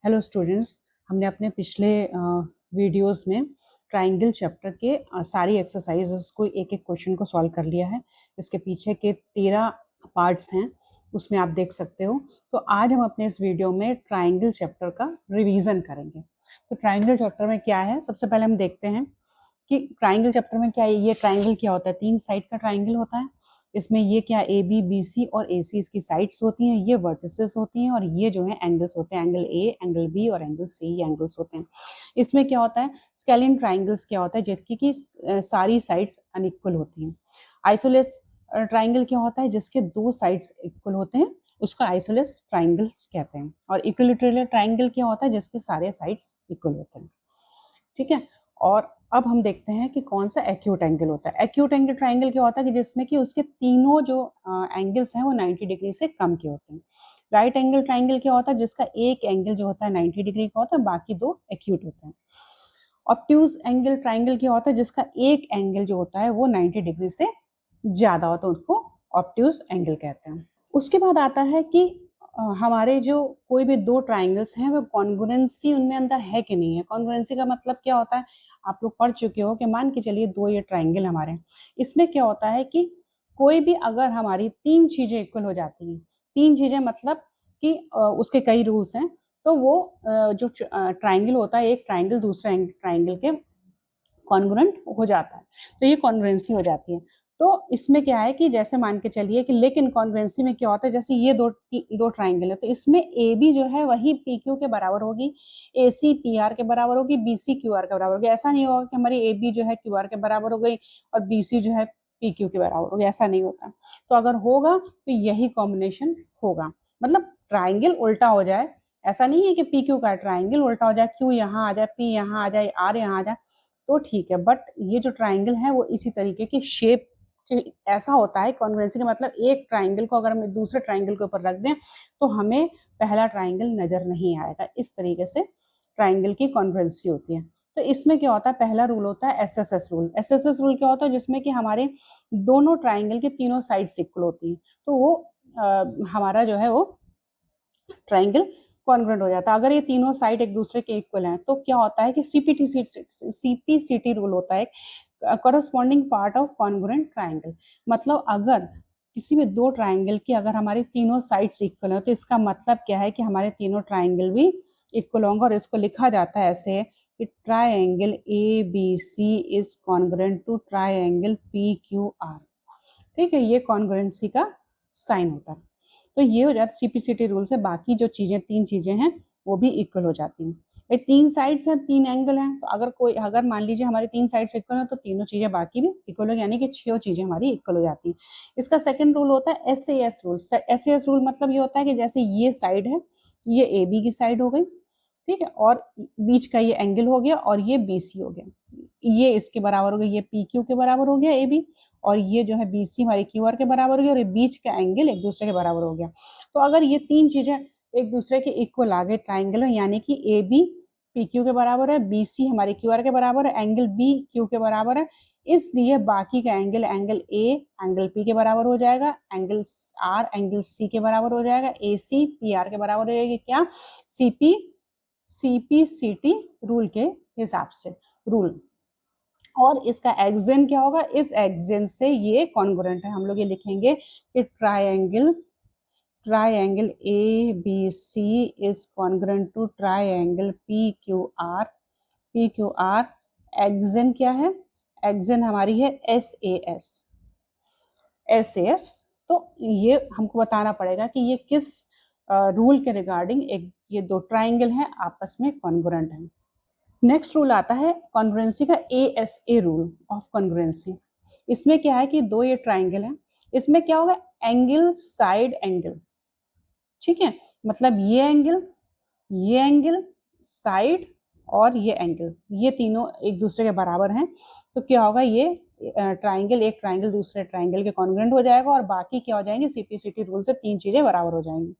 Hello students, हमने अपने पिछले वीडियोस में ट्राइंगल चैप्टर के सारी एक्सरसाइजेस को एक एक क्वेश्चन को सॉल्व कर लिया है। इसके पीछे के 13 पार्ट्स हैं, उसमें आप देख सकते हो। तो आज हम अपने इस वीडियो में ट्राइंगल चैप्टर का रिवीजन करेंगे। तो ट्राइंगल चैप्टर में क्या है, सबसे पहले हम देखते हैं कि ट्राइंगल चैप्टर में क्या है। ये ट्राइंगल क्या होता है, 3 साइड का ट्राइंगल होता है। इसमें ये क्या ए बी बी सी और ए सी इसकी साइड्स होती हैं, ये वर्टिसेस होती हैं और ये जो है एंगल्स होते हैं, एंगल ए, एंगल बी और एंगल सी, ये एंगल्स होते हैं। इसमें क्या होता है, स्केलिन ट्राइंगल्स क्या होता है, जिसकी की सारी साइड्स अनइक्वल होती हैं। आइसोलेस ट्राइंगल क्या होता है, जिसके 2 साइड्स इक्वल होते हैं, उसको आइसोलेस ट्राइंगल्स कहते हैं। और इक्विलैटरल ट्राइंगल क्या होता है, जिसके सारे साइड्स इक्वल होते हैं। ठीक है। और अब हम देखते हैं कि कौन सा एक्यूट एंगल होता है। एक्यूट एंगल ट्राइंगल क्या होता है कि जिसमें कि उसके तीनों जो एंगल्स हैं वो 90 डिग्री से कम के होते हैं। राइट एंगल ट्राइंगल क्या होता है, जिसका एक एंगल जो होता है 90 डिग्री का होता है, बाकी 2 एक्यूट होते हैं। ऑब्ट्यूज एंगल ट्राइंगल क्या होता है, जिसका एक एंगल जो होता है वो 90 डिग्री से ज्यादा होता है, उसको ऑब्ट्यूज एंगल कहते हैं। उसके बाद आता है कि हमारे जो कोई भी 2 ट्राइंगल्स हैं वो कॉन्ग्रुएंसी उनमें अंदर है कि नहीं है। कॉन्ग्रुएंसी का मतलब क्या होता है, आप लोग पढ़ चुके हो कि मान के चलिए 2 ये ट्राइंगल हमारे हैं। इसमें क्या होता है कि कोई भी अगर हमारी 3 चीजें इक्वल हो जाती हैं, 3 चीजें मतलब कि उसके कई रूल्स हैं, तो वो जो ट्राइंगल होता है, एक ट्राइंगल दूसरे ट्राइंगल के कॉन्ग्रुएंट हो जाता है, तो ये कॉन्ग्रुएंसी हो जाती है। तो इसमें क्या है कि जैसे मान के चलिए कि लेकिन कॉन्ग्रुएंसी में क्या होता है, जैसे ये दो ट्राइंगल है, तो इसमें ए बी जो है वही पी क्यू के बराबर होगी, ए सी पी आर के बराबर होगी, बी सी क्यू आर के बराबर होगी। ऐसा नहीं होगा कि हमारी ए बी जो है क्यू आर के बराबर हो गई और बी सी जो है पी क्यू के बराबर होगी, ऐसा नहीं होता। तो अगर होगा तो यही कॉम्बिनेशन होगा, मतलब ट्राइंगल उल्टा हो जाए। ऐसा नहीं है कि पी क्यू का ट्राइंगल उल्टा हो जाए, क्यू यहाँ आ जाए, पी यहाँ आ जाए, आर यहाँ आ जाए, तो ठीक है। बट ये जो ट्राइंगल है वो इसी तरीके की शेप ऐसा होता है। कॉन्ग्रुएंसी का मतलब एक ट्राइंगल को अगर हम दूसरे ट्राइंगल के ऊपर रख दें तो हमें पहला ट्राइंगल नजर नहीं आएगा। इस तरीके से ट्राइंगल की कॉन्ग्रुएंसी होती है। तो इसमें क्या होता है, पहला रूल होता है एसएसएस रूल। एसएसएस रूल क्या होता है, जिसमें कि हमारे दोनों ट्राइंगल के तीनों साइड्स इक्वल होती हैं, तो वो हमारा जो है वो ट्राइंगल कॉन्ग्रुएंट हो जाता है। अगर ये तीनों साइड एक दूसरे के इक्वल हैं तो क्या होता है कि सीपीसीटी रूल होता है, corresponding part of congruent triangle. मतलब अगर किसी भी 2 ट्राइंगल की अगर हमारी तीनों साइड्स इक्वल है, तो इसका मतलब क्या है कि हमारे तीनों ट्राइंगल भी इक्वल होंगे। और इसको लिखा जाता है ऐसे कि triangle A B C is congruent to triangle P Q R. ठीक है, ये कॉन्ग्रुएंसी का साइन होता है। तो ये हो जाता है सीपीसीटी रूल से, बाकी जो चीजें 3 चीजें हैं वो भी इक्वल हो जाती हैं। ये 3 साइड्स हैं, 3 एंगल हैं, तो अगर मान लीजिए हमारी 3 साइड्स इक्वल हैं तो तीनों चीजें बाकी भी इक्वल हो, यानी कि 6 चीजें हमारी इक्वल हो जाती हैं। इसका सेकंड रूल होता है एसएएस रूल। एसएएस रूल मतलब ये होता है कि जैसे ये साइड है, ये ए बी की साइड हो गई, ठीक है, और बीच का ये एंगल हो गया और ये बीसी हो गया, ये इसके बराबर हो गया, ये पी क्यू के बराबर हो गया ए बी, और ये जो है बी सी हमारे क्यू आर के बराबर हो गया, और ये बीच का एंगल एक दूसरे के बराबर हो गया। तो अगर ये 3 चीजें एक दूसरे के इक्वल आ गए ट्राइंगल में, यानी कि ए बी पी क्यू के बराबर है, बी सी हमारे क्यू आर के बराबर है, एंगल बी क्यू के बराबर है, इसलिए बाकी का angle angle A angle P के बराबर हो जाएगा, एंगल आर एंगल सी के बराबर हो जाएगा, ए सी पी आर के बराबर हो जाएगी। क्या, सीपी सीपीसीटी रूल के हिसाब से रूल। और इसका एक्सेन क्या होगा, इस एक्सेन से ये कॉन्ग्रुएंट है। हम लोग ये लिखेंगे कि triangle A B C is congruent to triangle P Q R. एक्सेन क्या है, एक्सेन हमारी है एस ए एस। तो ये हमको बताना पड़ेगा कि ये किस रूल के रिगार्डिंग एक ये 2 ट्राइंगल हैं आपस में कॉन्ग्रुएंट हैं। नेक्स्ट रूल आता है कॉन्ग्रुएंसी का, एएसए रूल ऑफ कॉन्ग्रुएंसी। इसमें क्या है कि 2 ये ट्राइंगल है, इसमें क्या होगा, एंगल साइड एंगल, ठीक है, मतलब ये एंगल साइड और ये एंगल, ये तीनों एक दूसरे के बराबर हैं। तो क्या होगा, ये ट्राइंगल एक ट्राइंगल दूसरे ट्राइंगल के कॉन्ग्रुएंट हो जाएगा, और बाकी क्या हो जाएंगे, सीपीसीटी रूल से 3 चीजें बराबर हो जाएंगी।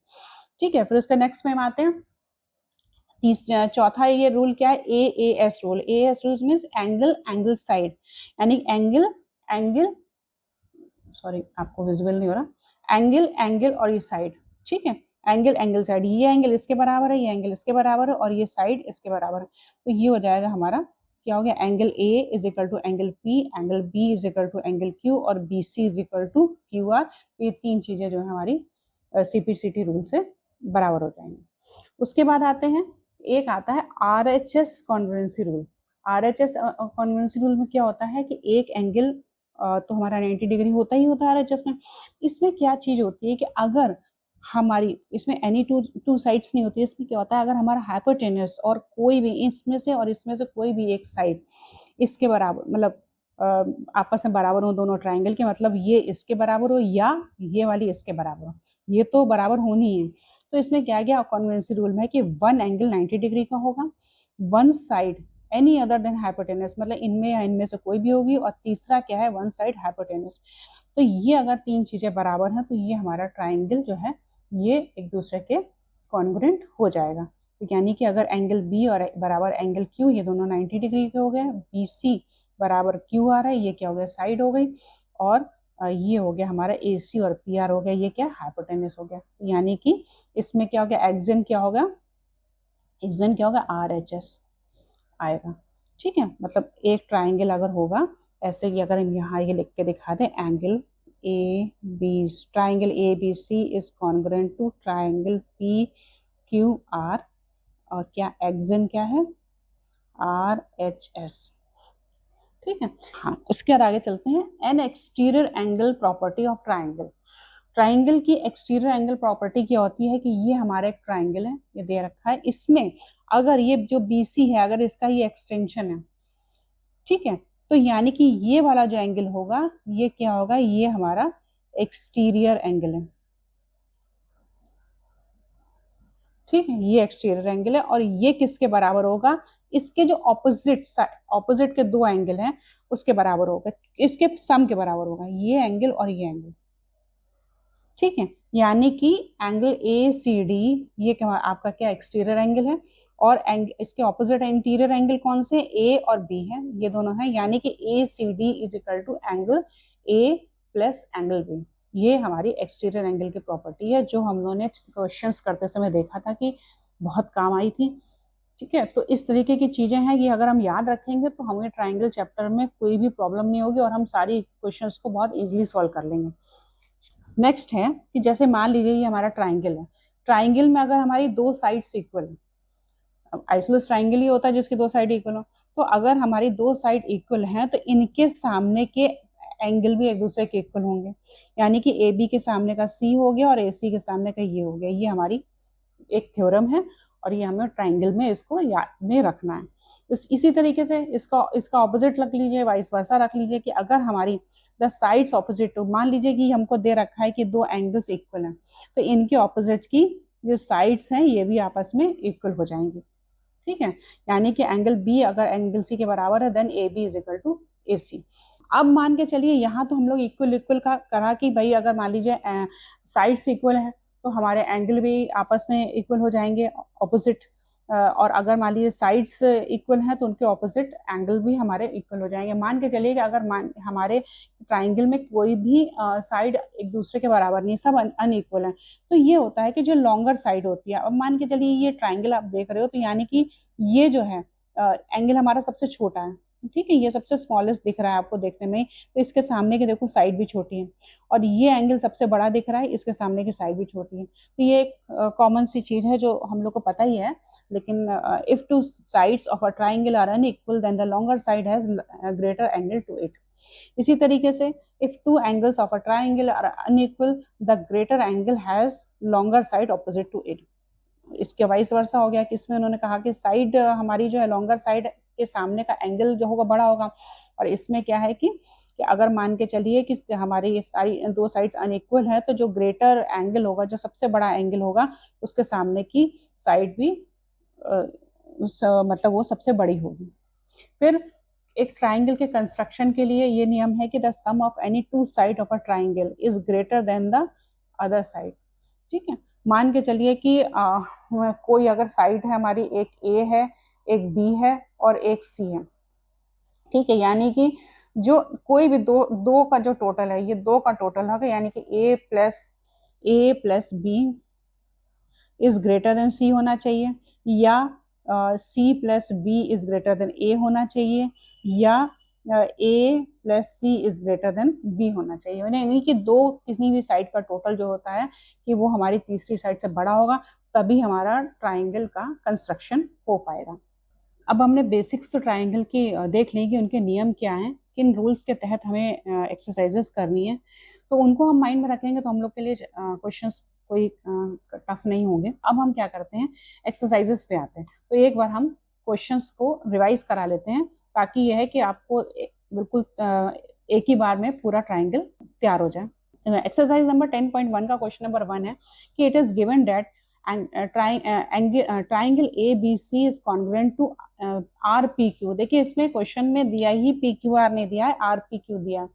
ठीक है, फिर उसका नेक्स्ट में आते हैं। चौथा ये रूल क्या है, A S rule. A S rule means angle side, यानी एंगल सॉरी आपको विजिबल नहीं हो रहा, एंगल और ये साइड, ठीक है, एंगल एंगल साइड, ये एंगल इसके बराबर है, ये एंगल इसके बराबर है और ये साइड इसके बराबर है, तो ये हो जाएगा हमारा क्या हो गया, angle A is equal to angle P, angle B is equal to angle Q और B C is equal to Q R. तो ये तीन चीजें जो है हमारी सीपीसीटी रूल से बराबर हो जाएंगी। उसके बाद आते हैं, एक आता है RHS congruency rule. RHS congruency rule में क्या होता है कि एक एंगल तो हमारा 90 डिग्री होता ही होता है आरएचएस में। इसमें क्या चीज होती है कि अगर हमारी इसमें एनी टू साइड्स नहीं होती, इसमें क्या होता है, अगर हमारा हाइपोटेनस और कोई भी इसमें से और इसमें से कोई भी एक साइड इसके बराबर, मतलब आपस में बराबर हो दोनों ट्राइंगल के, मतलब ये इसके बराबर हो या ये वाली इसके बराबर हो, ये तो बराबर होनी है। तो इसमें क्या गया कॉन्वेंसी रूल में है कि वन एंगल 90 डिग्री का होगा, one side any other than hypotenuse, मतलब इनमें या इनमें से कोई भी होगी, और तीसरा क्या है, वन साइड हाइपोटेनस। तो ये अगर तीन चीजें बराबर हैं तो ये हमारा ट्राइंगल जो है ये एक दूसरे के कॉन्ग्रुएंट हो जाएगा। तो यानी कि अगर एंगल बी और बराबर एंगल क्यू, ये दोनों 90 डिग्री के हो गए, बी सी बराबर क्यू आर है, ये क्या हो गया, साइड हो गई, और ये हो गया हमारा ए सी और पी आर हो गया, ये क्या हाइपोटेनस हो गया। यानी कि इसमें क्या हो गया, एक्सन क्या होगा, एक्सन क्या होगा, आर एच एस आएगा। ठीक है, मतलब एक ट्राइंगल अगर होगा ऐसे कि अगर हम यहाँ ये लिख के दिखा दें, angle A B, triangle A B C is congruent to triangle P Q R, और क्या एक्सन क्या है, आर एच एस। ठीक है, हाँ उसके बाद आगे चलते हैं, N exterior angle property of triangle. Triangle की एक्सटीरियर एंगल प्रॉपर्टी क्या होती है कि ये हमारा एक ट्राइंगल है, ये दे रखा है, इसमें अगर ये जो BC है अगर इसका ये एक्सटेंशन है, ठीक है, तो यानी कि ये वाला जो एंगल होगा ये क्या होगा, ये हमारा एक्सटीरियर एंगल है। ठीक है, ये एक्सटीरियर एंगल है और ये किसके बराबर होगा, इसके जो ऑपोजिट ऑपोजिट के दो एंगल हैं उसके बराबर होगा, इसके सम के बराबर होगा, ये एंगल और ये एंगल। ठीक है, यानी कि एंगल ए सी डी ये क्या आपका क्या एक्सटीरियर एंगल है, और इसके ऑपोजिट इंटीरियर एंगल कौन से, ए और बी है, ये दोनों है, यानी कि A C D is equal to angle A plus angle B. ये हमारी एक्सटीरियर एंगल की प्रॉपर्टी है जो हम लोगों ने क्वेश्चंस करते समय देखा था कि बहुत काम आई थी। ठीक है, तो इस तरीके की चीजें हैं कि अगर हम याद रखेंगे तो हमें ट्राइंगल चैप्टर में कोई भी प्रॉब्लम नहीं होगी और हम सारी क्वेश्चंस को बहुत इजीली सॉल्व कर लेंगे। नेक्स्ट है कि जैसे मान लीजिए ये हमारा ट्राइंगल है, ट्राइंगल में अगर हमारी दो साइड्स इक्वल है, अब आइसोलेस ट्राइंगल ही होता है जिसकी दो साइड इक्वल हो, तो अगर हमारी दो साइड इक्वल हैं तो इनके सामने के एंगल भी एक दूसरे के इक्वल होंगे, यानी कि ए बी के सामने का सी हो गया और ए सी के सामने का ये हो गया। ये हमारी एक थ्योरम है और ये हमें ट्राइंगल में इसको याद में रखना है। इसी तरीके से इसका ऑपोजिट रख लीजिए, वाइस वर्सा रख लीजिए कि अगर हमारी द साइड्स ऑपोजिट टू, मान लीजिए कि हमको दे रखा है कि दो एंगल्स इक्वल हैं, तो इनके ऑपोजिट की जो साइड्स हैं ये भी आपस में इक्वल हो जाएंगी। ठीक है, यानी कि एंगल बी अगर एंगल सी के बराबर है then A B is equal to A C. अब मान के चलिए यहाँ तो हम लोग इक्वल इक्वल का करा कि भाई अगर मान लीजिए साइड्स इक्वल है तो हमारे एंगल भी आपस में इक्वल हो जाएंगे ऑपोजिट, और अगर मान लीजिए साइड्स इक्वल हैं तो उनके ऑपोजिट एंगल भी हमारे इक्वल हो जाएंगे। मान के चलिए कि अगर हमारे ट्राइंगल में कोई भी साइड एक दूसरे के बराबर नहीं, सब अनइक्वल है, तो ये होता है कि जो लॉन्गर साइड होती है, अब मान के चलिए ये ट्राइंगल आप देख रहे हो तो यानी कि ये जो है एंगल हमारा सबसे छोटा है, ठीक है, ये सबसे स्मॉलेस्ट दिख रहा है आपको देखने में, तो इसके सामने की देखो साइड भी छोटी है, और ये एंगल सबसे बड़ा दिख रहा है, इसके सामने की साइड भी छोटी है। तो ये एक कॉमन सी चीज है जो हम लोग को पता ही है, लेकिन if two sides of a triangle are unequal then the longer side has greater angle to it. इसी तरीके से if two angles of a triangle are unequal the greater angle has longer side opposite to it. इसके vice versa हो गया कि इसमें उन्होंने कहा कि साइड हमारी जो है लॉन्गर साइड के सामने का एंगल जो होगा बड़ा होगा, और इसमें क्या है कि अगर मान के चलिए कि हमारी ये सारी दो साइड्स अनइक्वल है तो जो ग्रेटर एंगल होगा, जो सबसे बड़ा एंगल होगा, उसके सामने की साइड भी मतलब वो सबसे बड़ी होगी। फिर एक ट्राइंगल के कंस्ट्रक्शन के लिए ये नियम है कि the sum of any two side of a triangle is greater than the other side. ठीक है, मान के चलिए कि कोई अगर साइड है हमारी, एक ए है, एक बी है और एक सी है, ठीक है, यानी कि जो कोई भी दो दो का जो टोटल है, ये दो का टोटल होगा, यानी कि A plus B is greater than C होना चाहिए, या C plus B is greater than A होना चाहिए, या A plus C is greater than B होना चाहिए। यानी कि दो किसी भी साइड का टोटल जो होता है कि वो हमारी तीसरी साइड से बड़ा होगा, तभी हमारा ट्राइंगल का कंस्ट्रक्शन हो पाएगा। अब हमने बेसिक्स तो ट्राइंगल की देख ली कि उनके नियम क्या हैं, किन रूल्स के तहत हमें एक्सरसाइजेस करनी है, तो उनको हम माइंड में रखेंगे तो हम लोग के लिए क्वेश्चंस कोई टफ नहीं होंगे। अब हम क्या करते हैं, एक्सरसाइजेस पे आते हैं। तो एक बार हम क्वेश्चंस को रिवाइज करा लेते हैं, ताकि यह है कि आपको बिल्कुल एक ही बार में पूरा ट्राइंगल तैयार हो जाए। एक्सरसाइज नंबर 10.1 का क्वेश्चन नंबर 1 है कि it is given that triangle A B C is congruent to R P Q. देखिए इसमें क्वेश्चन में दिया ही पी क्यू आर नहीं दिया है, आर पी क्यू दिया है,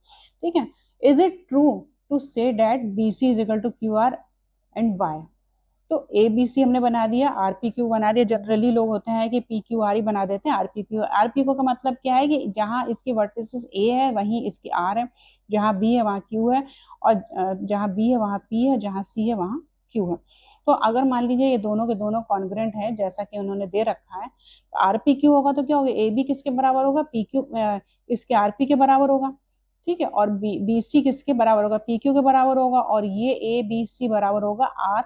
ठीक है। Is it true to say that B C is equal to Q R and why. तो ए बी सी हमने बना दिया, आर पी क्यू बना दिया। जनरली लोग होते हैं कि पी क्यू आर ही बना देते हैं, are P Q. Are P Q का मतलब क्या है कि जहां इसकी वर्टिसेस ए है वहीं इसकी आर है, जहां बी है वहां क्यू है, और जहां बी है वहां पी है, जहां सी है वहां क्यू है। तो अगर मान लीजिए ये दोनों के दोनों कॉन्ग्रुएंट है जैसा कि उन्होंने दे रखा है, तो आर पी क्यू होगा तो क्या होगा, ए बी किसके बराबर होगा, पी क्यू इसके आर पी के बराबर होगा, ठीक है। और बी सी किसके बराबर होगा, पी क्यू के बराबर होगा, और ये ए बी सी बराबर होगा आर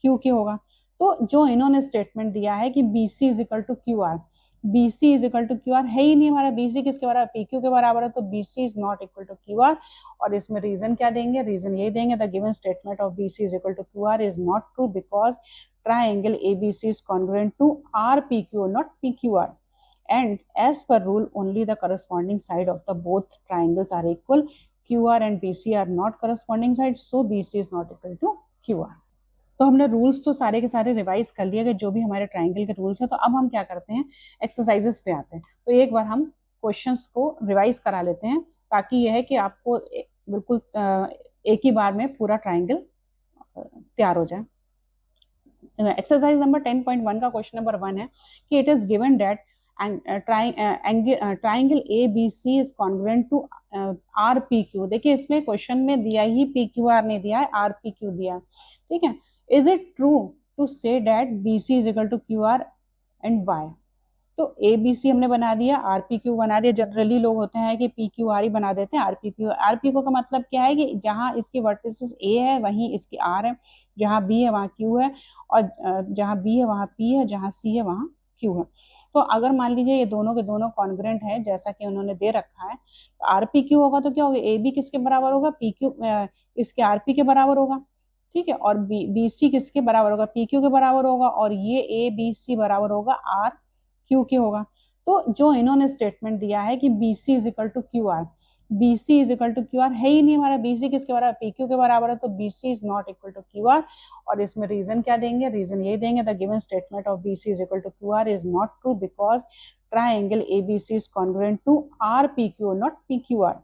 क्यू के होगा। तो जो इन्होंने स्टेटमेंट दिया है कि B C is equal to Q R, B C is equal to Q R है ही नहीं हमारा, बी सी किसके बराबर, पी क्यू के बराबर है, तो B C is not equal to Q R. और इसमें रीजन क्या देंगे, रीजन ये देंगे, the given statement of B C is equal to Q R is not true because triangle ABC is congruent to RPQ, not PQR. And as per rule, only the corresponding side of the both triangles are equal. QR and BC are not corresponding sides, so BC is not equal to QR. तो हमने rules तो सारे के सारे revise कर लिए गए, जो भी हमारे ट्राइंगल के रूल्स हैं। तो अब हम क्या करते हैं, एक्सरसाइजेस पे आते हैं। तो एक बार हम क्वेश्चंस को रिवाइज करा लेते हैं, ताकि यह है कि आपको बिल्कुल एक ही बार में पूरा ट्राइंगल तैयार हो जाए। एक्सरसाइज नंबर 10.1 का क्वेश्चन नंबर 1 है कि it is given that triangle A B C is congruent to R P Q. देखिए इसमें क्वेश्चन में दिया ही पी क्यू आर नहीं दिया है, आर पी क्यू दिया है, ठीक है। Is it true to say that B C is equal to Q R and why. तो ए बी सी हमने बना दिया, आर पी क्यू बना दिया। जनरली लोग होते हैं कि पी क्यू आर ही बना देते हैं, are P Q. Are P Q का मतलब क्या है कि जहां इसकी वर्टिसेस ए है वहीं इसकी आर है, जहां बी है वहां क्यू है, और जहां बी है वहां पी है, जहां सी है वहां क्यू है। तो अगर मान लीजिए ये दोनों के दोनों कॉन्ग्रुएंट है जैसा कि उन्होंने दे रखा है, तो आर पी क्यू होगा तो क्या होगा, ए बी किसके बराबर होगा, पी क्यू इसके आर पी के बराबर होगा, ठीक है। और बी सी किसके बराबर होगा, पी क्यू के बराबर होगा, और ये ए बी सी बराबर होगा आर क्यू के होगा। तो जो इन्होंने स्टेटमेंट दिया है कि B C is equal to Q R, B C is equal to Q R है ही नहीं हमारा, बी सी किसके बराबर, पी क्यू के बराबर है, तो B C is not equal to Q R. और इसमें रीजन क्या देंगे, रीजन ये देंगे, the given statement of B C is equal to Q R is not true because triangle ABC is congruent to RPQ, not PQR.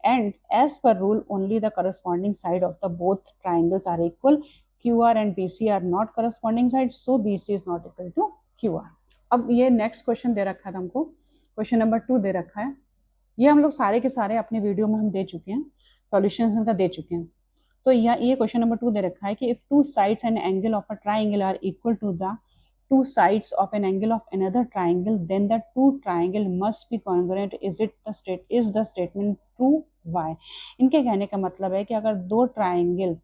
And as per rule, only the corresponding side of the both triangles are equal. QR and BC are not corresponding sides, so BC is not equal to QR. अब ये next question दे रखा था हमको, question number 2 दे रखा है। ये हम लोग सारे के सारे अपने वीडियो में हम दे चुके हैं, सॉल्यूशंस इनका दे चुके हैं। तो ये क्वेश्चन नंबर 2 दे रखा है कि if two sides and angle of a triangle are equal to the two sides of an angle of another triangle, then the two triangle must be congruent. Is the statement true? Why? इनके कहने का मतलब है कि अगर दो triangle,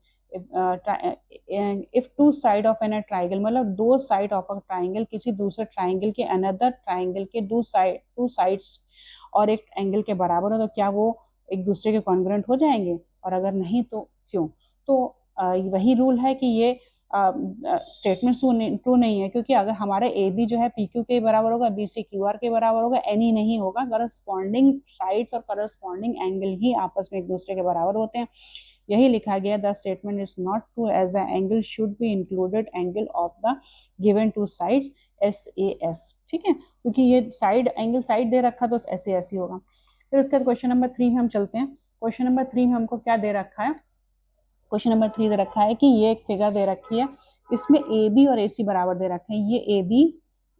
if two side of an triangle, मतलब दो साइड ऑफ अ ट्राइंगल किसी दूसरे ट्राइंगल के अनदर ट्राइंगल के टू साइड्स और एक एंगल के बराबर हो, तो क्या वो एक दूसरे के कॉन्ग्रुएंट हो जाएंगे, और अगर नहीं तो क्यों। तो वही रूल है कि ये स्टेटमेंट ट्रू नहीं है, क्योंकि अगर हमारा ए बी जो है पी क्यू के बराबर होगा, बी सी क्यू आर के बराबर होगा, एनी नहीं होगा। करस्पॉन्डिंग साइड्स और करस्पॉन्डिंग एंगल ही आपस में एक दूसरे के बराबर होते हैं। यही लिखा गया, the statement is not true as the angle should be included angle of the given two sides S A S, ठीक है, क्योंकि ये साइड एंगल साइड दे रखा तो एस ए एस ही होगा। फिर उसके बाद क्वेश्चन नंबर 3 में हम चलते हैं। क्वेश्चन नंबर 3 में हमको क्या दे रखा है, क्वेश्चन नंबर 3 दे रखा है कि ये एक फिगर दे रखी है, इसमें ए बी और ए सी बराबर दे रखे हैं। ये ए बी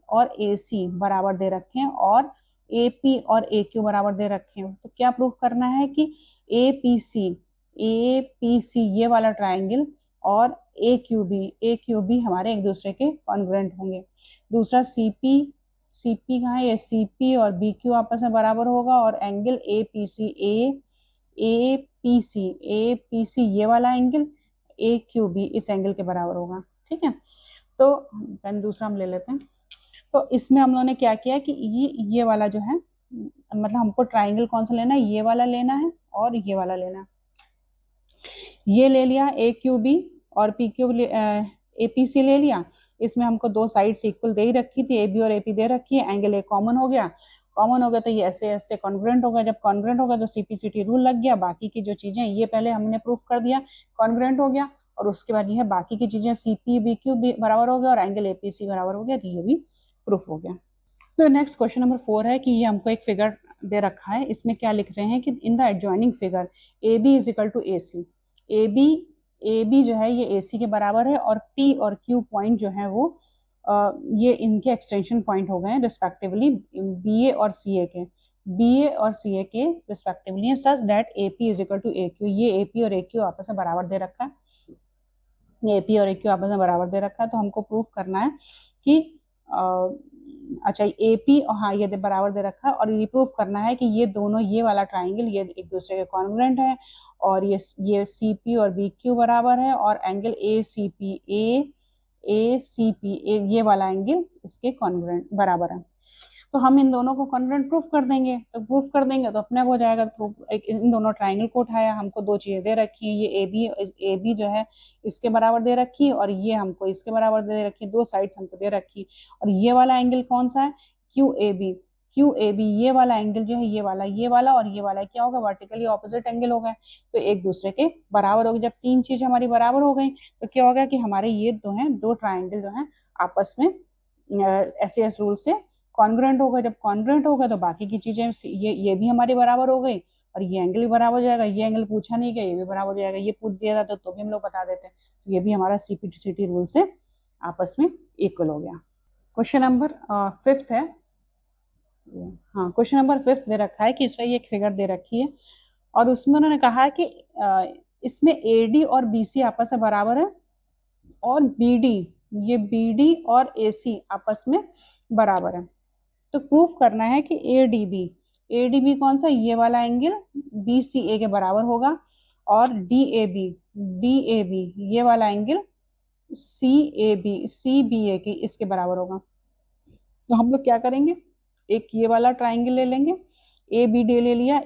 और ए सी बराबर दे रखे हैं, और ए पी और ए क्यू बराबर दे रखे हैं। तो क्या प्रूफ करना है कि ए पी सी ये वाला ट्राइंगल और ए क्यू बी हमारे एक दूसरे के कॉन्ग्रुएंट होंगे। दूसरा सी पी कहाँ है, ये सी पी और बी क्यू आपस में बराबर होगा, और एंगल ए पी सी ये वाला एंगल ए क्यू बी इस एंगल के बराबर होगा। ठीक है, तो पेन दूसरा हम ले लेते हैं। तो इसमें हम लोगों ने क्या किया कि ये वाला जो है, मतलब हमको ट्राइंगल कौन सा लेना है, ये वाला लेना है और ये वाला लेना है। ये ले लिया ए क्यू बी और P Q A P C ले लिया। इसमें हमको दो साइड्स इक्वल दे ही रखी थी, ए बी और ए पी दे रखी है, एंगल ए कॉमन हो गया। कॉमन हो गया तो ये ऐसे ऐसे कॉन्ग्रुएंट होगा, जब कॉन्ग्रुएंट होगा तो सीपीसीटी रूल लग गया। बाकी की जो चीजें ये पहले हमने प्रूफ कर दिया कॉन्ग्रुएंट हो गया, और उसके बाद ये है बाकी की चीजें सीपी बी क्यू बराबर हो गया और एंगल एपीसी बराबर हो गया, तो ये भी प्रूफ हो गया। तो नेक्स्ट क्वेश्चन नंबर 4 है कि ये हमको एक फिगर दे रखा है, इसमें क्या लिख रहे हैं कि in the adjoining figure A B is equal to A C. A B जो है ये ए सी के बराबर है, और टी और क्यू पॉइंट जो है वो ये इनके एक्सटेंशन पॉइंट हो गए हैं रिस्पेक्टिवली बी ए और सी ए के, respectively, such that A P is equal to A Q. ये ए पी और ए क्यू आपस में बराबर दे रखा है, ए पी और ए क्यू आपस में बराबर दे रखा है। तो हमको प्रूफ करना है कि अच्छा ए पी, हाँ ये बराबर दे रखा है, और ये प्रूफ करना है कि ये दोनों, ये वाला ट्राइंगल ये एक दूसरे के कॉन्ग्रुएंट है, और ये सी पी और बी क्यू बराबर है, और एंगल ए सी पी ये वाला एंगल इसके कॉन्ग्रुएंट बराबर है। तो हम इन दोनों को कॉन्ग्रुएंट प्रूफ कर देंगे, तो अपने आप हो जाएगा प्रूफ। इन दोनों ट्राइंगल को उठाया, हमको दो चीजें दे रखी है, ये ए बी जो है इसके बराबर दे रखी, और ये हमको इसके बराबर दे रखी, दो साइड्स हमको दे रखी। और ये वाला एंगल कौन सा है, क्यू ए बी, ये वाला एंगल जो है ये वाला और ये वाला क्या होगा, वर्टिकली ऑपोजिट एंगल होगा, तो एक दूसरे के बराबर हो गए। जब तीन चीज हमारी बराबर हो गई तो क्या होगा कि हमारे ये दो ट्राइंगल जो है आपस में एस रूल से कॉन्ग्रुएंट होगा। जब कॉन्ग्रुएंट होगा तो बाकी की चीजें ये भी हमारी बराबर हो गई, और ये एंगल भी बराबर हो जाएगा। ये एंगल पूछा नहीं गया, ये भी बराबर हो जाएगा। ये पूछ दिया जाता तो भी हम लोग बता देते, तो ये भी हमारा सीपीसीटी रूल से आपस में इक्वल हो गया। क्वेश्चन नंबर 5 है, हाँ क्वेश्चन नंबर 5 दे रखा है कि इसमें ये एक फिगर दे रखी है, और उसमें उन्होंने कहा है कि इसमें एडी और बीसी आपस में बराबर है, और बीडी और एसी आपस में बराबर है। तो प्रूफ करना है कि एडीबी कौन सा, ये वाला एंगल बीसीए के बराबर होगा, और डीएबी ये वाला एंगल सीबीए के इसके बराबर होगा। तो हम लोग क्या करेंगे, एक ये वाला ट्राइंगल ले लेंगे, ए बी डी ले लिया,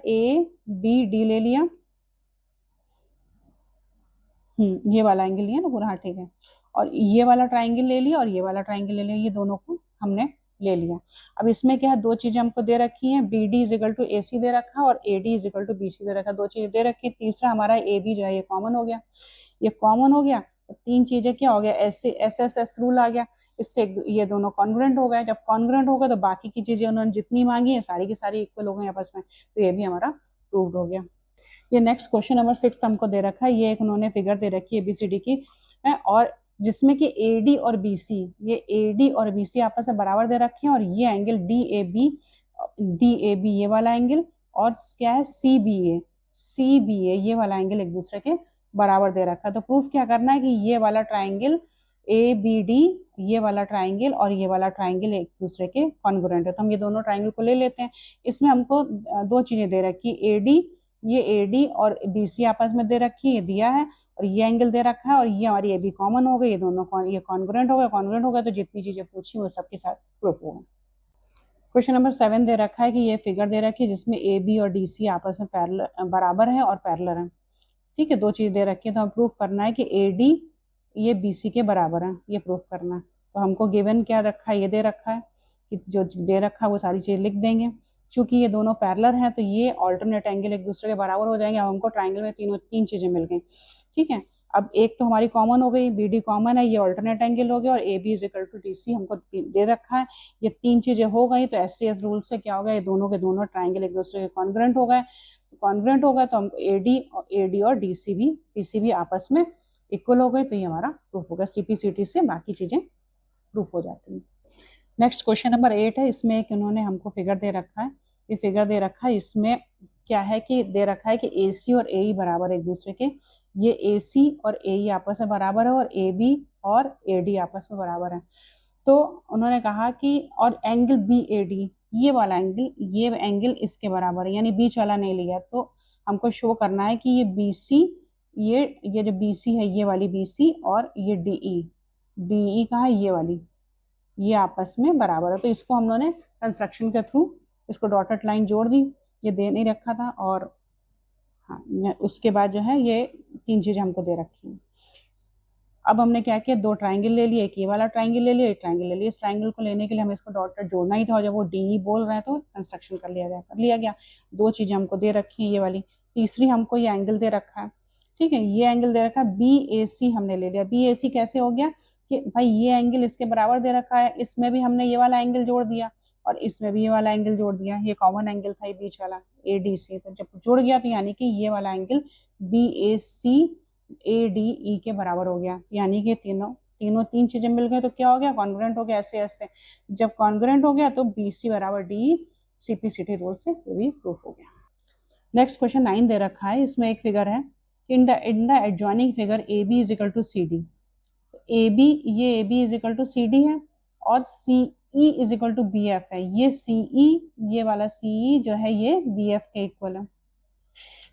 ये वाला एंगल लिया ना पूरा, हाँ ठीक है, और ये वाला ट्राइंगल ले लिया और ये वाला ट्राइंगल ले लिया, ये दोनों को हमने ले लिया। अब इसमें क्या है, दो चीजें हमको दे रखी हैं, B D is equal to A C दे रखा है, और A D is equal to B C दे रखा है, दो चीजें दे रखी है। तीसरा हमारा ए बी जो है ये कॉमन हो गया, तो तीन चीजें क्या हो गया, एस रूल आ गया, इससे ये दोनों कॉन्ग्रुएंट हो गए। जब कॉन्ग्रुएंट हो गए तो बाकी की चीजें उन्होंने जितनी मांगी है सारी की सारी इक्वल हो गई आपस में, तो ये भी हमारा प्रूव्ड हो गया। ये नेक्स्ट क्वेश्चन नंबर 6 हमको दे रखा है, ये एक उन्होंने फिगर दे रखी है एबीसीडी की, और जिसमें कि एडी और बीसी आपस में बराबर दे रखे हैं, और ये एंगल डीएबी ये वाला एंगल, और क्या है सीबीए ये वाला एंगल एक दूसरे के बराबर दे रखा है। तो प्रूफ क्या करना है कि ये वाला ट्राइंगल ए बी डी, ये वाला ट्राइंगल और ये वाला ट्राइंगल एक दूसरे के कॉन्ग्रुएंट है। तो हम ये दोनों ट्राइंगल को ले लेते हैं। इसमें हमको दो चीजें दे रखी, ये एडी और बीसी आपस में दे रखी है, ये दिया है, और ये एंगल दे रखा है, और ये हमारी ए बी कॉमन हो गई, ये दोनों ये कॉन्ग्रुएंट हो गया, तो जितनी चीजें पूछी वो सबके साथ प्रूफ हो गए। क्वेश्चन नंबर 7 दे रखा है कि ये फिगर दे रखी है जिसमें ए बी और डी सी आपस में बराबर है और पैरेलल है। ठीक है, दो चीज दे रखी है, तो हम प्रूफ करना है कि ए डी ये बी सी के बराबर है, ये प्रूफ करना है। तो हमको गिवन क्या रखा है, ये दे रखा है कि जो दे रखा है वो सारी चीज लिख देंगे। चूंकि ये दोनों पैरेलल हैं तो ये ऑल्टरनेट एंगल एक दूसरे के बराबर हो जाएंगे। अब हमको ट्राइंगल में तीन चीजें मिल गई। ठीक है, अब एक तो हमारी कॉमन हो गई, बी डी कॉमन है, ये ऑल्टरनेट एंगल हो गया, और A B is equal to D C हमको दे रखा है। ये तीन चीजें हो गई, तो एस रूल से क्या हो गया, ये दोनों के दोनों ट्राइंगल एक दूसरे के कॉन्ग्रुएंट हो गए। कॉन्ग्रुएंट हो गए तो हम एडी और डीसी भी आपस में इक्वल हो गए, तो ये हमारा प्रूफ हो गया। सीपीसीटी से बाकी चीजें प्रूफ हो जाती हैं। नेक्स्ट क्वेश्चन नंबर 8 है, इसमें एक इन्होंने हमको फिगर दे रखा है, ये फिगर दे रखा है, इसमें क्या है कि दे रखा है कि AC और AE बराबर है एक दूसरे के, ये AC और AE आपस में बराबर है और AB और AD आपस में बराबर है। तो उन्होंने कहा कि और एंगल BAD, ये वाला एंगल, ये एंगल इसके बराबर है, यानी बीच वाला नहीं लिया। तो हमको शो करना है कि ये BC, ये जो BC है ये वाली BC और ये DE कहाँ है, ये वाली, ये आपस में बराबर है। तो इसको हम लोगों ने कंस्ट्रक्शन के थ्रू इसको डॉटेड लाइन जोड़ दी, ये दे नहीं रखा था। और हाँ, उसके बाद जो है ये 3 चीजें हमको दे रखी हैं। अब हमने क्या किया, 2 ट्राइंगल ले लिए, एक ये वाला ट्राइंगल ले लिया, एक ट्राइंगल ले लिया। इस ट्राइंगल को लेने के लिए हमें इसको डॉटेड जोड़ना ही था, और जब वो DE बोल रहे हैं तो कंस्ट्रक्शन कर लिया गया। 2 चीजें हमको दे रखी हैं ये वाली। तीसरी हमको ये एंगल दे रखा है, ठीक है, ये एंगल दे रखा है BAC हमने ले लिया। BAC कैसे हो गया कि भाई ये एंगल इसके बराबर दे रखा है, इसमें भी हमने ये वाला एंगल जोड़ दिया और इसमें भी ये वाला एंगल जोड़ दिया, ये कॉमन एंगल था ये बीच वाला ADC। तो जब जुड़ गया तो यानी कि ये वाला एंगल BAC ADE के बराबर हो गया, यानी कि तीनों 3 चीजें मिल गई तो क्या हो गया, कॉन्ग्रुएंट हो गया। ऐसे ऐसे जब कॉन्ग्रुएंट हो गया तो BC बराबर DE CP/CT रूल से ये भी प्रूफ हो गया। नेक्स्ट क्वेश्चन 9 दे रखा है, इसमें एक फिगर है, in the adjoining figure AB is equal to CD। AB, ये AB is equal to CD है और CE is equal to BF है। ये CE, ये वाला CE जो है ये BF के इक्वल है,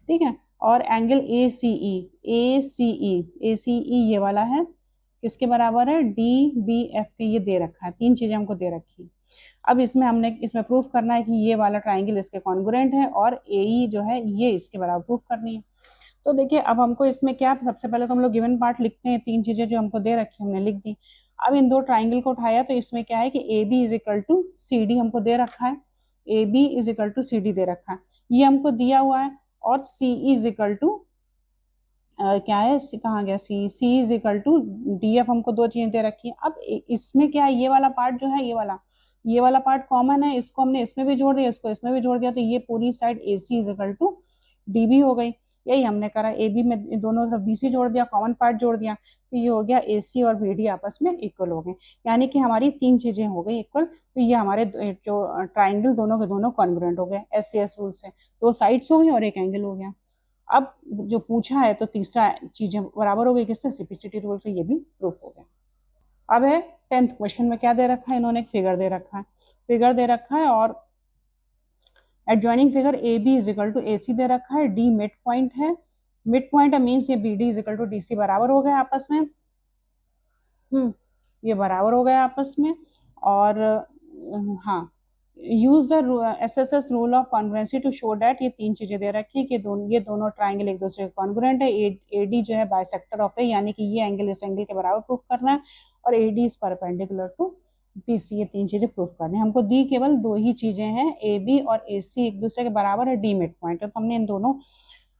ठीक है। और एंगल ACE ये वाला है, किसके बराबर है, DBF के, ये दे रखा है। 3 चीजें हमको दे रखी। अब इसमें हमने इसमें प्रूफ करना है कि ये वाला ट्राइंगल इसके कॉन्ग्रुएंट है और AE जो है ये इसके बराबर प्रूफ करनी है। तो देखिए अब हमको इसमें क्या, सबसे पहले तो हम लोग गिवन पार्ट लिखते हैं, 3 चीजें जो हमको दे रखी हमने लिख दी। अब इन 2 ट्राइंगल को उठाया तो इसमें क्या है कि AB is equal to CD हमको दे रखा है, AB is equal to CD दे रखा है, ये हमको दिया हुआ है। और CE इज इक्वल टू क्या है, कहाँ गया C is equal to DF, हमको 2 चीजें दे रखी है। अब इसमें क्या है, ये वाला पार्ट जो है, ये वाला पार्ट कॉमन है, इसको हमने इसमें भी जोड़ दिया, इसको इसमें भी जोड़ दिया, तो ये पूरी side AC is equal to DB हो गई। यही हमने करा, AB में दोनों तरफ BC जोड़ दिया, कॉमन पार्ट जोड़ दिया, तो ये हो गया AC और BD आपस में इक्वल हो गए, यानी कि हमारी 3 चीजें हो गई इक्वल। तो ये हमारे जो ट्राइंगल दोनों के दोनों कॉन्ग्रुएंट हो गए SCS रूल से, 2 साइड्स हो गई और एक एंगल हो गया। अब जो पूछा है तो तीसरा चीजें बराबर हो गई, किससे, CP/CT रूल से, ये भी प्रूफ हो गया। अब है 10th क्वेश्चन में क्या दे रखा है, इन्होंने एक फिगर दे रखा है और adjoining figure AB is equal to AC दे रखा है, D मिड पॉइंट है, मीन्स ये BD is equal to DC बराबर हो गए आपस में, ये बराबर हो गए आपस में। और हाँ, use the SSS rule of congruency to show that, ये 3 चीजें दे रखी है कि ये दोनों ट्राइंगल एक दूसरे के कॉन्ग्रुएंट है। AD जो है बाइसेक्टर ऑफ है, यानी कि ये एंगल इस एंगल के बराबर प्रूफ करना है, और AD is perpendicular to BC, ये 3 चीजें प्रूफ करनी है। हमको दी केवल 2 ही चीजें हैं, AB और AC एक दूसरे के बराबर है, D मिड पॉइंट है। तो हमने इन दोनों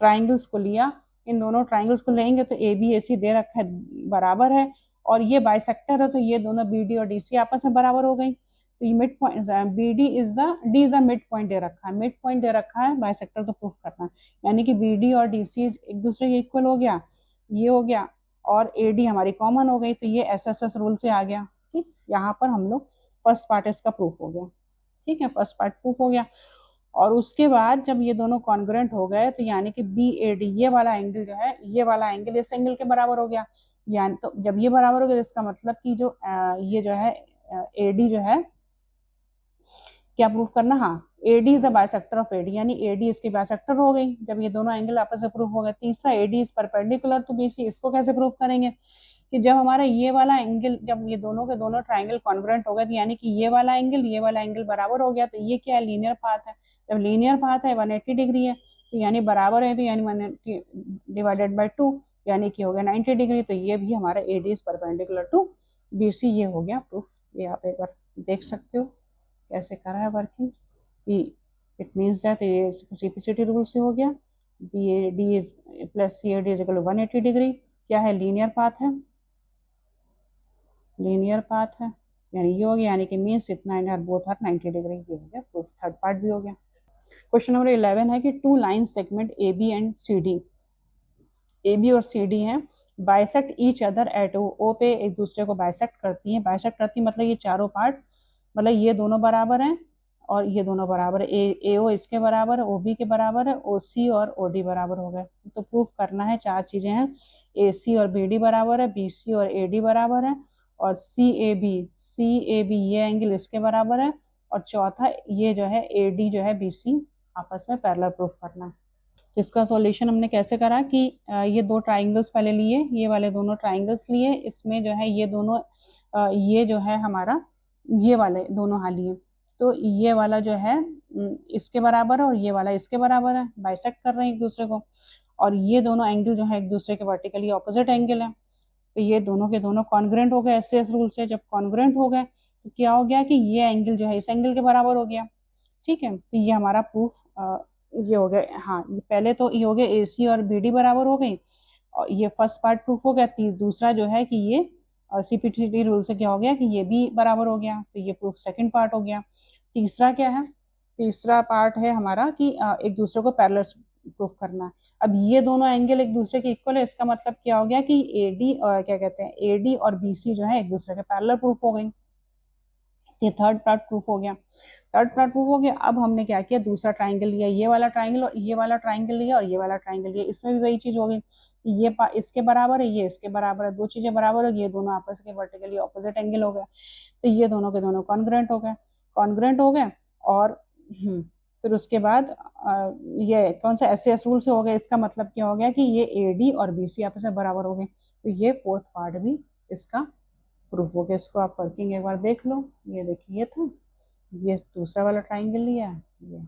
ट्राइंगल्स को लिया, इन दोनों ट्राइंगल्स को लेंगे तो AB AC दे रखा है बराबर है, और ये बाइसेक्टर है तो ये दोनों BD और DC आपस में बराबर हो गई। तो ये mid point, D is the mid point दे रखा है, बाइसेक्टर तो प्रूफ करना है, यानी कि BD और DC एक दूसरे के इक्वल हो गया, ये हो गया, और AD हमारी कॉमन हो गई, तो ये SSS रूल से आ गया। ठीक, यहाँ पर हम लोग फर्स्ट पार्ट इसका प्रूफ हो गया, ठीक है, फर्स्ट पार्ट प्रूफ हो गया। और उसके बाद जब ये दोनों कॉन्ग्रुएंट हो गए तो यानी कि BAD, ये वाला एंगल जो है, ये वाला एंगल इस एंगल के बराबर हो गया, यानी तो जब ये बराबर हो गया तो इसका मतलब कि जो ये जो है AD जो है, क्या प्रूफ करना, हाँ, AD is a bisector of AD, यानी AD इसकी बाइसेक्टर हो गई जब ये दोनों एंगल आपस में प्रूफ हो गए। तीसरा, AD is perpendicular to BC, इसको कैसे प्रूफ करेंगे कि जब हमारा ये वाला एंगल, जब ये दोनों के दोनों ट्राइंगल कॉन्ग्रुएंट हो गए तो यानी कि ये वाला एंगल बराबर हो गया, तो ये क्या है, लीनियर पाथ है। जब लीनियर पाथ है 180 डिग्री है, तो यानी बराबर है, तो यानी 180 डिवाइडेड बाई 2 यानी कि हो गया 90 डिग्री, तो ये भी हमारा AD is perpendicular to BC, ये हो गया प्रूफ। ये आप एक बार देख सकते हो कैसे करा है वर्किंग, कि इट मीन्स दैट ये CP/CT रूल से हो गया, BAD plus CAD is equal to 180 degree, क्या है, लीनियर पाथ है, यानी ये हो गया, यानी कि मीन्स इतना एंड बोथ आर 90 डिग्री, ये हो गया प्रूफ। थर्ड पार्ट भी हो गया। क्वेश्चन नंबर 11 है कि 2 line segment AB and CD, AB और CD हैं, bisect each other at O पे एक दूसरे को बाइसेक्ट करती हैं, मतलब ये चारों पार्ट, मतलब ये दोनों बराबर हैं और ये दोनों बराबर है, AO इसके बराबर है, OB के बराबर है, OC और OD बराबर हो गए। तो प्रूफ करना है, 4 चीजें हैं, AC और BD बराबर है, BC और AD बराबर है, और CAB ये एंगल इसके बराबर है, और चौथा ये जो है AD जो है BC आपस में पैरेलल प्रूफ करना है। तो इसका सॉल्यूशन हमने कैसे करा कि ये दो ट्राइंगल्स पहले लिए, ये वाले दोनों ट्राइंगल्स लिए, इसमें जो है ये दोनों ये जो है हमारा ये वाले दोनों हाल लिए, तो ये वाला जो है इसके बराबर है और ये वाला इसके बराबर है, बाइसेक्ट कर रहे हैं एक दूसरे को, और ये दोनों एंगल जो है एक दूसरे के वर्टिकली ऑपोजिट एंगल है, तो ये दोनों के दोनों कॉन्ग्रुएंट हो गए एससीएस रूल से। जब कॉन्ग्रुएंट हो गए तो क्या हो गया कि ये एंगल जो है इस एंगल के बराबर हो गया। ठीक है, तो ये हमारा प्रूफ ये हो गया। हाँ, ये पहले तो ये हो गया AC और BD बराबर हो गई, और ये फर्स्ट पार्ट प्रूफ हो गया। दूसरा जो है कि ये CPTD रूल से क्या हो गया कि ये भी बराबर हो गया, तो ये प्रूफ सेकंड पार्ट हो गया। तीसरा क्या है, तीसरा पार्ट है हमारा कि एक दूसरे को पैरेलल प्रूफ करना है। अब ये दोनों एंगल एक दूसरे के इक्वल है, इसका मतलब क्या हो गया कि AD और क्या कहते हैं AD और BC जो है एक दूसरे के पैरेलल प्रूफ हो गई। ये थर्ड पार्ट प्रूफ हो गया, थर्ड पार्ट प्रूफ हो गया। अब हमने क्या किया, दूसरा ट्राइंगल लिया, ये वाला ट्राइंगल और ये वाला ट्राइंगल लिया और ये वाला ट्राइंगल लिया, इसमें भी वही चीज हो गई, ये इसके बराबर है, ये इसके बराबर है, दो चीजें बराबर हो गई, ये दोनों आपस के वर्टिकली ऑपोजिट एंगल हो गए, तो ये दोनों के दोनों कॉन्ग्रुएंट हो गए, कॉन्ग्रुएंट हो गए। और फिर उसके बाद ये कौन सा एससीएस रूल से हो गया, इसका मतलब क्या हो गया कि ये AD और BC आपस में बराबर हो गए, तो ये फोर्थ पार्ट भी इसका प्रूफ हो गया। इसको आप वर्किंग एक बार देख लो, ये देखिए ये था, ये दूसरा वाला ट्राइंगल लिया है, ये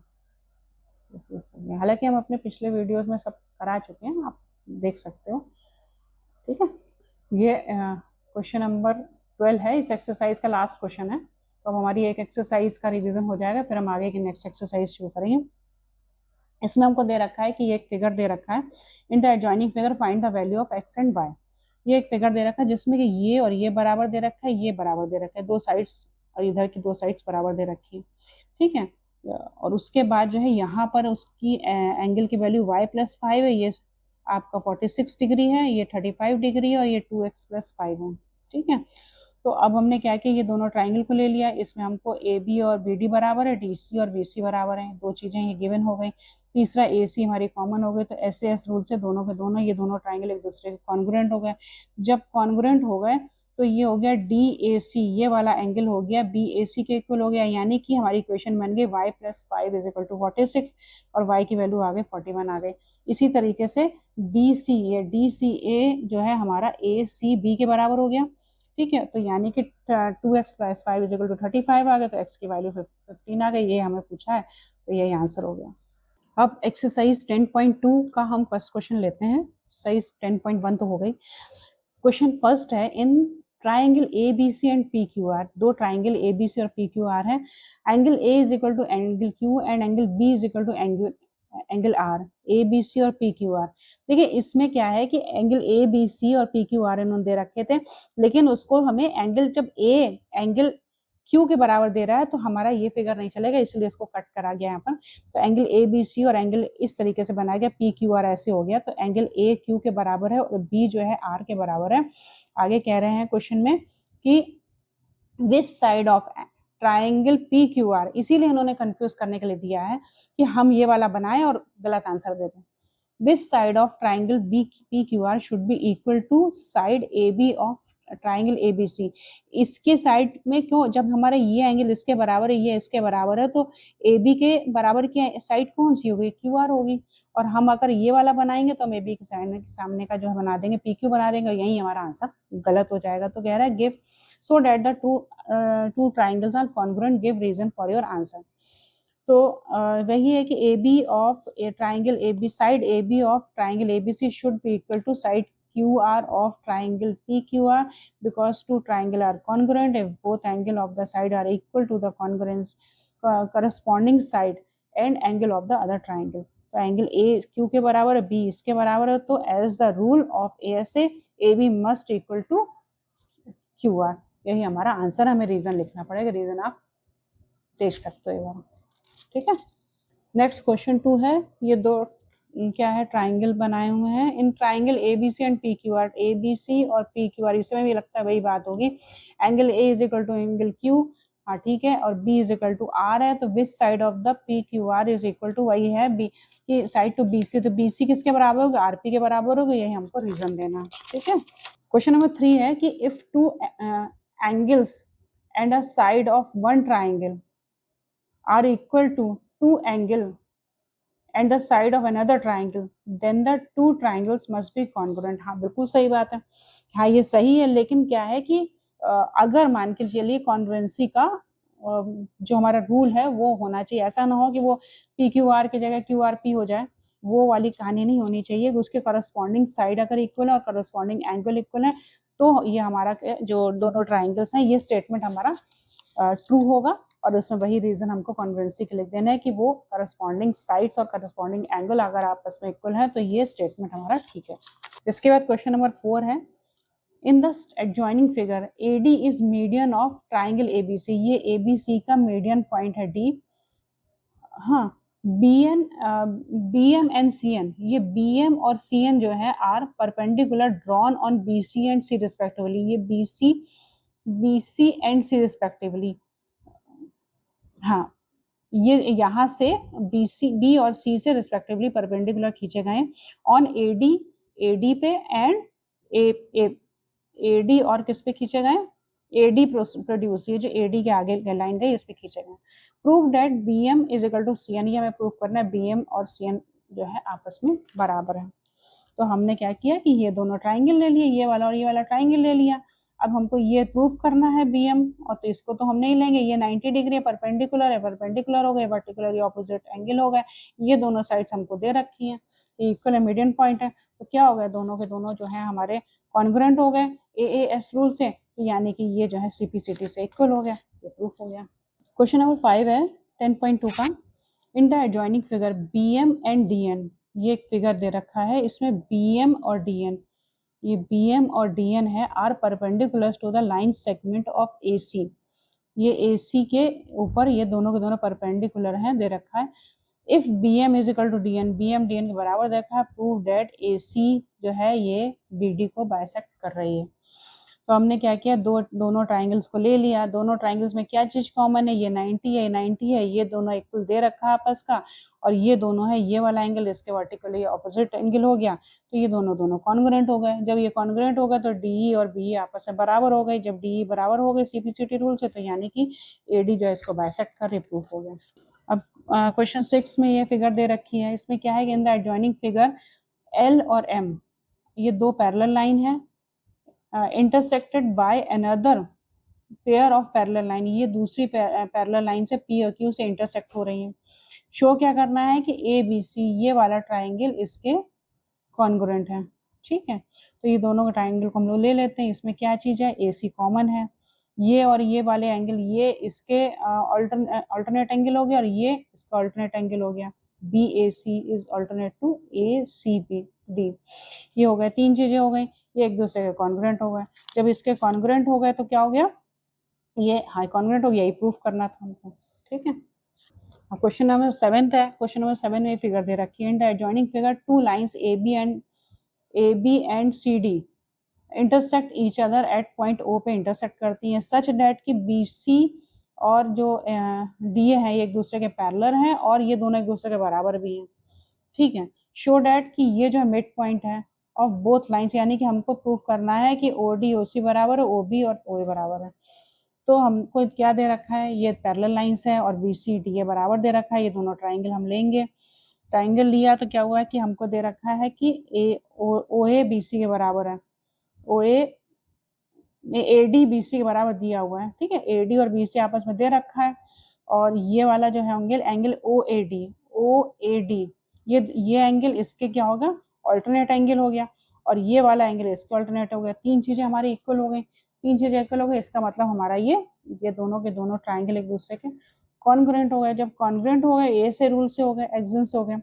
हालांकि हम अपने पिछले वीडियोस में सब करा चुके हैं, आप देख सकते हो। ठीक है, ये क्वेश्चन नंबर 12 है, इस एक्सरसाइज का लास्ट क्वेश्चन है, तो अब हमारी एक एक्सरसाइज का रिवीजन हो जाएगा, फिर हम आगे की नेक्स्ट एक्सरसाइज शुरू करेंगे। इसमें हमको दे रखा है कि ये एक फिगर दे रखा है, in the adjoining figure find the value of x and y। ये एक फिगर दे रखा है जिसमें कि ये और ये बराबर दे रखा है, ये बराबर दे रखा है, दो साइड्स और इधर की दो साइड्स बराबर दे रखी है। ठीक है, और उसके बाद जो है यहाँ पर उसकी एंगल की वैल्यू y+5 है, ये आपका 46 डिग्री है, ये 35 डिग्री है, और ये 2x+5 है। ठीक है, तो अब हमने क्या किया, ये दोनों ट्राइंगल को ले लिया, इसमें हमको AB और BD बराबर है, DC और BC बराबर है, दो चीजें ये गिवन हो गई। तीसरा AC हमारी कॉमन हो गई, तो SAS रूल से दोनों के दोनों ये दोनों ट्राइंगल एक दूसरे के कॉन्ग्रुएंट हो गए। जब कॉन्ग्रुएंट हो गए तो ये हो गया DAC, ये वाला एंगल हो गया BAC के इक्वल हो गया, यानी कि हमारी इक्वेशन बन गई y+5 = 46 और y की वैल्यू आ गई 41 आ गई। इसी तरीके से DCA जो है हमारा ACB के बराबर हो गया। ठीक है, तो यानी कि 2x+5 = 35 आ गया, तो x की वैल्यू 15 आ गई, ये हमें पूछा है, तो यही आंसर हो गया। अब एक्सरसाइज 10.2 का हम फर्स्ट क्वेश्चन लेते हैं, एक्सरसाइज 10.1 तो हो गई। क्वेश्चन फर्स्ट है, in triangle ABC and PQR, दो ट्राइंगल ABC और PQR है, angle A = angle Q and angle B = angle R, ABC और PQR। देखिए इसमें क्या है कि एंगल ABC और PQR इन्होंने दे रखे थे, लेकिन उसको हमें एंगल जब A एंगल Q के बराबर दे रहा है तो हमारा ये फिगर नहीं चलेगा, इसलिए इसको कट करा गया यहाँ पर। तो एंगल ABC और एंगल इस तरीके से बनाया गया, PQR ऐसे हो गया, तो एंगल A Q के बराबर है और B जो है R के बराबर है। आगे कह रहे हैं क्वेश्चन में कि विच साइड ऑफ ट्राइंगल PQR, इसीलिए उन्होंने कंफ्यूज करने के लिए दिया है कि हम ये वाला बनाएं और गलत आंसर दे दें। Which side of triangle PQR should be equal to side AB of triangle ABC। इसके साइड में क्यों, जब हमारा ये एंगल इसके बराबर है, ये इसके बराबर है, तो AB के बराबर की साइड कौन सी होगी, QR होगी। और हम अगर ये वाला बनाएंगे तो हम AB के सामने का जो बना देंगे PQ बना देंगे, यही हमारा आंसर गलत हो जाएगा। तो कह रहा है give so that the two triangles are congruent, give reason for your answer। तो वही है कि AB of a triangle AB, side AB of triangle ABC should be equal to side QR of triangle PQR because two triangle are congruent if both angle of the side are equal to the congruence corresponding side and angle of the other triangle। तो angle A Q के बराबर है, B इसके बराबर है, तो as the rule of ASA AB must equal to QR, यही हमारा आंसर। हमें रीजन लिखना पड़ेगा, रीजन आप देख सकते हो। ठीक है, नेक्स्ट क्वेश्चन 2 है, ये दो क्या है ट्राइंगल बनाए हुए हैं, इन triangle ABC and PQR, ABC और PQR, इसमें भी लगता है वही बात होगी। एंगल A = एंगल Q हाँ ठीक है, और B is equal to R है, तो which side of the PQR is equal to, वही है B की साइड टू BC, तो BC किसके बराबर होगा, RP के बराबर होगा, यही हमको रीजन देना। ठीक है, क्वेश्चन नंबर 3 है कि if two angles and a side of one triangle are equal to two angle and the side of another triangle then the two triangles must be congruent. हाँ बिल्कुल सही बात है, हाँ ये सही है, लेकिन क्या है कि अगर मान के चलिए कॉन्ग्रुएंसी का जो हमारा रूल है वो होना चाहिए, ऐसा ना हो कि वो PQR की जगह QRP हो जाए, वो वाली कहानी नहीं होनी चाहिए। उसके करस्पॉन्डिंग साइड अगर इक्वल है और करस्पॉन्डिंग एंगल इक्वल है तो ये हमारा जो दोनों ट्राइंगल्स हैं ये स्टेटमेंट हमारा ट्रू होगा, और उसमें वही रीजन हमको कॉन्ग्रुएंसी के लिख देना है कि वो करस्पॉन्डिंग साइड्स और करस्पॉन्डिंग एंगल अगर आपस में इक्वल है तो ये स्टेटमेंट हमारा ठीक है। इसके बाद क्वेश्चन नंबर 4 है, in the adjoining figure AD is median of triangle ABC, ये ABC का मीडियन पॉइंट है D। हाँ, BM एंड CN, ये BM और CN जो है are perpendicular drawn on BC and C respectively, ये BC एंड C रिस्पेक्टिवली। हाँ, ये यहाँ से B और C से रिस्पेक्टिवली परपेंडिकुलर खींचे गए ऑन AD पे एंड AD और किस पे खींचे गए, AD प्रोड्यूस, ये जो AD के आगे लाइन गई इस पे खींचे गए। Prove that BM is equal to CN, ये हमें प्रूव करना है BM और CN जो है आपस में बराबर है। तो हमने क्या किया कि ये दोनों ट्राइंगल ले लिए, ये वाला और ये वाला ट्राइंगल ले लिया। अब हमको ये प्रूफ करना है BM, और तो इसको तो हम नहीं लेंगे, ये 90 डिग्री है, परपेंडिकुलर हो गए, वर्टिकुलर ऑपोजिट एंगल हो गए, ये दोनों साइड्स हमको दे रखी हैं, इक्वल मीडियन पॉइंट है, तो क्या हो गया, दोनों के दोनों जो है हमारे कॉन्ग्रुएंट हो गए AAS रूल से, तो यानी कि ये जो है CPCT से इक्वल हो गया, ये प्रूफ हो गया। क्वेश्चन नंबर 5 है 10.2 का, in the adjoining figure BM and DN, ये एक फिगर दे रखा है, इसमें BM और DN, ये BM और DN है are perpendicular to the line segment of AC, ये AC के ऊपर ये दोनों के दोनों परपेंडिकुलर हैं, दे रखा है। If BM is equal to DN, BM DN के बराबर देखा है, प्रूव डेट AC जो है ये BD को बाइसेक्ट कर रही है। तो हमने क्या किया, दोनों ट्राइंगल्स को ले लिया, दोनों ट्राइंगल्स में क्या चीज कॉमन है, ये 90 है, ये दोनों इक्वल दे रखा है आपस का, और ये दोनों है, ये वाला एंगल इसके वर्टिकली ऑपोजिट एंगल हो गया, तो ये दोनों कॉन्ग्रुएंट हो गए। जब ये कॉन्ग्रुएंट हो गए तो DE और BE आपस में बराबर हो गए, जब DE बराबर हो गए CPCT रूल से, तो यानी कि AD जो है इसको बाइसेक्ट कर प्रूफ हो गया। अब क्वेश्चन 6 में ये फिगर दे रखी है, इसमें क्या है कि in the adjoining figure L और M, ये दो पैरेलल लाइन है, intersected by another pair of parallel line, ये दूसरी पैरेलल लाइन से P और Q से इंटरसेक्ट हो रही है। शो क्या करना है कि ABC ये वाला ट्राइंगल इसके कॉन्ग्रुएंट है। ठीक है, तो ये दोनों का ट्राइंगल को हम लोग ले लेते हैं, इसमें क्या चीज है, AC कॉमन है, ये और ये वाले एंगल ये इसके अल्टरनेट एंगल हो गया, और ये इसका अल्टरनेट एंगल हो गया, BAC is alternate to ACD, ये हो गए, तीन चीजें हो गई, ये एक दूसरे के कॉन्ग्रुएंट हो गए। जब इसके कॉन्ग्रुएंट हो गए तो क्या हो गया, ये हाई कॉन्ग्रुएंट हो गया, यही प्रूफ करना था हमको। ठीक है, क्वेश्चन नंबर 7 है, क्वेश्चन नंबर 7 में फिगर दे रखी है, in the adjoining figure two lines AB and CD intersect each other at point O पे इंटरसेक्ट करती हैं, सच डेट कि BC और जो DA है ये एक दूसरे के पैरेलल हैं, और ये दोनों एक दूसरे के बराबर भी हैं। ठीक है, शो डेट कि ये जो मिड पॉइंट है ऑफ बोथ लाइंस, यानी कि हमको प्रूफ करना है कि OD OC बराबर है, OB और OA बराबर है। तो हमको क्या दे रखा है, ये पैरेलल लाइंस है और BC DA बराबर दे रखा है, ये दोनों ट्राइंगल हम लेंगे। ट्राइंगल लिया तो क्या हुआ है कि हमको दे रखा है कि OA BC के बराबर है, OA AD BC के बराबर दिया हुआ है। ठीक है, AD और BC आपस में दे रखा है, और ये वाला जो है एंगल OAD, ये एंगल इसके क्या होगा, ऑल्टरनेट एंगल हो गया, और ये वाला एंगल इसके ऑल्टरनेट हो गया, तीन चीजें हमारी इक्वल हो गई, तीन चीजें इक्वल हो गई, इसका मतलब हमारा ये दोनों के दोनों ट्राइंगल एक दूसरे के कॉन्ग्रुएंट हो गए। जब कॉन्ग्रुएंट हो गए, ए से रूल से हो गए, एक्सिस हो गए,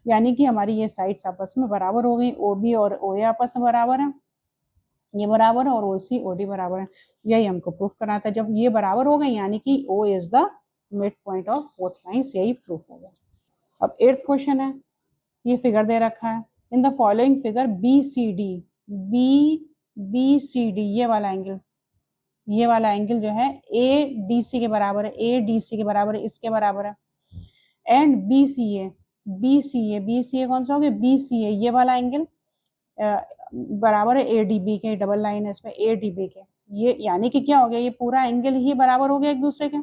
यानी कि हमारी ये साइड्स आपस में बराबर हो गई, OB और OA आपस में बराबर है, ये बराबर है, और OC OD बराबर है, यही हमको प्रूफ करना था। जब ये बराबर हो गए यानी कि O is the mid point of both lines, यही प्रूफ हो गया। अब 8th क्वेश्चन है, ये फिगर दे रखा है, in the following figure BCD ये वाला एंगल ये वाला एंगल जो है ए डी सी के बराबर है, ए डी सी के बराबर है, इसके बराबर है। And B C A, B C A, B C A कौन सा हो गया, बी सी ए, ये वाला एंगल बराबर है ए डी बी के, डबल लाइन है इसमें, ए डी बी के। ये यानी कि क्या हो गया, ये पूरा एंगल ही बराबर हो गया एक दूसरे के।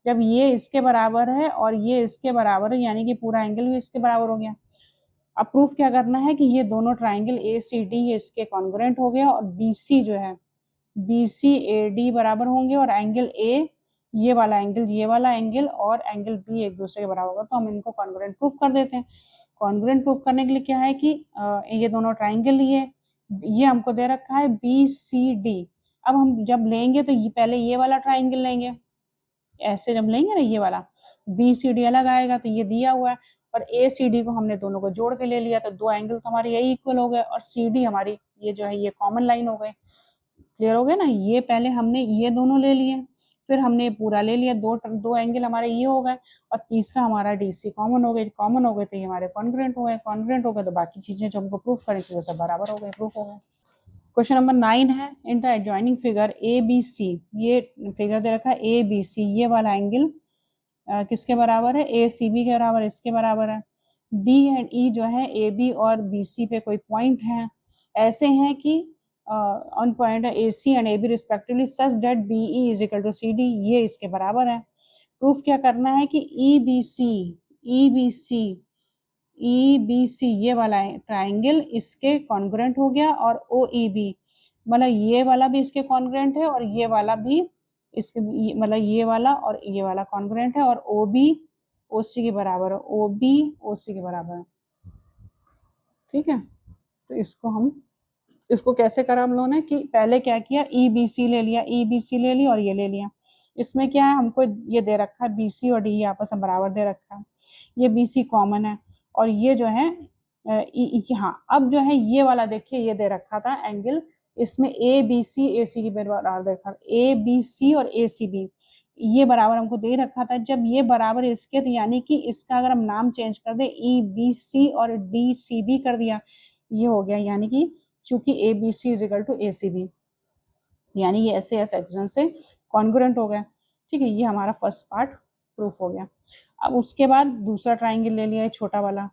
जब ये इसके बराबर है और ये इसके बराबर है, यानी कि पूरा एंगल भी इसके बराबर हो गया। अब प्रूफ क्या करना है कि ये दोनों ट्राइंगल ए सी डी ये इसके कॉन्ग्रुएंट हो गया, और बी सी जो है बी सी ए डी बराबर होंगे, और एंगल ए ये वाला एंगल और एंगल बी एक दूसरे के बराबर होगा। तो हम इनको कॉन्ग्रुएंट प्रूफ कर देते हैं। कॉन्ग्रुएंट प्रूफ करने के लिए क्या है कि ये दोनों ट्राइंगल ये हमको दे रखा है बी सी डी। अब हम जब लेंगे तो ये पहले ये वाला ट्राइंगल लेंगे, ऐसे जब लेंगे ना ये वाला बी सी डी अलग आएगा, तो ये दिया हुआ है, और ए सी डी को हमने दोनों को जोड़ के ले लिया, तो दो एंगल तो हमारे यही इक्वल हो गए, और सी डी हमारी ये जो है ये कॉमन लाइन हो गए। क्लियर हो गया ना, ये पहले हमने ये दोनों ले लिए, फिर हमने पूरा ले लिया, दो एंगल हमारे ये हो गए, और तीसरा हमारा डी सी कॉमन हो गए तो ये हमारे कॉन्ग्रुएंट हो गए तो बाकी चीजें जो हमको प्रूफ करें वो सब बराबर हो गए, प्रूफ हो गए। क्वेश्चन नंबर 9 है, in the adjoining figure A B C, ये फिगर दे रखा है ए बी सी, ये वाला एंगल किसके बराबर है, ए सी बी के बराबर, इसके बराबर है। डी एंड ई जो है ए बी और बी सी पे कोई पॉइंट है, ऐसे हैं कि ऑन पॉइंट है A C and A B respectively such that B E is equal to C D, ये इसके बराबर है। प्रूफ क्या करना है कि E B C, E B C, E B C ये वाला ट्राइंगल इसके कॉन्ग्रुएंट हो गया, और ओ ई बी मतलब ये वाला भी इसके कॉन्ग्रुएंट है, और ये वाला भी इसके मतलब ये वाला और ये वाला कॉन्ग्रुएंट है, और ओ बी ओ सी के बराबर है, ओ बी ओ सी के बराबर है। ठीक है, तो इसको कैसे करा हम लोगों ने कि पहले क्या किया, ई बी सी ले लिया, ई बी सी ले लिया और ये ले लिया। इसमें क्या है, हमको ये दे रखा है बी सी और डी आपस में बराबर दे रखा है, ये बी सी कॉमन है, और ये जो है हाँ अब जो है ये वाला देखिए ये दे रखा था एंगल, इसमें ए बी सी की बराबर देखा, ए बी सी और ए सी बी ये बराबर हमको दे रखा था। जब ये बराबर इसके, तो यानी कि इसका अगर हम नाम चेंज कर दे ई बी सी और डी सी बी कर दिया, ये हो गया, यानी कि चूंकि A B C is equal to A C B, यानी ये ऐसे सेक्शन से कॉन्ग्रुएंट हो गया। ठीक है, ये हमारा फर्स्ट पार्ट प्रूफ हो गया। अब उसके बाद दूसरा ट्राइंगल ले लिया है छोटा वाला।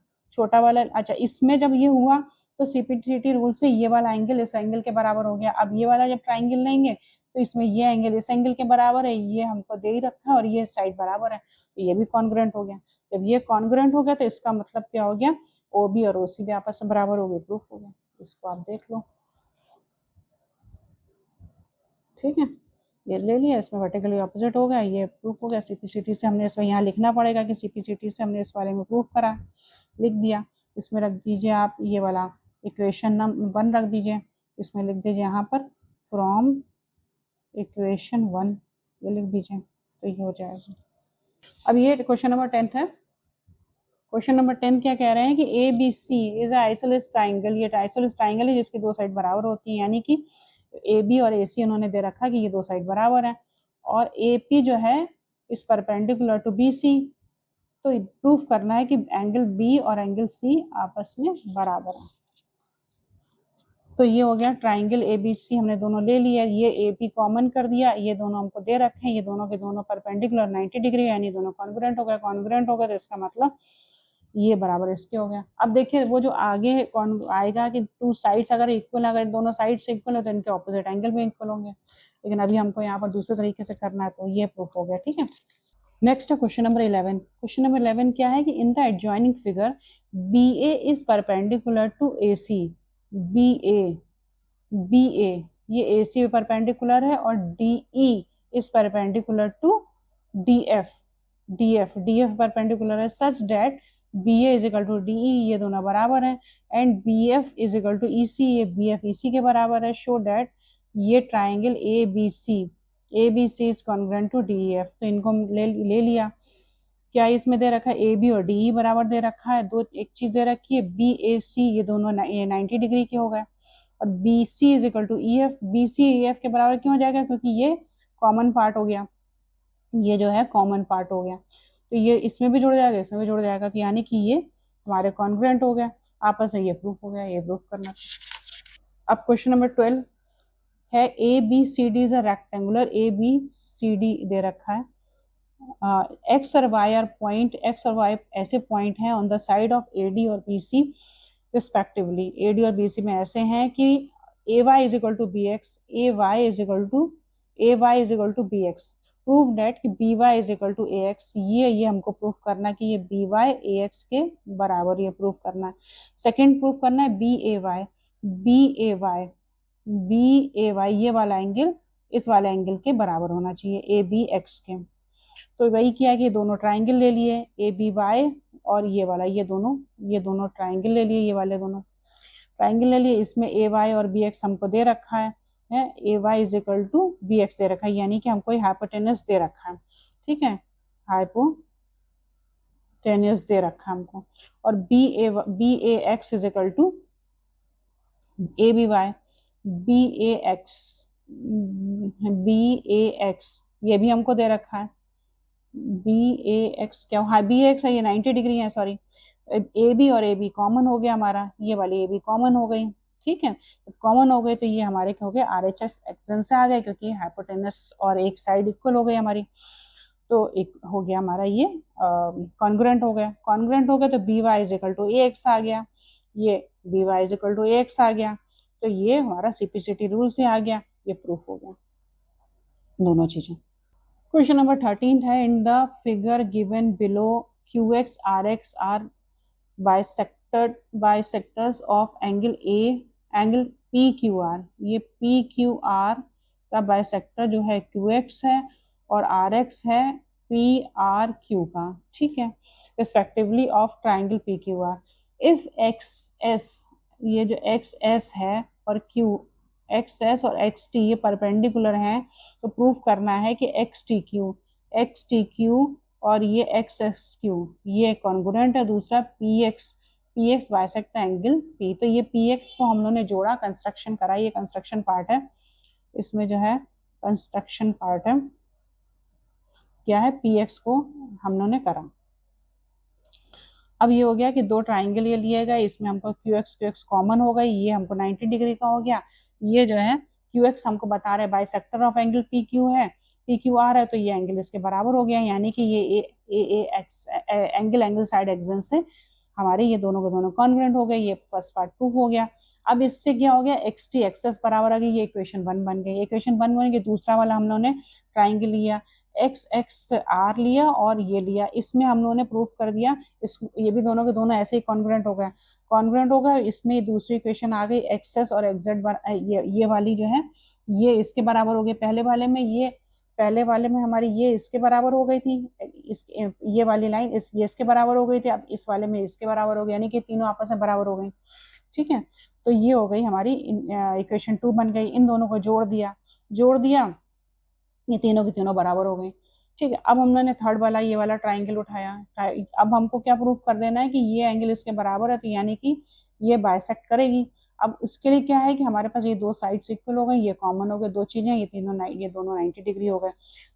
अच्छा, इसमें जब ये हुआ तो सीपीसीटी रूल से ये वाला एंगल इस एंगल के बराबर हो गया। अब ये वाला जब ट्राइंगल लेंगे तो इसमें ये एंगल इस एंगल के बराबर है, ये हमको दे ही रखा है, और ये साइड बराबर है, तो ये भी कॉन्ग्रुएंट हो गया। जब ये कॉन्ग्रुएंट हो गया तो इसका मतलब क्या हो गया, ओ बी और ओ सी भी आपस में बराबर हो गए, प्रूफ हो गया। इसको आप देख लो। ठीक है, ये ले लिया, इसमें वर्टिकली ऑपोजिट हो गया, ये प्रूफ हो गया। सीपीसीटी से हमने इसमें यहाँ लिखना पड़ेगा कि सीपीसीटी से हमने इस बारे में प्रूफ करा, लिख दिया। इसमें रख दीजिए आप ये वाला इक्वेशन नंबर 1 रख दीजिए, इसमें लिख दीजिए यहाँ पर फ्रॉम इक्वेशन 1, ये लिख दीजिए, तो ये हो जाएगा। अब ये क्वेश्चन नंबर 10 है। क्वेश्चन नंबर 10 क्या कह रहे हैं कि A B C is isosceles triangle, ये आइसोलेस ट्राइंगल है जिसकी दो साइड बराबर होती है, यानी कि ए बी और ए सी उन्होंने दे रखा कि ये दो साइड बराबर है, और ए पी जो है इस परपेंडिकुलर टू बी सी, तो प्रूफ करना है कि एंगल बी और एंगल सी आपस में बराबर है। तो ये हो गया ट्राइंगल ए बी सी, हमने दोनों ले लिया, ये ए पी कॉमन कर दिया, ये दोनों हमको दे रखे हैं, ये दोनों के दोनों परपेंडिकुलर 90 डिग्री, यानी दोनों कॉन्ग्रुएंट हो गए, तो इसका मतलब ये बराबर इसके हो गया। अब देखिए वो जो आगे कौन आएगा कि टू साइड्स अगर इक्वल, अगर दोनों साइड्स इक्वल हो तो इनके ऑपोजिट एंगल भी इक्वल होंगे, लेकिन अभी हमको यहाँ पर दूसरे तरीके से करना है, तो ये प्रूफ हो गया। ठीक है, नेक्स्ट है क्वेश्चन नंबर 11। क्वेश्चन नंबर 11 क्या है कि in the adjoining figure B A is perpendicular to A C, B A ये ए सी परपेंडिकुलर है, और D E is perpendicular to D F, D F perpendicular है, such that B A is equal to D E, ये दोनों बराबर है, and B F is equal to E C, ये B F E C के बराबर है। Show that ये triangle A B C is congruent to D F, तो इनको ले लिया। क्या इसमें दे रखा है ए बी और डी ई बराबर दे रखा है, दो एक चीज दे रखी है बी ए सी, ये दोनों 90 डिग्री के हो गए, और B C is equal to E F, B C E F के बराबर क्यों हो जाएगा, क्योंकि ये कॉमन पार्ट हो गया, ये जो है कॉमन पार्ट हो गया, तो ये इसमें भी जुड़ जाएगा, इसमें भी जुड़ जाएगा, तो यानी कि ये हमारे कॉन्ग्रुएंट हो गया आपस में, ये प्रूफ हो गया, ये प्रूफ करना। अब क्वेश्चन नंबर 12 है A B C D is a rectangular, A B C D दे रखा है, एक्स और वाई आर पॉइंट, एक्स और वाई ऐसे पॉइंट हैं on the side of A D और B C respectively, A D और बी सी में ऐसे हैं कि A Y is equal to B X, A Y is equal to B X, prove that कि B Y is equal to A X, ये हमको proof करना है कि ये बी वाई ए एक्स के बराबर, ये प्रूफ करना है। सेकेंड प्रूफ करना है बी ए वाई, ये वाला एंगल इस वाले एंगल के बराबर होना चाहिए, ए बी एक्स के। तो वही किया कि दोनों ट्राइंगल ले लिए, ए बी वाई और ये वाला, ये दोनों ट्राइंगल ले लिए, ये वाले दोनों ट्राइंगल ले लिए। इसमें ए वाई और बी एक्स हमको दे रखा है, A Y is equal to B X दे रखा है, यानी कि हमको हाइपोटेनस दे रखा है, ठीक है, हाइपोटेनस दे रखा है हमको। और B A X is equal to A B Y, B A X ये भी हमको दे रखा है, बी ए एक्स क्या हाँ बी एक्स है, ये 90 डिग्री है, सॉरी, ए बी और ए बी कॉमन हो गया हमारा, ये वाली ए बी कॉमन हो गई, ठीक है, कॉमन हो गए तो ये हमारे क्या हो गए, आर एच एस एक्शन से आ गए, क्योंकि हाइपोटेनस और एक साइड इक्वल हो गई हमारी, तो एक हो गया हमारा ये कॉन्ग्रुएंट हो गया, तो B Y is equal to A X आ गया, ये B Y is equal to A X आ गया, तो ये हमारा सीपीसीटी रूल से आ गया, ये प्रूफ हो गया दोनों चीजें। क्वेश्चन नंबर 13 है, in the figure given below Q X R X are bisectors of angle P Q R, ये पी क्यू आर का बाइसेक्टर जो है क्यू एक्स है और आर एक्स है पी आर क्यू का, ठीक है, respectively of triangle P Q R. If X S, ये जो एक्स एस है और क्यू एक्स एस और एक्स टी ये परपेंडिकुलर हैं, तो प्रूफ करना है कि एक्स टी क्यू और ये एक्स एस क्यू ये कॉन्ग्रुएंट है। दूसरा P x bisect angle P, तो ये पी एक्स को हम लोगों ने जोड़ा, कंस्ट्रक्शन करा, ये कंस्ट्रक्शन पार्ट है, इसमें जो है कंस्ट्रक्शन पार्ट है, क्या है, पी एक्स को हम लोगों ने करा। अब ये हो गया कि दो ट्राइंगल ये लिए गए, इसमें हमको क्यू एक्स कॉमन हो गई, ये हमको 90 डिग्री का हो गया, ये जो है क्यू एक्स हमको बता रहे bisector of angle P Q है, पी क्यू आर है, तो ये एंगल इसके बराबर हो गया, यानी कि ये एक्स एंगल साइड एक्सन से हमारे ये दोनों के दोनों कॉन्ग्रुएंट हो गए, ये फर्स्ट पार्ट प्रूफ हो गया। अब इससे क्या हो गया, एक्स टी एक्सेस बराबर आ गई, ये इक्वेशन 1 बन गई, इक्वेशन 1 बन गई। दूसरा वाला हम लोगों ने ट्राइंगल लिया, एक्स एक्स आर लिया और ये लिया, इसमें हम लोगों ने प्रूफ कर दिया, इस ये भी दोनों के दोनों ऐसे ही कॉन्ग्रुएंट हो गए। इसमें दूसरी इक्वेशन आ गई, एक्सेस और एक्जेड ये वाली जो है ये इसके बराबर हो गई, पहले वाले में हमारी ये इसके बराबर हो गई थी, ये वाली लाइन ये इसके बराबर हो गई थी, अब इस वाले में इसके बराबर हो गई, यानी कि तीनों आपस में बराबर हो गई, ठीक है। तो ये हो गई हमारी इक्वेशन 2 बन गई, इन दोनों को जोड़ दिया, ये तीनों की तीनों बराबर हो गई, ठीक है। अब हमने थर्ड वाला ये वाला ट्राइंगल उठाया, अब हमको क्या प्रूफ कर देना है कि ये एंगल इसके बराबर है, तो यानी कि ये बाइसेक्ट करेगी। अब उसके लिए क्या है कि हमारे पास ये दो साइड्स इक्वल हो गई, ये कॉमन हो गए, दो चीजें, ये दोनों 90 डिग्री हो गए,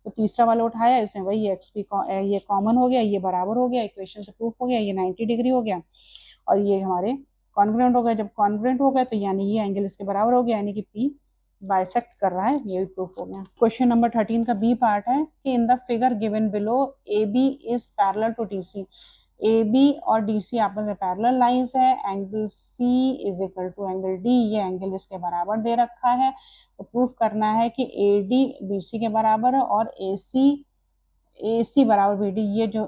तो तीसरा वाला उठाया, इसमें वही एक्स पी ये कॉमन हो गया, ये बराबर हो गया, इक्वेशन से प्रूफ हो गया, ये 90 डिग्री हो गया और ये हमारे कॉन्ग्रुएंट हो गए। जब कॉन्ग्रुएंट हो गए तो यानी ये एंगल इसके बराबर हो गया, यानी कि पी बाइसेक्ट कर रहा है, ये भी प्रूफ हो गया। क्वेश्चन नंबर 13 का बी पार्ट है कि in the figure given below A B is parallel to D C, A B और डी सी आपस में पैरेलल लाइंस है, angle C is equal to angle D, ये एंगल इसके बराबर दे रखा है, तो प्रूफ करना है कि ए डी बी सी के बराबर है और ए सी बराबर बी डी, ये जो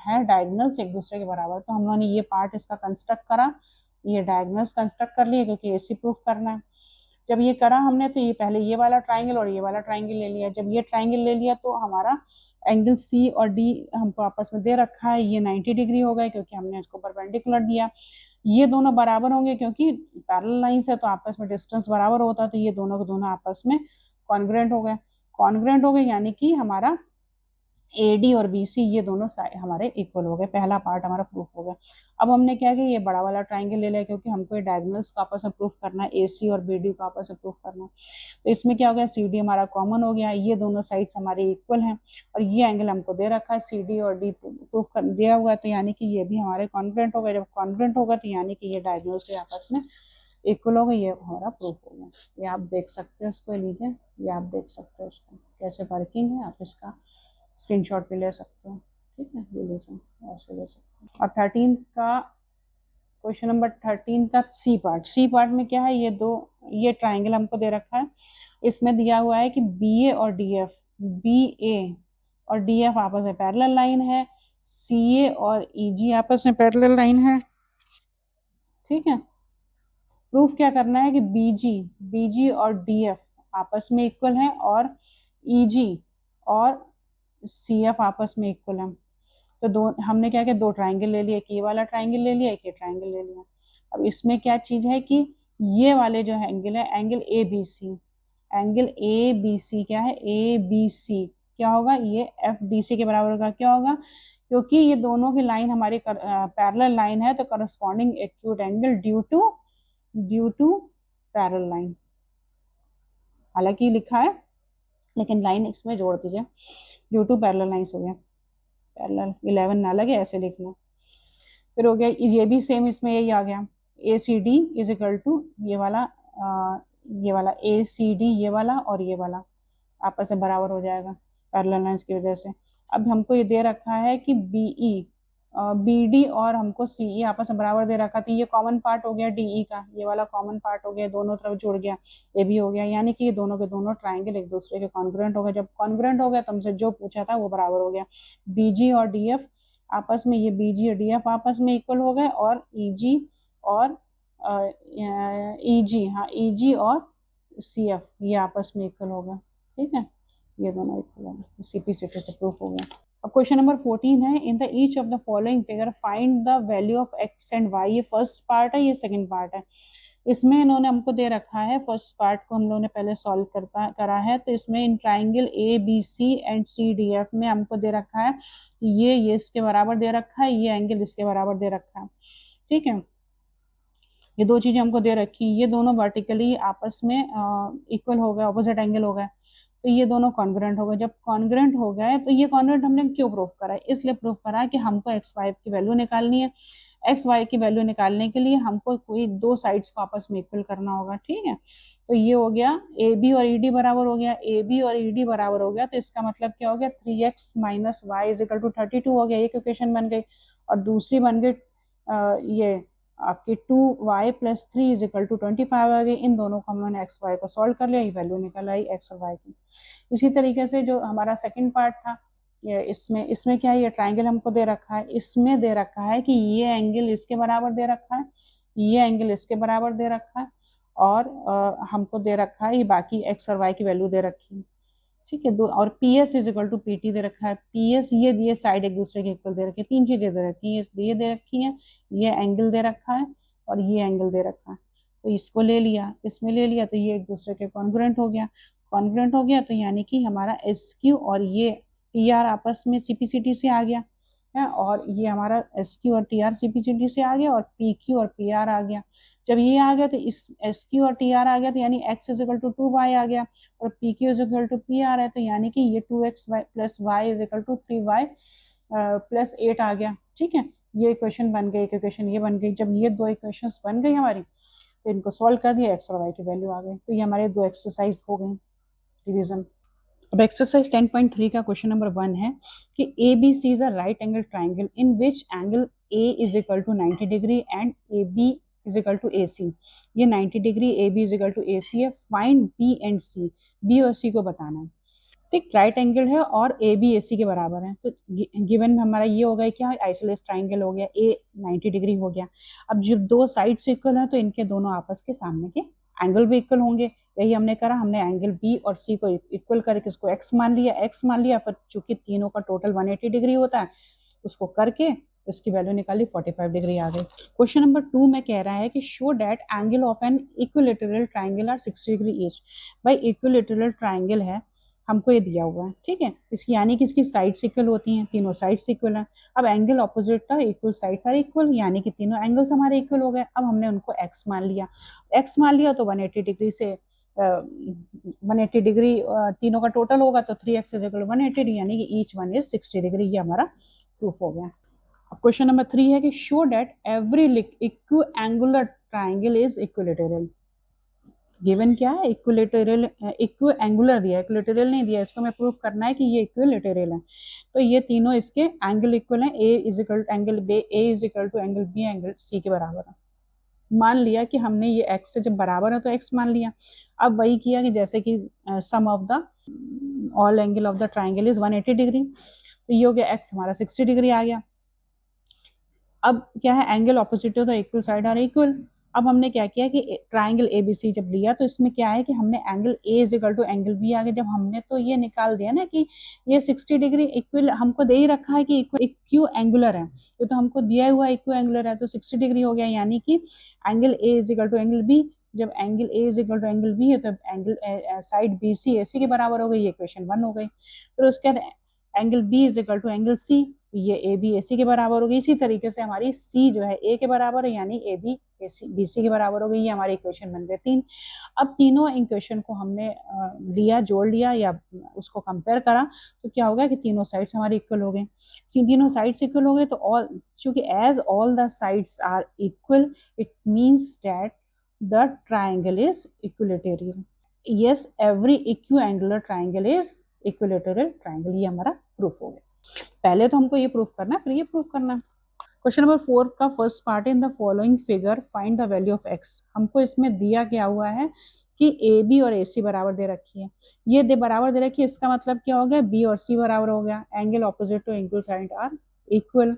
है डायगोनल्स एक दूसरे के बराबर। तो हम लोगों ने ये पार्ट इसका कंस्ट्रक्ट करा, ये डायगोनल्स कंस्ट्रक्ट कर लिए, क्योंकि ए सी प्रूफ करना है। जब ये करा हमने तो ये पहले ये वाला ट्राइंगल और ये वाला ट्राइंगल ले लिया, जब ये ट्राइंगल ले लिया तो हमारा एंगल सी और डी हमको आपस में दे रखा है, ये 90 डिग्री हो गए क्योंकि हमने इसको परपेंडिकुलर दिया, ये दोनों बराबर होंगे क्योंकि पैरेलल लाइंस है तो आपस में डिस्टेंस बराबर होता है, तो ये दोनों के दोनों आपस में कॉन्ग्रुएंट हो गए, यानी कि हमारा ए डी और बी सी ये दोनों हमारे इक्वल हो गए, पहला पार्ट हमारा प्रूफ हो गया। अब हमने क्या किया, ये बड़ा वाला ट्राइंगल ले लिया क्योंकि हमको ये डायगोनल्स को आपस में प्रूफ करना है, ए सी और बी डी को आपस में प्रूफ करना है। तो इसमें क्या हो गया, सी डी हमारा कॉमन हो गया, ये दोनों साइड्स हमारे इक्वल हैं और ये एंगल हमको दे रखा है, सी डी और डी प्रूफ कर दिया हुआ है, तो यानी कि ये भी हमारे कॉन्ग्रुएंट हो गए। जब कॉन्ग्रुएंट होगा तो यानी कि ये डायगोनल से आपस में इक्वल होगा, ये हमारा प्रूफ हो गया। ये आप देख सकते हो, इसको लीजिए, ये आप देख सकते हो इसको कैसे वर्किंग है, आप इसका स्क्रीनशॉट भी ले सकते हो। ठीक है, ये लीजिए, ऐसे ले सकते हो। और 13 का क्वेश्चन नंबर 13 का सी पार्ट, सी पार्ट में क्या है, ये ट्राइंगल हमको दे रखा है। इसमें दिया हुआ है कि बी ए और डी एफ, बी ए और डी एफ आपस में पैरेलल लाइन है, सी ए और ई जी आपस में पैरेलल लाइन है। ठीक है, प्रूफ क्या करना है कि बीजी और डीएफ आपस में इक्वल है और ईजी और सीएफ आपस में इक्वल है। तो दो हमने क्या किया, दो ट्राइंगल ले लिया, एक ये वाला ट्राइंगल ले लिया, एक ये ट्राइंगल ले लिया। अब इसमें क्या चीज है कि ये वाले जो एंगल है, angle A B C, angle A B C क्या है, ए बी सी क्या होगा, ये एफ डी सी के बराबर का क्या होगा, क्योंकि ये दोनों की लाइन हमारी पैरेलल लाइन है, तो corresponding acute angle due to parallel line. हालांकि लिखा है लेकिन लाइन इसमें जोड़ दीजिए, ड्यू टू पैरेलल लाइंस हो गया, पैरेलल 11 ना लगे ऐसे लिखना। फिर हो गया, ये भी सेम इसमें यही आ गया, A C D is equal to ये वाला ए सी डी, ये वाला और ये वाला आपस में बराबर हो जाएगा पैरेलल लाइंस की वजह से। अब हमको ये दे रखा है कि बीई बी डी और हमको सी ई आपस में बराबर दे रखा था, ये कॉमन पार्ट हो गया डीई का, ये वाला कॉमन पार्ट हो गया, दोनों तरफ जुड़ गया, ए भी हो गया, यानी कि ये दोनों के दोनों ट्राइंगल एक दूसरे के कॉन्ग्रुएंट हो गए। जब कॉन्ग्रुएंट हो गया तो हमसे जो पूछा था वो बराबर हो गया। बीजी और डीएफ आपस में, ये बीजी और डीएफ आपस में इक्वल हो गए, और ईजी और ईजी, हाँ ईजी और सीएफ ये आपस में इक्वल हो गए। ठीक है, ये दोनों इक्वल हो गए, सीपीसीटी से प्रूफ हो गया। अब क्वेश्चन नंबर 14 है, in the each of the following figure find the value of X and Y. ये फर्स्ट पार्ट है, ये सेकंड पार्ट है। इसमें इन्होंने हमको दे रखा है, फर्स्ट पार्ट को हम लोगों ने पहले सॉल्व करा है। तो इसमें in triangle A B C and C D F में हमको दे रखा है कि ये इसके बराबर दे रखा है, ये एंगल इसके बराबर दे रखा है। ठीक है, ये दो चीजें हमको दे रखी, ये दोनों वर्टिकली आपस में इक्वल हो गए, ऑपोजिट एंगल हो गए, तो ये दोनों कॉन्ग्रुएंट हो गए। जब कॉन्ग्रुएंट हो गए तो ये कॉन्ग्रुएंट हमने क्यों प्रूफ करा है, इसलिए प्रूफ करा है कि हमको एक्स वाई की वैल्यू निकालनी है। एक्स वाई की वैल्यू निकालने के लिए हमको कोई दो साइड्स को आपस में इक्वल करना होगा। ठीक है, तो ये हो गया ए बी और ई डी बराबर हो गया, ए बी और ई डी बराबर हो गया, तो इसका मतलब क्या हो गया, 3x minus Y is equal to 32 हो गया, एक इक्वेशन बन गई। और दूसरी बन गई ये आपके 2y plus 3 is equal to 25 आ गई। इन दोनों को हमने एक्स वाई को सॉल्व कर लिया, ये वैल्यू निकल आई एक्स और वाई की। इसी तरीके से जो हमारा सेकंड पार्ट था, ये इसमें क्या है, ये ट्राइंगल हमको दे रखा है, इसमें दे रखा है कि ये एंगल इसके बराबर दे रखा है, ये एंगल इसके बराबर दे रखा है, और हमको दे रखा है ये बाकी एक्स और वाई की वैल्यू दे रखी है। ठीक है, दो, और P S is equal to P T दे रखा है, पी एस ये साइड एक दूसरे के इक्वल दे रखी है, तीन चीजें दे रखी है, ये दे रखी है, ये एंगल दे रखा है और ये एंगल दे रखा है। तो इसको ले लिया, इसमें ले लिया, तो ये एक दूसरे के कॉन्ग्रुएंट हो गया, कॉन्ग्रुएंट हो गया, तो यानी कि हमारा एस क्यू और ये टी आर आपस में सीपीसीटी से आ गया है, और ये हमारा एस क्यू और टी आर सीपीसीटी से आ गया, और पी क्यू और पी आर आ गया। जब ये आ गया तो इस एस क्यू और टी आर आ गया, तो यानी x is equal to 2y आ गया, और P Q is equal to P R है, तो यानी कि ये 2x plus y is equal to 3y plus 8 आ गया। ठीक है, ये इक्वेशन बन गई, इक्वेशन ये बन गई। जब ये दो इक्वेशंस बन गई हमारी, तो इनको सॉल्व कर दिया, एक्स और वाई की वैल्यू आ गई। तो ये हमारे दो एक्सरसाइज हो गई रिवीजन। अब एक्सरसाइज 10.3 का क्वेश्चन नंबर 1 है कि A B C is a right angle triangle in which angle A is equal to 90 degree and A B is equal to A C. ये 90 degree A B is equal to A C है, find B and C, B और C को बताना है। ठीक, right angle है और A B A C के बराबर है, तो गिवन में हमारा ये हो गया क्या, आइसोलेस ट्राइंगल हो गया, ए 90 डिग्री हो गया। अब जब दो साइड से इक्वल है तो इनके दोनों आपस के सामने के एंगल भी इक्वल होंगे। यही हमने करा, हमने एंगल बी और सी को इक्वल करके इसको एक्स मान लिया, पर चूंकि तीनों का टोटल 180 डिग्री होता है, उसको करके इसकी वैल्यू निकाली, 45 डिग्री आ गई। क्वेश्चन नंबर 2 में कह रहा है कि show that angle of an equilateral triangle are 60 degree each. भाई इक्विलैटरल ट्राइंगल है, हमको ये दिया हुआ है, ठीक है, इसकी यानी कि इसकी साइड्स इक्वल होती हैं, तीनों साइड्स इक्वल हैं। अब एंगल ऑपोजिट था, इक्वल साइड्स आर इक्वल, यानी कि तीनों एंगल्स हमारे इक्वल हो गए। अब हमने उनको एक्स मान लिया, एक्स मान लिया तो 180 डिग्री से 180 डिग्री तीनों का टोटल होगा, तो 3x इज इक्वल 180, यानी कि ईच वन इज 60 डिग्री। ये हमारा प्रूफ हो गया। अब क्वेश्चन नंबर 3 है कि show that every equiangular triangle is equilateral. Given क्या है, इक्विलेटरल, इक्व एंगुलर दिया है, इक्विलेटरल नहीं दिया, इसको मैं प्रूफ करना है कि ये इक्विलेटरल है। तो ये तीनों इसके एंगल इक्वल हैं, A is equal to angle B, A is equal to angle B angle C के बराबर है। मान लिया कि हमने ये एक्स से जब बराबर है तो एक्स मान लिया। अब वही किया कि जैसे कि sum of the all angle of the triangle is 180 degree, तो ये हो गया एक्स हमारा 60 डिग्री आ गया। अब क्या है, एंगल ऑपोजिट हो तो इक्वल साइड आर इक्वल। अब हमने क्या किया कि ट्राइंगल एबीसी जब लिया तो इसमें क्या है कि हमने angle A is equal to angle B आगे जब हमने तो ये निकाल दिया ना कि ये 60 डिग्री इक्वल हमको दे ही रखा है कि इक्यू एंगुलर है, ये तो हमको दिया हुआ इक्यू एंगुलर है, तो 60 डिग्री हो गया, यानी कि angle A is equal to angle B. जब angle A is equal to angle B है तो angle side B C A C के बराबर हो गई, ये इक्वेशन 1 हो गई। फिर उसके बाद angle B is equal to angle C, ये ए बी ए सी के बराबर हो गई। इसी तरीके से हमारी सी जो है ए के बराबर है, यानी A B A C B सी के बराबर हो गई। ये हमारी इक्वेशन बन गई 3। अब तीनों इक्वेशन को हमने लिया, जोड़ लिया या उसको कंपेयर करा, तो क्या होगा कि तीनों साइड्स हमारी इक्वल हो गए। तीनों साइड्स इक्वल हो गए तो ऑल, चूंकि as all the sides are equal, it means that the triangle is equilateral. Yes, every equiangular triangle is equilateral triangle. ये हमारा प्रूफ हो गया। पहले तो हमको ये प्रूफ करना है, फिर ये प्रूफ करना है। क्वेश्चन नंबर 4 का first part, in the following figure find the value of x. हमको इसमें दिया क्या हुआ है कि ए बी और ए सी बराबर दे रखी है, ये दे बराबर दे रखी है, इसका मतलब क्या हो गया, बी और सी बराबर हो गया, angle opposite to equal side are equal.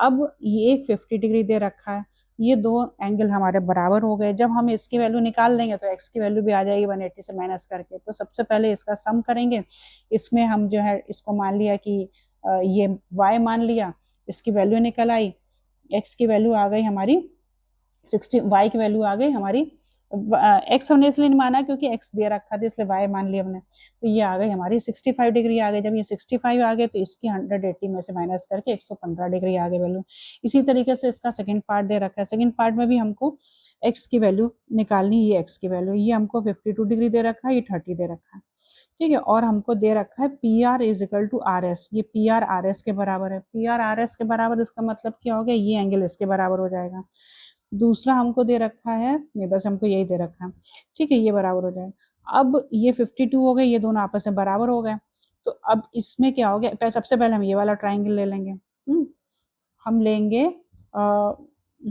अब ये एक 50 डिग्री दे रखा है, ये दो एंगल हमारे बराबर हो गए। जब हम इसकी वैल्यू निकाल देंगे तो एक्स की वैल्यू भी आ जाएगी 180 से माइनस करके। तो सबसे पहले इसका सम करेंगे, इसमें हम जो है इसको मान लिया कि ये y मान लिया, इसकी वैल्यू निकल आई, x की वैल्यू आ गई हमारी 60, y की वैल्यू आ गई हमारी, x हमने इसलिए नहीं माना क्योंकि x दे रखा था इसलिए y मान लिया हमने, तो ये आ गई हमारी 65 डिग्री आ गई। जब ये 65 आ गए तो इसकी 180 में से माइनस करके 115 डिग्री आ गई वैल्यू। इसी तरीके से इसका सेकंड पार्ट दे रखा है, सेकंड पार्ट में भी हमको x की वैल्यू निकालनी, ये x की वैल्यू, ये हमको 52 डिग्री दे रखा है, ये 30 दे रखा है, ठीक है। और हमको दे रखा है P R is equal to R S, ये पी आर आर एस के बराबर है। पी आर आर एस के बराबर, इसका मतलब क्या हो गया, ये एंगल इसके बराबर हो जाएगा। दूसरा हमको दे रखा है, ये बस हमको यही दे रखा है, ठीक है, ये बराबर हो जाएगा। अब ये 52 हो गए, ये दोनों आपस में बराबर हो गए। तो अब इसमें क्या हो गया, सबसे पहले हम ये वाला ट्राइंगल ले लेंगे, हम लेंगे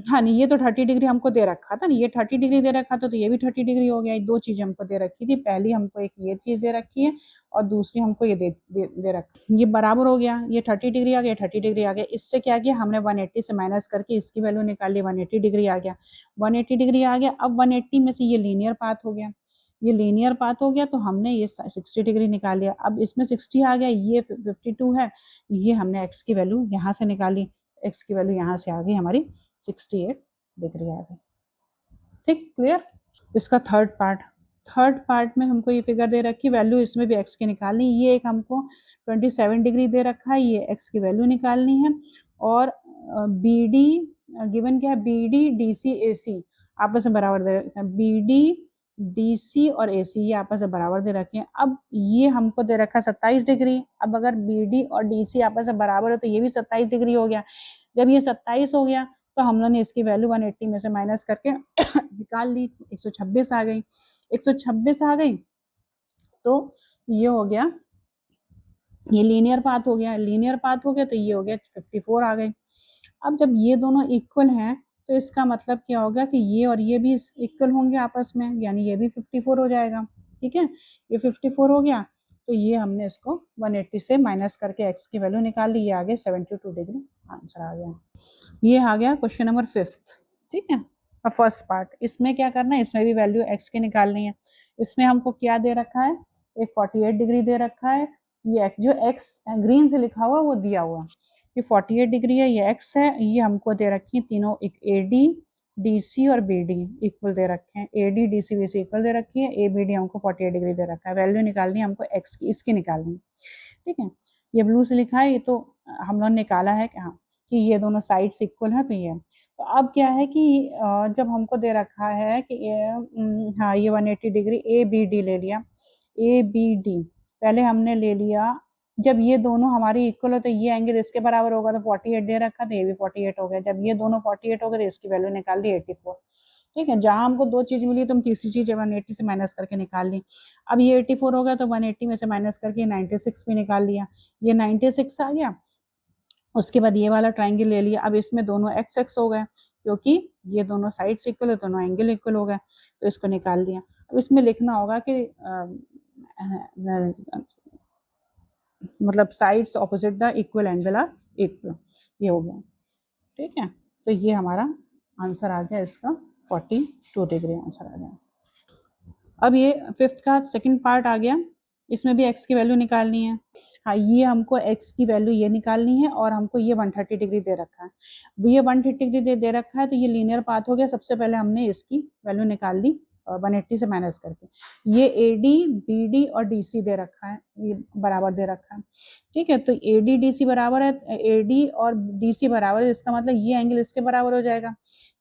हाँ नहीं, ये तो 30 डिग्री हमको दे रखा था ना, ये 30 डिग्री दे रखा था, तो ये भी 30 डिग्री हो गया। ये दो चीजें हमको दे रखी थी, पहली हमको एक ये चीज दे रखी है और दूसरी हमको ये दे रखा, ये बराबर हो गया, ये 30 डिग्री आ गया, 30 डिग्री आ गया। इससे क्या किया हमने 180 से माइनस करके इसकी वैल्यू निकाली, 180 डिग्री आ गया, 180 डिग्री आ गया। अब 180 में से ये लीनियर पाथ हो गया, ये लीनियर पाथ हो गया, तो हमने ये 60 डिग्री निकाल लिया। अब इसमें 60 आ गया, ये 52 है, ये हमने एक्स की वैल्यू यहाँ से निकाली, एक्स की वैल्यू यहाँ से आ गई हमारी 68 डिग्री आ गई, ठीक, क्लियर। इसका थर्ड पार्ट में हमको ये फिगर दे रखी, वैल्यू इसमें भी एक्स की निकालनी, ये एक हमको 27 डिग्री दे रखा है, ये एक्स की वैल्यू निकालनी है। और बी डी गिवन क्या है, B D D C A सी आपस में बराबर दे रखे हैं, बी डी डी सी और ए सी ये आपस में बराबर दे रखे हैं। अब ये हमको दे रखा है 27 डिग्री, अब अगर बी डी और डी सी आपस में बराबर है तो ये भी 27 डिग्री हो गया। जब ये 27 हो गया तो हम लोगों ने इसकी वैल्यू 180 में से माइनस करके निकाल ली, 126 आ गई, 126 आ गई, तो ये हो गया, ये लीनियर पाथ हो गया, लीनियर पाथ हो गया तो ये हो गया 54 आ गई। अब जब ये दोनों इक्वल हैं तो इसका मतलब क्या होगा कि ये और ये भी इक्वल होंगे आपस में, यानी ये भी 54 हो जाएगा, ठीक है, ये 54 हो गया। तो ये हमने इसको 180 से माइनस करके x की वैल्यू निकाल ली, ये आ गया 72 डिग्री, आंसर आ गया। ये आ गया क्वेश्चन नंबर 5, ठीक है। अब फर्स्ट पार्ट, इसमें क्या करना है, इसमें भी वैल्यू x की निकालनी है। इसमें हमको क्या दे रखा है, एक 48 डिग्री दे रखा है, ये जो x ग्रीन से लिखा हुआ वो दिया हुआ, ये 48 डिग्री है, ये x है, ये हमको दे रखी है तीनों, एक ए डी डी सी और बी डी इक्वल दे रखे हैं, A D D C B C equal दे रखी है, ए बी डी हमको 48 डिग्री दे रखा है। वैल्यू निकालनी है हमको x की, इसकी निकालनी है, ठीक है। ये ब्लू से लिखा है, ये तो हम लोग निकाला है कि हाँ कि ये दोनों साइड्स इक्वल है, तो ये तो अब क्या है कि जब हमको दे रखा है कि हाँ ये 180 डिग्री ए बी डी ले लिया, ए बी डी पहले हमने ले लिया, जब ये दोनों हमारी इक्वल हो तो ये एंगल इसके बराबर होगा, तो 48 दे रखा, तो ये भी 48 हो गया। जब ये दोनों 48 हो गए तो इसकी वैल्यू निकाल दी 84, ठीक है, जहां हमको दो चीज मिली तो हम तीसरी चीज 180 से माइनस करके निकाल ली। अब ये 84 हो गया तो 180 में से माइनस करके 96 भी निकाल लिया, ये 96 आ गया। उसके बाद ये वाला ट्राइंगल ले लिया, अब इसमें दोनों एक्स एक्स हो गए क्योंकि ये दोनों साइड्स इक्वल है, दोनों एंगल इक्वल हो गए, तो इसको निकाल दिया। अब इसमें लिखना होगा कि मतलब sides opposite the equal angle are equal, ये हो गया। ठीक है, तो ये हमारा आंसर आ गया इसका 42 डिग्री आंसर आ गया। अब ये फिफ्थ का सेकंड पार्ट आ गया, इसमें भी x की वैल्यू निकालनी है। हाँ, ये हमको x की वैल्यू ये निकालनी है और हमको ये 130 डिग्री दे रखा है। ये 130 डिग्री दे रखा है तो ये लीनियर पाथ हो गया। सबसे पहले हमने इसकी वैल्यू निकाल ली 180 से माइनस करके। ये AD BD और DC दे रखा है, ये बराबर दे रखा है। ठीक है, तो AD DC बराबर है, AD और DC बराबर है, इसका मतलब ये एंगल इसके बराबर हो जाएगा।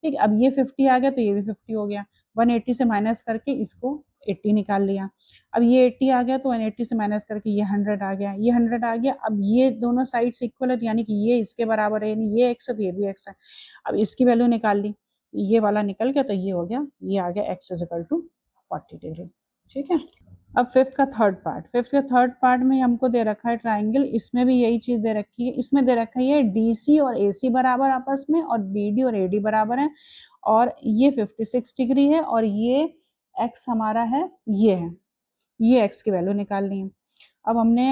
ठीक है, अब ये 50 आ गया तो ये भी 50 हो गया। 180 से माइनस करके इसको 80 निकाल लिया। अब ये 80 आ गया तो 180 से माइनस करके ये 100 आ गया, ये 100 आ गया। अब ये दोनों साइड्स इक्वल है, यानी कि ये इसके बराबर है, यानी ये x है तो ये भी x है। अब इसकी वैल्यू निकाल ली, ये वाला निकल गया तो ये हो गया, ये आ गया x is equal to 40 degree. ठीक है, अब फिफ्थ का थर्ड पार्ट में हमको दे रखा है ट्राइंगल, इसमें भी यही चीज दे रखी है। इसमें दे रखा है ये DC और AC बराबर आपस में, और BD और AD बराबर है, और ये 56 डिग्री है, और ये x हमारा है, ये x की वैल्यू निकालनी है। अब हमने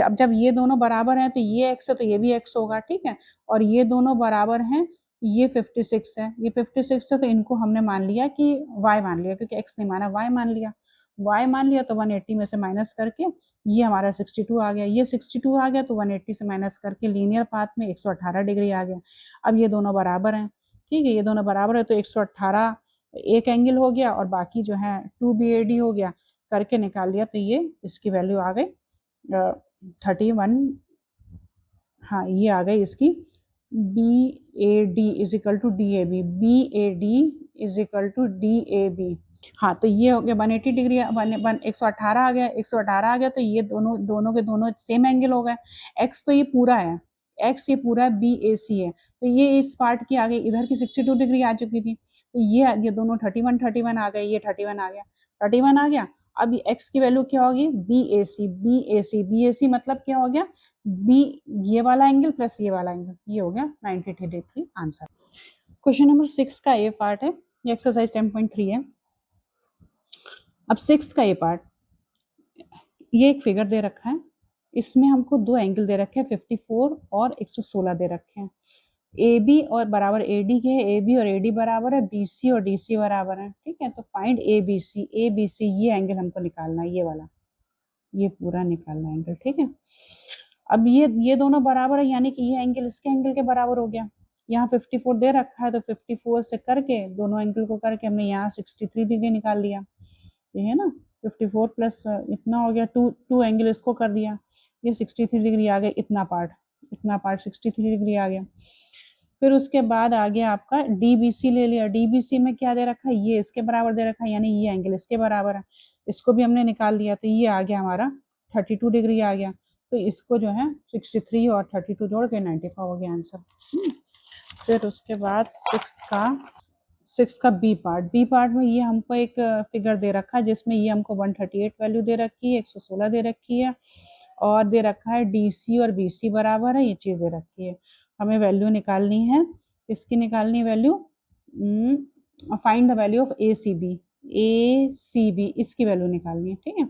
अब जब ये दोनों बराबर हैं तो ये x है तो ये भी x होगा। ठीक है, और ये दोनों बराबर हैं, ये 56 है, ये 56 है, तो इनको हमने मान लिया कि y मान लिया, क्योंकि x नहीं माना, y मान लिया। y मान लिया तो 180 में से माइनस करके ये हमारा 62 आ गया, ये 62 आ गया तो 180 से माइनस करके लीनियर पाथ में 118 डिग्री आ गया। अब ये दोनों बराबर हैं, ठीक है, ये दोनों बराबर है तो 118 एक एंगल हो गया और बाकी जो है 2BAD हो गया, करके निकाल लिया तो ये इसकी वैल्यू आ गई 31। हाँ, ये आ गई इसकी BAD is equal to DAB, BAD is equal to DAB। हाँ, तो ये हो गया 180 डिग्री, 118 आ गया, 118 आ गया तो ये दोनों के दोनों सेम एंगल हो गए। x तो ये पूरा है, x ये पूरा BAC है, तो ये इस पार्ट की आ गई, इधर की 62 डिग्री आ चुकी थी, तो ये दोनों 31 आ गए, ये 31 आ गया, 31 आ गया। अब x की वैल्यू क्या होगी, BAC मतलब क्या हो गया, B ये वाला एंगल प्लस ये वाला एंगल, ये हो गया 93 डिग्री आंसर। क्वेश्चन नंबर 6 का ये पार्ट है, ये एक्सरसाइज 10.3 है। अब 6 का ये पार्ट, ये एक फिगर दे रखा है, इसमें हमको दो एंगल दे रखे हैं 54 और 116 दे रखे हैं। AB और बराबर AD के है, AB और AD बराबर है, BC और DC बराबर है। ठीक है, तो फाइंड ABC ये एंगल हमको निकालना है, ये वाला, ये पूरा निकालना है एंगल। ठीक है, अब ये दोनों बराबर है, यानी कि ये एंगल इसके एंगल के बराबर हो गया। यहाँ 54 दे रखा है तो 54 से करके दोनों एंगल को करके हमने यहाँ 63 डिग्री निकाल दिया, ये है ना, 54 प्लस इतना हो गया, टू एंगल इसको कर दिया, ये 63 डिग्री आ गया, इतना पार्ट 63 डिग्री आ गया। फिर उसके बाद आ गया आपका DBC ले लिया, DBC में क्या दे रखा है, ये इसके बराबर दे रखा है, यानी ये एंगल इसके बराबर है, इसको भी हमने निकाल लिया, तो ये आ गया हमारा 32 डिग्री आ गया। तो इसको जो है 63 और 32 जोड़ के 95 हो गया आंसर। फिर उसके बाद सिक्स का बी पार्ट में ये हमको एक फिगर दे रखा है, जिसमें ये हमको 138 वैल्यू दे रखी है, 116 दे रखी है, और दे रखा है DC और BC बराबर है, ये चीज दे रखी है। हमें वैल्यू निकालनी है, किसकी निकालनी है value, find the value of ACB, इसकी वैल्यू निकालनी है। ठीक है,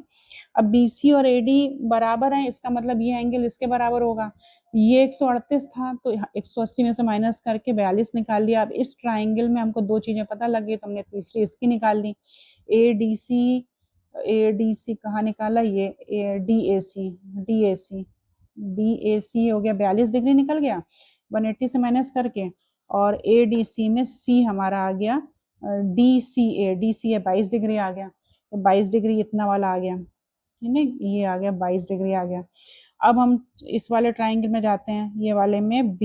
अब BC और AD बराबर है, इसका मतलब ये एंगल इसके बराबर होगा। ये 138 था तो 180 में से माइनस करके 42 निकाल लिया। अब इस ट्राइंगल में हमको दो चीजें पता लगी तो हमने तीसरी इसकी निकाल ली, ADC कहाँ निकाला, ये DAC हो गया, 42 डिग्री निकल गया 180 से माइनस करके, और ADC में C हमारा आ गया DCA 22 डिग्री आ गया, तो 22 डिग्री इतना वाला आ गया, नहीं ये आ गया 22 डिग्री आ गया। अब हम इस वाले ट्राइंगल में जाते हैं, ये वाले में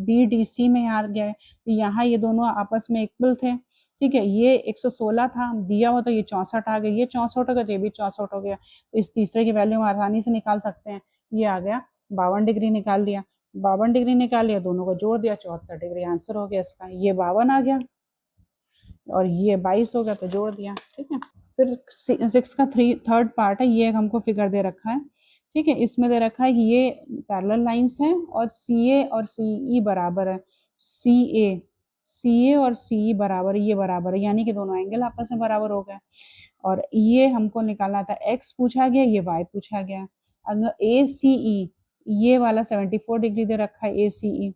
BDC में आ गया है, तो यहाँ ये दोनों आपस में इक्वल थे। ठीक है, ये 116 था दिया हुआ, तो ये 64 आ गया, ये 64 हो गया तो ये भी 64 हो गया, तो इस तीसरे की वैल्यू हम आसानी से निकाल सकते हैं। ये आ गया 52 डिग्री निकाल दिया, 52 डिग्री निकाल लिया, दोनों को जोड़ दिया 74 डिग्री आंसर हो गया इसका, ये 52 आ गया। और ये 22 हो गया तो जोड़ दिया, ठीक है। फिर 6 का थर्ड पार्ट है, ये हमको फिगर दे रखा है, ठीक है। इसमें दे रखा है कि ये पैरेलल लाइंस हैं और CA और CE बराबर है, CA और CE बराबर, ये बराबर है, यानी कि दोनों एंगल आपस में बराबर हो गए। और ये हमको निकालना था, x पूछा गया, ये y पूछा गया। अगर ACE ये वाला 74 डिग्री दे रखा है ACE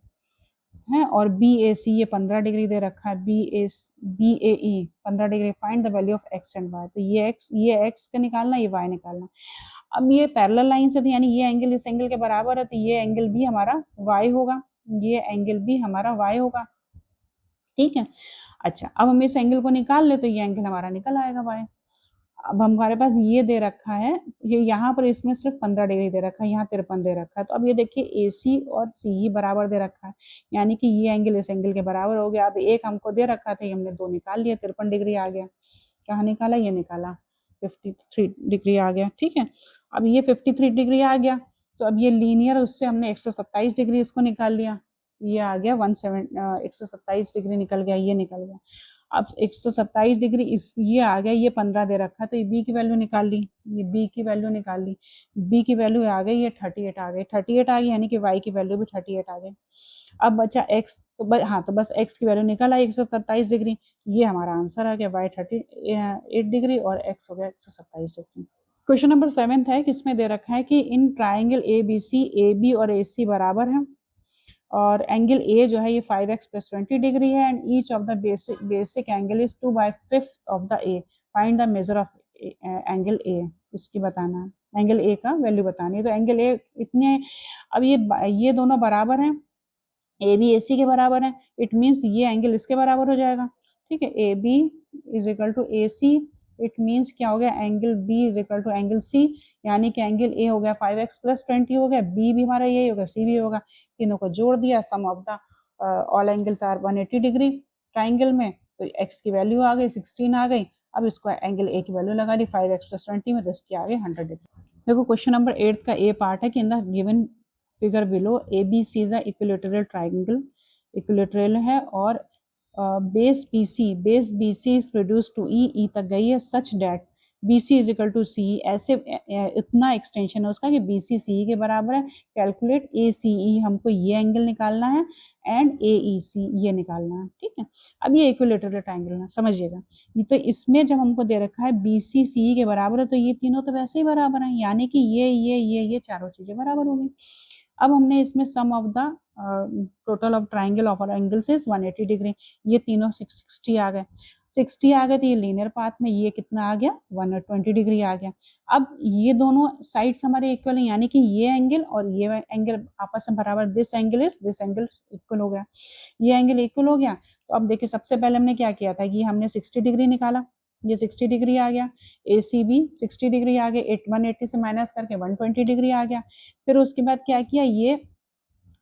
है, और BAC ये 15 डिग्री दे रखा है, BAE 15 degree. Find the value of x and y। तो ये x का निकालना, ये y निकालना। अब ये पैरेलल लाइन से, तो यानी ये एंगल इस एंगल के बराबर है, तो ये एंगल भी हमारा y होगा, ये एंगल भी हमारा y होगा, ठीक है। अच्छा, अब हम इस एंगल को निकाल ले तो ये एंगल हमारा निकल आएगा y। अब हमारे पास ये दे रखा है, ये यहाँ पर इसमें सिर्फ 15 डिग्री दे रखा है, यहाँ 53 दे रखा है। तो अब ये देखिए AC और CE बराबर दे रखा है, यानी कि ये एंगल इस एंगल के बराबर हो गया। अब एक हमको दे रखा था, ये हमने 2 निकाल लिया, 53 डिग्री आ गया। कहाँ निकाला, ये निकाला, 53 डिग्री आ गया, ठीक है। अब ये 53 डिग्री आ गया, तो अब ये लीनियर, उससे हमने 127 डिग्री इसको निकाल लिया, ये आ गया 127 डिग्री निकल गया, ये निकल गया। अब 127 डिग्री इस ये आ गया, ये 15 दे रखा, तो ये बी की वैल्यू निकाल ली, ये बी की वैल्यू निकाल ली, बी की वैल्यू आ गई, ये 38 आ गई, 38 आ गई, यानी कि वाई की वैल्यू भी 38 आ गई। अब बचा एक्स, तो हाँ, तो बस एक्स की वैल्यू निकल आई 127 डिग्री, ये हमारा आंसर आ गया, वाई 38 डिग्री और एक्स हो गया 127 डिग्री। क्वेश्चन नंबर 7 है, किसमें दे रखा है कि इन ट्राइंगल ABC AB और AC बराबर है, और एंगल ए जो है ये 5x + 20 डिग्री है, and each of the basic angle is 2/5 of the A. Find the measure of angle ए, इसकी बताना है, एंगल ए का वैल्यू बतानी है। तो एंगल ए इतने, अब ये दोनों बराबर हैं, ए बी AC के बराबर है, इट मीन्स ये एंगल इसके बराबर हो जाएगा, ठीक है। AB = AC, इट मीन्स क्या हो गया, एंगल B = एंगल C, यानी कि एंगल A हो गया 5x + 20 हो गया, B भी हमारा यही होगा, C भी होगा, तीनों को जोड़ दिया, sum of the all angles are 180 degree triangle में, तो x की वैल्यू आ गई 16 आ गई। अब इसको एंगल A की वैल्यू लगा दी 5x + 20 में, तो इसकी आ गई 100 डिग्री। देखो क्वेश्चन नंबर 8 का ए पार्ट है कि in the given figure below ABC is a equilateral triangle, equilateral है, और base BC is produce to E तक गई है, सच डैट BC = CE, ऐसे इतना एक्सटेंशन है उसका कि BC CE के बराबर है। कैलकुलेट ACE, हमको ये एंगल निकालना है, एंड AEC ये निकालना है, ठीक है। अब ये इक्विलैटरल ट्राइंगल है, समझिएगा। ये तो इसमें जब हमको दे रखा है BC CE के बराबर है, तो ये तीनों तो वैसे ही बराबर हैं, यानी कि ये चारों चीजें बराबर हो गई। अब हमने इसमें sum of the total of triangle of angles is 180 degree, ये तीनों 60 आ गए, 60 आ गए, तो ये लीनियर पाथ में ये कितना आ गया, 120 डिग्री आ गया। अब ये दोनों साइड्स हमारे इक्वल है, यानी कि ये एंगल और ये एंगल आपस में बराबर, दिस एंगल इक्वल हो गया, ये एंगल इक्वल हो गया। तो अब देखिए, सबसे पहले हमने क्या किया था कि हमने 60 डिग्री निकाला, ये 60 डिग्री आ गया, ACB 60 डिग्री आ गया, 180 से माइनस करके 120 डिग्री आ गया। फिर उसके बाद क्या किया, ये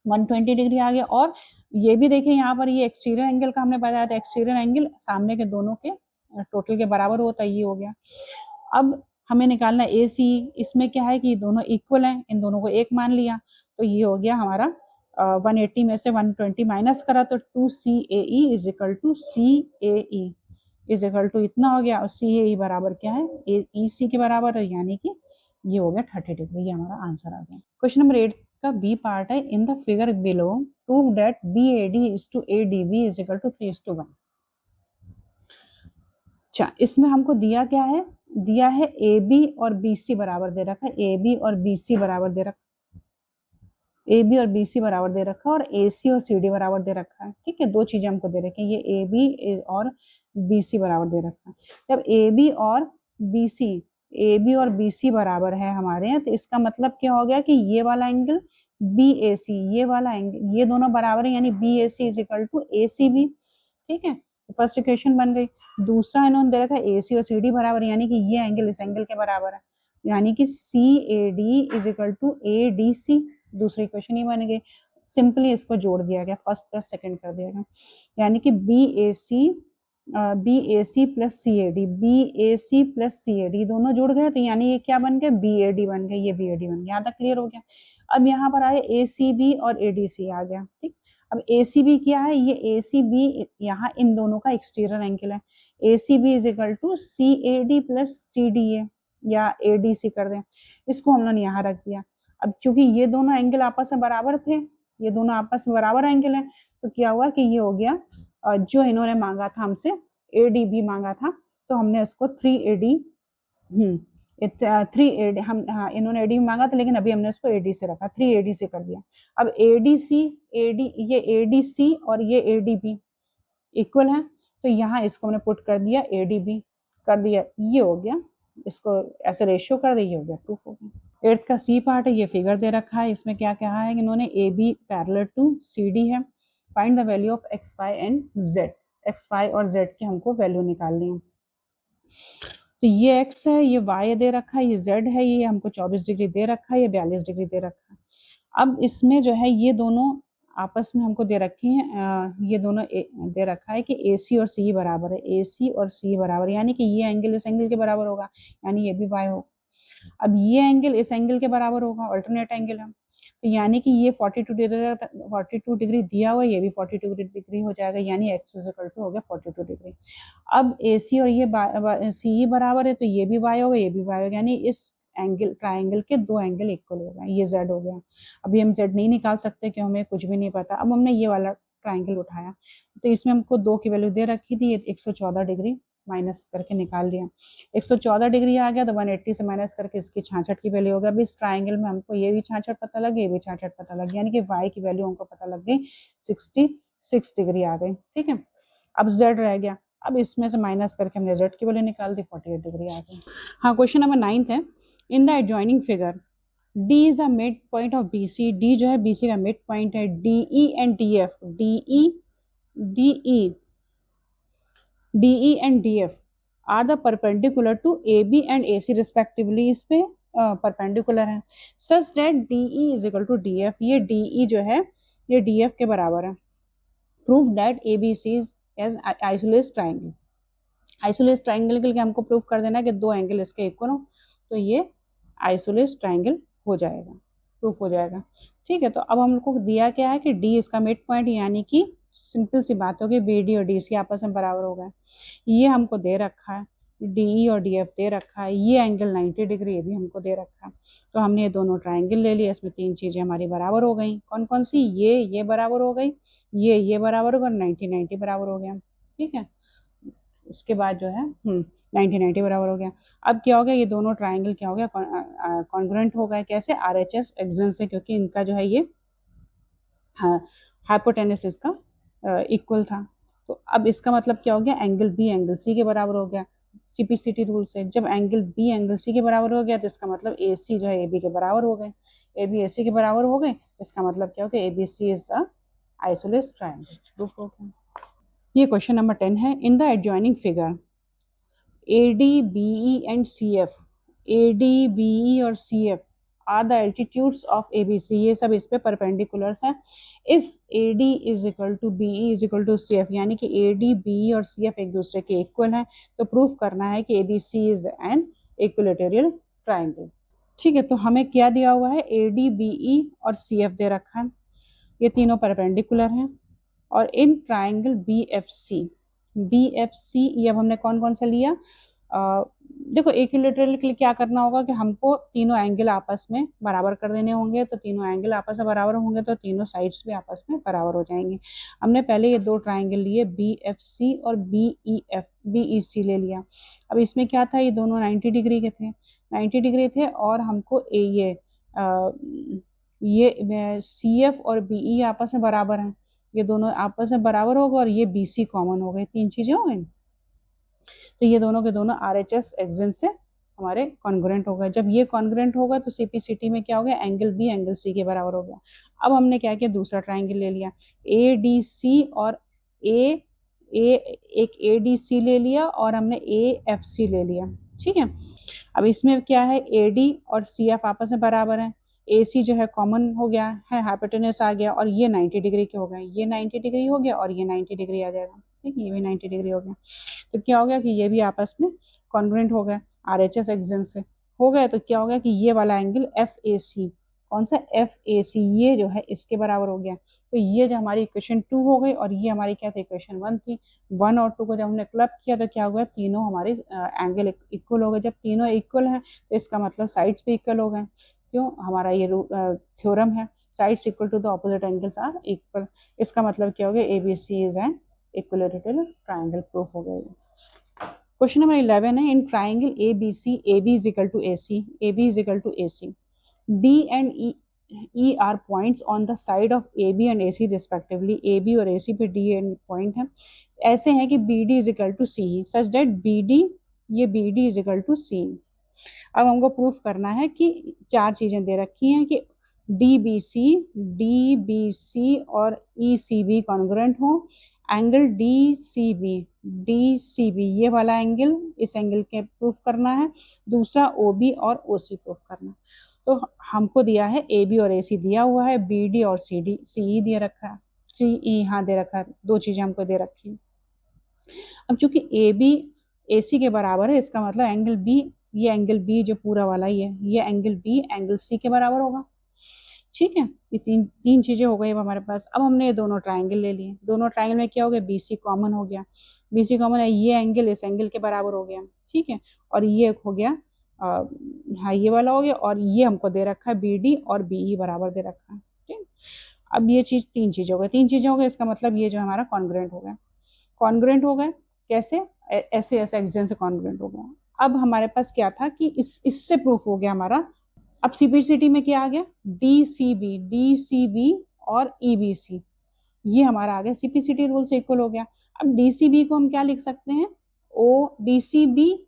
120 डिग्री आ गया, और ये भी देखिए यहाँ पर ये एक्सटीरियर एंगल का हमने बताया था, एक्सटीरियर एंगल सामने के दोनों के टोटल के बराबर होता है, ये हो गया। अब हमें निकालना AC, इसमें क्या है कि दोनों इक्वल हैं, इन दोनों को एक मान लिया, तो ये हो गया हमारा 180 में से 120 माइनस करा, तो 2CAE = CAE इतना हो गया, और CAE बराबर क्या है, EC के बराबर है, यानी कि ये हो गया 30 डिग्री, ये हमारा आंसर आ गया। क्वेश्चन नंबर 8 का बी पार्ट है, in the figure below prove that BAD = ADB = 3:1। अच्छा, इसमें हमको दिया क्या है, दिया है AB और BC बराबर दे रखा है, AB और BC बराबर दे रखा, AB और BC बराबर दे रखा है, और AC और CD बराबर दे रखा है, ठीक है। दो चीजें हमको दे रखी है, ये AB और BC बराबर दे रखा है। जब AB और BC बराबर है हमारे यहाँ, तो इसका मतलब क्या हो गया कि ये वाला एंगल BAC, ये वाला एंगल, ये दोनों बराबर है, यानी BAC = ACB, ठीक है। फर्स्ट इक्वेशन बन गई। दूसरा इन्होंने दे रखा है AC और CD बराबर, यानी कि ये एंगल इस एंगल के बराबर है, यानी कि CAD = ADC, दूसरी इक्वेशन ही बन गई। सिंपली इसको जोड़ दिया गया, फर्स्ट प्लस सेकंड कर दिया गया, यानी कि BAC + CAD दोनों जुड़ गए, तो यानी ये क्या बन गया, BAD बन गया, ये BAD बन गया। यहाँ तक क्लियर हो गया। अब यहाँ पर आए ACB और ADC आ गया, ठीक। अब ए सी बी क्या है, ये ए सी बी यहाँ इन दोनों का एक्सटीरियर एंगल है। A C B is equal to C A D plus C D A या ए डी सी कर दें, इसको हम लोगों ने यहाँ रख दिया। अब चूंकि ये दोनों एंगल आपस में बराबर थे, ये दोनों आपस में बराबर एंगल है, तो क्या हुआ कि ये हो गया जो इन्होंने मांगा था हमसे ए डी बी मांगा था, तो हमने इसको 3AD 3AD हम, हाँ इन्होंने AD मांगा था लेकिन अभी हमने इसको AD से रखा, 3AD से कर दिया। अब ADC AD ये ADC और ये ADB इक्वल है, तो यहाँ इसको हमने पुट कर दिया ADB कर दिया, ये हो गया, इसको ऐसे रेशियो कर दिया, ये हो गया, प्रूफ हो गया। 8th का C पार्ट है, ये फिगर दे रखा है, इसमें क्या कहा है कि इन्होंने AB पैरेलल टू CD है, find the value of x, y and z, x, y और z की हमको वैल्यू निकालनी है। तो ये x है, ये y दे रखा है, ये z है, ये हमको 24 डिग्री दे रखा है, ये 42 डिग्री दे रखा है। अब इसमें जो है ये दोनों आपस में हमको दे रखी हैं, ये दोनों दे रखा है कि AC और CE बराबर है, AC और CE बराबर, यानी कि ये एंगल इस एंगल के बराबर होगा, यानी ये भी y होगा। अब ये एंगल इस एंगल के बराबर होगा, अल्टरनेट एंगल है, तो यानी कि ये 42 डिग्री दिया हुआ है, ये भी 42 डिग्री हो जाएगा, यानी x इक्वल टू हो गया 42 डिग्री। अब AC और ये CE बराबर है, तो ये भी y होगा, ये भी y होगा, यानी इस एंगल ट्राइंगल के दो एंगल इक्वल हो गए, ये z हो गया। अभी हम z नहीं निकाल सकते क्यों, हमें कुछ भी नहीं पता। अब हमने ये वाला ट्राइंगल उठाया, तो इसमें हमको 2 की वैल्यू दे रखी थी, 114 डिग्री माइनस करके निकाल दिया, 114 डिग्री आ गया, तो 180 से माइनस करके इसकी 66 की वैल्यू हो गया। अभी इस ट्राइंगल में हमको ये भी 66 पता लग गई, ये भी 66 पता लग गया, यानी कि y की वैल्यू हमको पता लग गई 66 डिग्री आ गई, ठीक है। अब z रह गया, अब इसमें से माइनस करके हमने z की वैल्यू निकाल दी, 48 डिग्री आ गई। हाँ, क्वेश्चन नंबर 9 है, in the adjoining figure D is the mid point of BC, D जो है BC का मिड पॉइंट है, DE and DF, DE and DF are the perpendicular to AB and AC respectively, इस पे perpendicular है, such that DE is equal to DF, ये DE जो है ये DF के बराबर है। Prove that ABC is as isosceles triangle, isosceles triangle के लिए हमको प्रूव कर देना है कि दो एंगल इसके इक्वल हो, तो ये आइसोलेस ट्राइंगल हो जाएगा, प्रूफ हो जाएगा, ठीक है। तो अब हम लोग को दिया क्या है कि D इसका मिड पॉइंट, यानी कि सिंपल सी बात होगी BD और DC आपस में बराबर हो गए, ये हमको दे रखा है, DE और DF दे रखा है, ये एंगल 90 डिग्री ये भी हमको दे रखा है, तो हमने ये दोनों ट्राइंगल ले लिया, इसमें 3 चीजें हमारी बराबर हो गई, कौन कौन सी, ये बराबर हो गई, ये बराबर होगा, 90 बराबर हो गया, ठीक है। उसके बाद जो है 90 बराबर हो गया। अब क्या हो गया, ये दोनों ट्राइंगल क्या हो गया, कॉन्ग्रुएंट हो गए, कैसे, RHS एक्सन से, क्योंकि इनका जो है ये हाइपोटेनस इसका इक्वल था। तो अब इसका मतलब क्या हो गया, एंगल B एंगल C के बराबर हो गया, CPCT रूल से। जब एंगल B एंगल C के बराबर हो गया, तो इसका मतलब AC जो है AB के बराबर हो गए, AB AC के बराबर हो गए, इसका मतलब क्या हो गया, ABC is a isosceles triangle, proof हो गया। ये क्वेश्चन नंबर 10 है, in the adjoining figure AD BE and CF, AD BE और CF are the altitudes of ABC, ये सब इस पे परपेंडिकुलर्स हैं। If AD is equal to BE is equal to CF, यानी कि AD BE और CF एक दूसरे के इक्वल हैं, तो प्रूफ करना है कि ABC is an equilateral triangle, ठीक है। तो हमें क्या दिया हुआ है, AD BE और CF दे रखा है, ये तीनों परपेंडिकुलर हैं, और इन ट्राइंगल BFC ये अब हमने कौन कौन सा लिया, देखो इक्विलेटरल के लिए क्या करना होगा कि हमको तीनों एंगल आपस में बराबर कर देने होंगे, तो तीनों एंगल आपस में बराबर होंगे तो तीनों साइड्स भी आपस में बराबर हो जाएंगे। हमने पहले ये दो ट्राइंगल लिए BFC और BEC ले लिया। अब इसमें क्या था, ये दोनों 90 डिग्री के थे, 90 डिग्री थे, और हमको ये CF और BE आपस में बराबर हैं, ये दोनों आपस में बराबर होगा, और ये BC कॉमन हो गए, 3 चीजें हो गई, तो ये दोनों के दोनों RHS एक्सन से हमारे कॉन्ग्रुएंट हो गए। जब ये कॉन्ग्रुएंट होगा तो CPCT में क्या हो गया, एंगल B एंगल C के बराबर हो गया। अब हमने क्या किया, दूसरा ट्राइंगल ले लिया, ADC और एक ADC ले लिया, और हमने AFC ले लिया, ठीक है। अब इसमें क्या है, AD और CF आपस में बराबर है, AC जो है कॉमन हो गया है, हाइपोटेनस आ गया, और ये 90 डिग्री के हो गए, ये 90 डिग्री हो गया, और ये 90 डिग्री आ जाएगा, ठीक है, ये भी 90 डिग्री हो गया। तो क्या हो गया कि ये भी आपस में कॉन्ग्रुएंट हो गए, RHS एक्सन से हो गए, तो क्या हो गया कि ये वाला एंगल FAC कौन सा FAC, ये जो है इसके बराबर हो गया। तो ये जो हमारी इक्वेशन 2 हो गई और ये हमारी क्या थी, इक्वेशन 1 थी। 1 और 2 को जब हमने क्लब किया तो क्या हुआ, तीनों हमारे एंगल इक्वल हो गए। जब तीनों इक्वल हैं तो इसका मतलब साइड्स भी इक्वल हो गए। क्यों, हमारा ये थ्योरम है, sides equal to the opposite angles are equal. इसका मतलब क्या हो गया, ABC is an equilateral triangle, proof हो गया। क्वेश्चन नंबर 11 है, in triangle ABC, AB is equal to AC, AB is equal to AC, D and E are points on the side of AB and AC respectively। AB और AC पे D and point है, ऐसे हैं कि BD is equal to CE such that BD, ये BD is equal to CE। अब हमको proof करना है कि 4 चीजें दे रखी हैं कि DBC और ECB कॉन्ग्रुएंट हो, एंगल DCB ये वाला एंगल, इस एंगल के प्रूफ करना है, दूसरा OB और OC प्रूफ करना। तो हमको दिया है AB और AC दिया हुआ है, BD और CE दे रखा है, CE हाँ दे रखा है, 2 चीजें हमको दे रखी हैं। अब चूंकि AB AC के बराबर है, इसका मतलब एंगल B, ये एंगल B जो पूरा वाला ही है, ये एंगल B एंगल C के बराबर होगा। ठीक है, ये तीन चीजें हो गई अब हमारे पास। अब हमने ये दोनों ट्राइंगल ले लिए, दोनों ट्राइंगल में क्या हो गया, BC कॉमन हो गया। BC कॉमन है, ये एंगल इस एंगल के बराबर हो गया। ठीक है, और ये हो गया हाँ ये वाला हो गया, और ये हमको दे रखा है BD और BE बराबर दे रखा है। ठीक, अब ये चीज 3 चीजें हो गई, 3 चीजें हो गई, इसका मतलब ये जो हमारा कॉन्ग्रुएंट हो गया। कॉन्ग्रुएंट हो गए कैसे, ऐसे ऐसे एक्सियन से कॉन्ग्रुएंट हो गया। अब हमारे पास क्या था कि इससे प्रूफ हो गया हमारा। अब CPCT में क्या आ गया, DCB और EBC, ये हमारा आ गया CPCT रूल से इक्वल हो गया। अब DCB को हम क्या लिख सकते हैं, DCB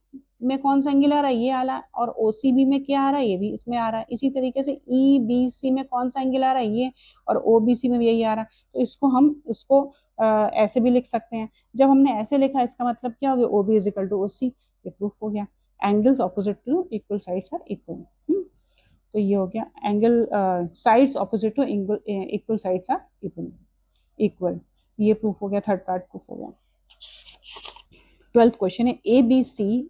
में कौन सा एंगल आ रहा है, ये आ रहा है, और OCB में क्या आ रहा है, ये भी इसमें आ रहा है। इसी तरीके से EBC में कौन सा एंगल आ रहा है, ये, और OBC में भी यही आ रहा है। तो इसको हम ऐसे भी लिख सकते हैं। जब हमने ऐसे लिखा, इसका मतलब क्या हो गया, OB is equal to OC, ये प्रूफ हो गया। Angles opposite to equal sides are equal. तो ये हो गया angle sides opposite to equal sides are equal, ये प्रूफ हो गया, थर्ड पार्ट प्रूफ हो गया। 12th क्वेश्चन है, ABC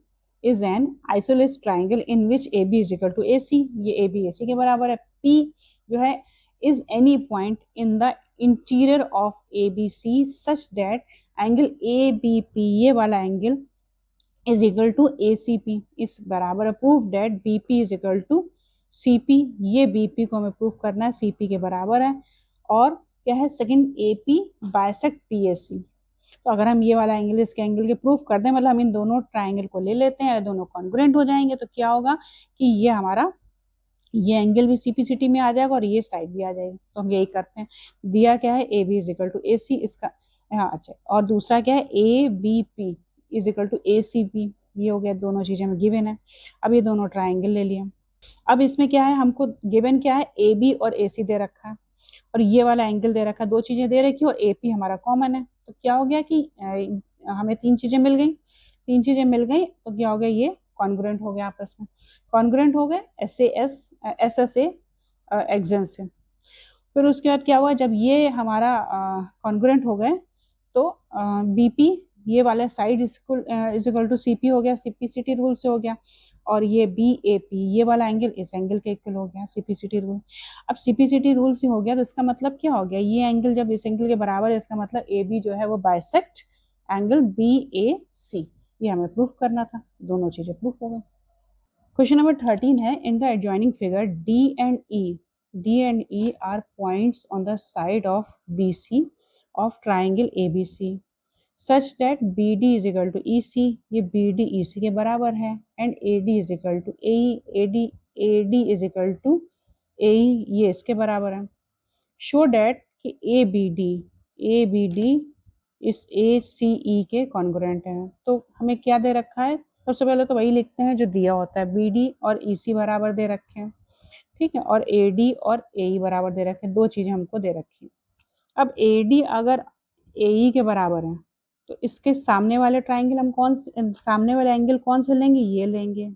is an isosceles triangle in which AB is equal to AC, ये AB AC के बराबर है। P जो है is any point in the interior of ABC such that angle ABP, ये वाला angle is equal to ACP, इस बराबर है। Proof that BP is equal to CP, ये BP को हमें प्रूफ करना है, CP के बराबर है। और क्या है, सेकंड AP बाइसेक्ट PAC। तो अगर हम ये वाला एंगल इसके एंगल के प्रूफ कर दें, मतलब हम इन दोनों ट्राइंगल को ले लेते हैं, दोनों कॉन्ग्रुएंट हो जाएंगे, तो क्या होगा कि ये हमारा ये एंगल भी CPCT में आ जाएगा और ये साइड भी आ जाएगी। तो हम यही करते हैं। दिया क्या है, AB is equal to AC, इसका हाँ अच्छा, और दूसरा क्या है, ABP is equal to ACP, ये हो गया, दोनों चीजें हमें गिवन है। अब ये दोनों ट्राइंगल ले लिया। अब इसमें क्या है, हमको गिवन क्या है, AB और AC दे रखा है, और ये वाला एंगल दे रखा है, 2 चीजें दे रखी है, और AP हमारा कॉमन है। तो क्या हो गया कि हमें 3 चीजें मिल गई, 3 चीजें मिल गई, तो क्या हो गया, ये कॉन्ग्रुएंट हो गया आपस में, कॉन्ग्रुएंट हो गए SSA एक्सियन से। फिर उसके बाद क्या हुआ, जब ये हमारा कॉन्ग्रुएंट हो गए तो BP ये वाला side is equal to CP हो गया, CPCT रूल से हो गया, और ये BAP ये वाला एंगल इस एंगल के इक्वल हो गया, CPCT रूल। अब CPCT रूल से हो गया, तो इसका मतलब क्या हो गया, ये एंगल जब इस एंगल के बराबर है, इसका मतलब AB जो है वो बाइसेक्ट एंगल BAC, ये हमें प्रूफ करना था, दोनों चीजें प्रूफ हो गई। क्वेश्चन नंबर 13 है, in the adjoining figure D and E are points on the side of BC of triangle ABC such that BD is equal to EC, ये BD EC के बराबर है, and AD is equal to AE, AD is equal to AE, ये इसके बराबर है। Show that कि ABD इस ACE के कॉन्ग्रुएंट है। तो हमें क्या दे रखा है, सबसे पहले तो वही लिखते हैं जो दिया होता है, BD और EC बराबर दे रखे हैं, ठीक है, और AD और AE बराबर दे रखे हैं, 2 चीजें हमको दे रखी हैं। अब AD अगर AE के बराबर है, तो इसके सामने वाले ट्राइंगल हम सामने वाले एंगल कौन से लेंगे, ये लेंगे,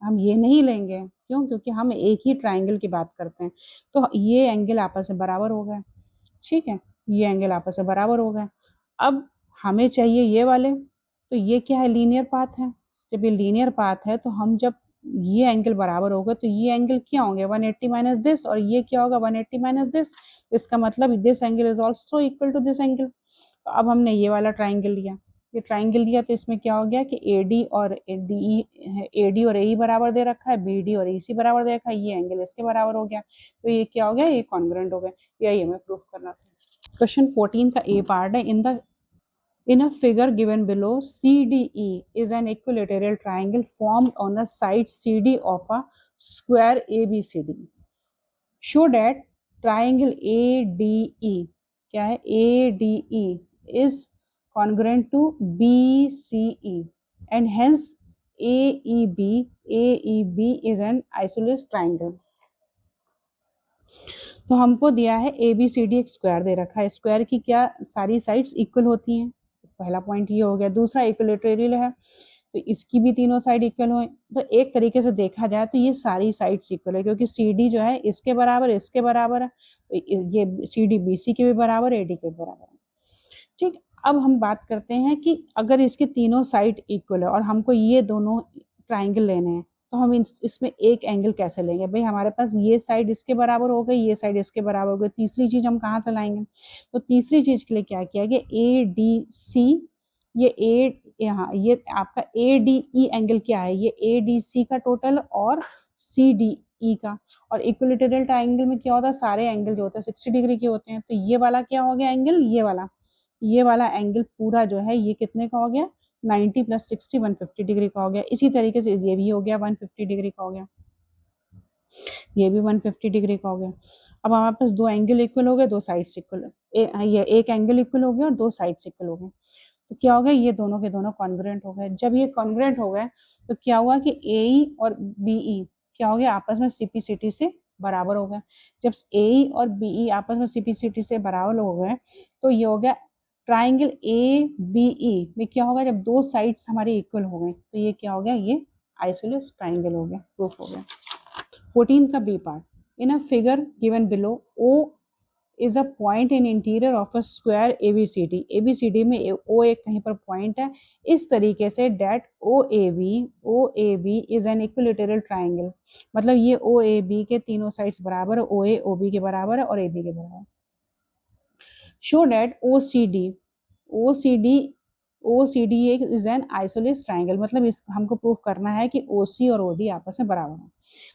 हम ये नहीं लेंगे। क्यों, क्योंकि हम एक ही ट्राइंगल की बात करते हैं। तो ये एंगल आपस में बराबर हो गए, ठीक है, ये एंगल आपस में बराबर हो गए। अब हमें चाहिए ये वाले, तो ये क्या है, लीनियर पाथ है। जब ये लीनियर पाथ है, तो हम जब ये एंगल बराबर होगा तो ये एंगल क्या होंगे 180 माइनस दिस, और ये क्या होगा 180 माइनस दिस। इसका मतलब this angle is also equal to this angle. तो अब हमने ये वाला ट्राइंगल लिया, ये ट्राइंगल लिया तो इसमें क्या हो गया कि एडी और डी, एडी और ए बराबर दे रखा है, बी डी और ई सी बराबर दे रखा है, ये एंगल इसके बराबर हो गया, तो ये क्या हो गया, ये कॉन्ग्रुएंट हो गया। यही हमें प्रूफ करना था। क्वेश्चन 14 का ए पार्ट है, in a figure given below, CDE is an equilateral triangle formed on a side CD of a square ABCD. Show that triangle ADE, क्या है, ADE is congruent to BCE and hence AEB is an isosceles triangle. तो हमको दिया है A B C D, एक square दे रखा है, square की क्या सारी साइड्स इक्वल होती हैं, पहला पॉइंट ये हो गया। दूसरा इक्विलेटरल है तो इसकी भी तीनों साइड इक्वल हो, तो एक तरीके से देखा जाए तो ये सारी साइड्स इक्वल है, क्योंकि सी डी जो है इसके बराबर है, तो ये सी डी बी सी के भी बराबर है, ए डी के भी बराबर है। ठीक, अब हम बात करते हैं कि अगर इसके तीनों साइड इक्वल है और हमको ये दोनों ट्राइंगल लेने हैं, तो हम इसमें एक एंगल कैसे लेंगे। भाई हमारे पास ये साइड इसके बराबर हो गई, ये साइड इसके बराबर हो गई, तीसरी चीज हम कहाँ से लाएंगे। तो तीसरी चीज के लिए क्या किया गया, ए डी सी, ये ए, यहाँ ये आपका ए डी ई एंगल क्या है, ये ए डी सी का टोटल और सी डी ई का। और इक्विलेटरल ट्राइंगल में क्या होता है, सारे एंगल जो होते हैं 60 डिग्री के होते हैं। तो ये वाला क्या हो गया एंगल, ये वाला एंगल पूरा जो है ये कितने का हो गया, 90 प्लस 60 150 डिग्री का हो गया। इसी तरीके से ये भी हो गया 150 डिग्री का हो गया, ये भी 150 डिग्री का हो गया। अब हमारे पास दो एंगल इक्वल हो गए, दो साइड्स इक्वल, ये एक एंगल इक्वल हो गया और दो साइड्स इक्वल हो गए, तो क्या हो गया, ये दोनों के दोनों कॉन्ग्रुएंट हो गए। जब ये कॉन्ग्रुएंट हो गए तो क्या हुआ कि ए और बी क्या हो गया, आपस में सीपीसीटी से बराबर हो गए। जब ए और बी आपस में सीपीसीटी से बराबर हो गए तो ये हो गया ट्राइंगल ए बी ई में क्या होगा, जब दो साइड्स हमारे इक्वल हो गए तो ये क्या हो गया, ये आइसोसेलेस ट्राइंगल हो गया, प्रूफ हो गया। 14 का B part, in a figure given below, O is a point in interior of a square ABCD, ABCD में ओ एक कहीं पर पॉइंट है, इस तरीके से that O A B is an equilateral triangle, मतलब ये ओ ए बी के तीनों साइड्स बराबर है, ओ ए ओ बी के बराबर है और ए बी के बराबर। Show that O C D is an isosceles triangle, मतलब इस हमको प्रूफ करना है कि ओ सी और ओ डी आपस में बराबर है।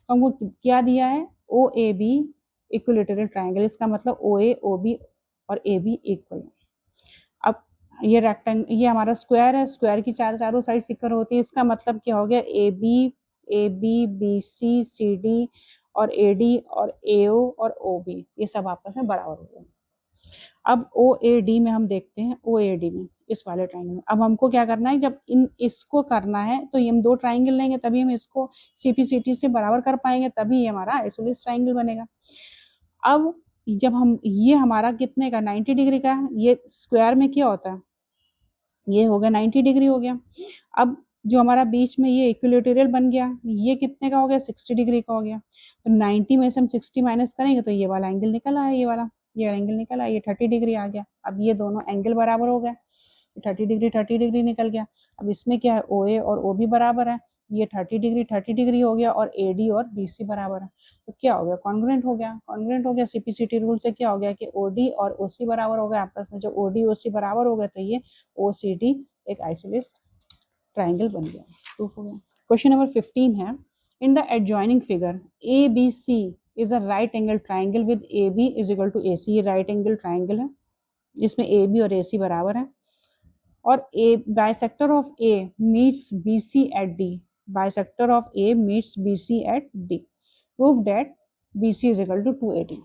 तो हमको क्या दिया है, ओ ए बी इक्विलेटरल ट्राइंगल, इसका मतलब ओ ए ओ बी और ए बी इक्वल। अब ये रेक्टेंगल, ये हमारा स्क्वायर है, स्क्वायर की चारों साइड इक्वल होती है, इसका मतलब क्या हो गया, A B C C D और ए डी और ए ओ और ओ बी ये सब आपस में बराबर हो गए। अब ओ ए डी में हम देखते हैं, ओ ए डी में इस वाले ट्राइंगल में अब हमको क्या करना है, जब इसको करना है तो ये हम दो ट्राइंगल लेंगे तभी हम इसको सीपीसीटी से बराबर कर पाएंगे, तभी ये हमारा आइसोसेलेस ट्राइंगल बनेगा। अब जब हम ये हमारा कितने का 90 डिग्री का है, ये स्क्वायर में क्या होता है, ये हो गया 90 डिग्री हो गया। अब जो हमारा बीच में ये इक्विलेटरल बन गया, ये कितने का हो गया 60 डिग्री का हो गया। तो 90 में से हम 60 माइनस करेंगे तो ये वाला एंगल निकल आया, ये एंगल निकल आया, ये 30 डिग्री आ गया। अब ये दोनों एंगल बराबर हो गए, 30 डिग्री निकल गया। अब इसमें क्या है, ओ ए और ओ बी बराबर है, ये 30 डिग्री हो गया और ए डी और बी सी बराबर है, तो क्या हो गया, कॉन्ग्रुएंट हो गया। सीपीसीटी रूल से क्या हो गया कि ओ डी और ओ सी बराबर हो गए आपस में, जब ओ डी ओ सी बराबर हो गए तो ये ओ सी डी एक आइसोसेलेस ट्राइंगल बन गया, प्रूफ हो गया। क्वेश्चन नंबर 15 है, in the adjoining figure A B C is a right angle triangle with A B is equal to A C, ये राइट एंगल ट्राइंगल है, इसमें ए B और ए सी बराबर है, और a bisector of A meets B C at D, bisector of A meets B C at D, proof that B C is equal to 280।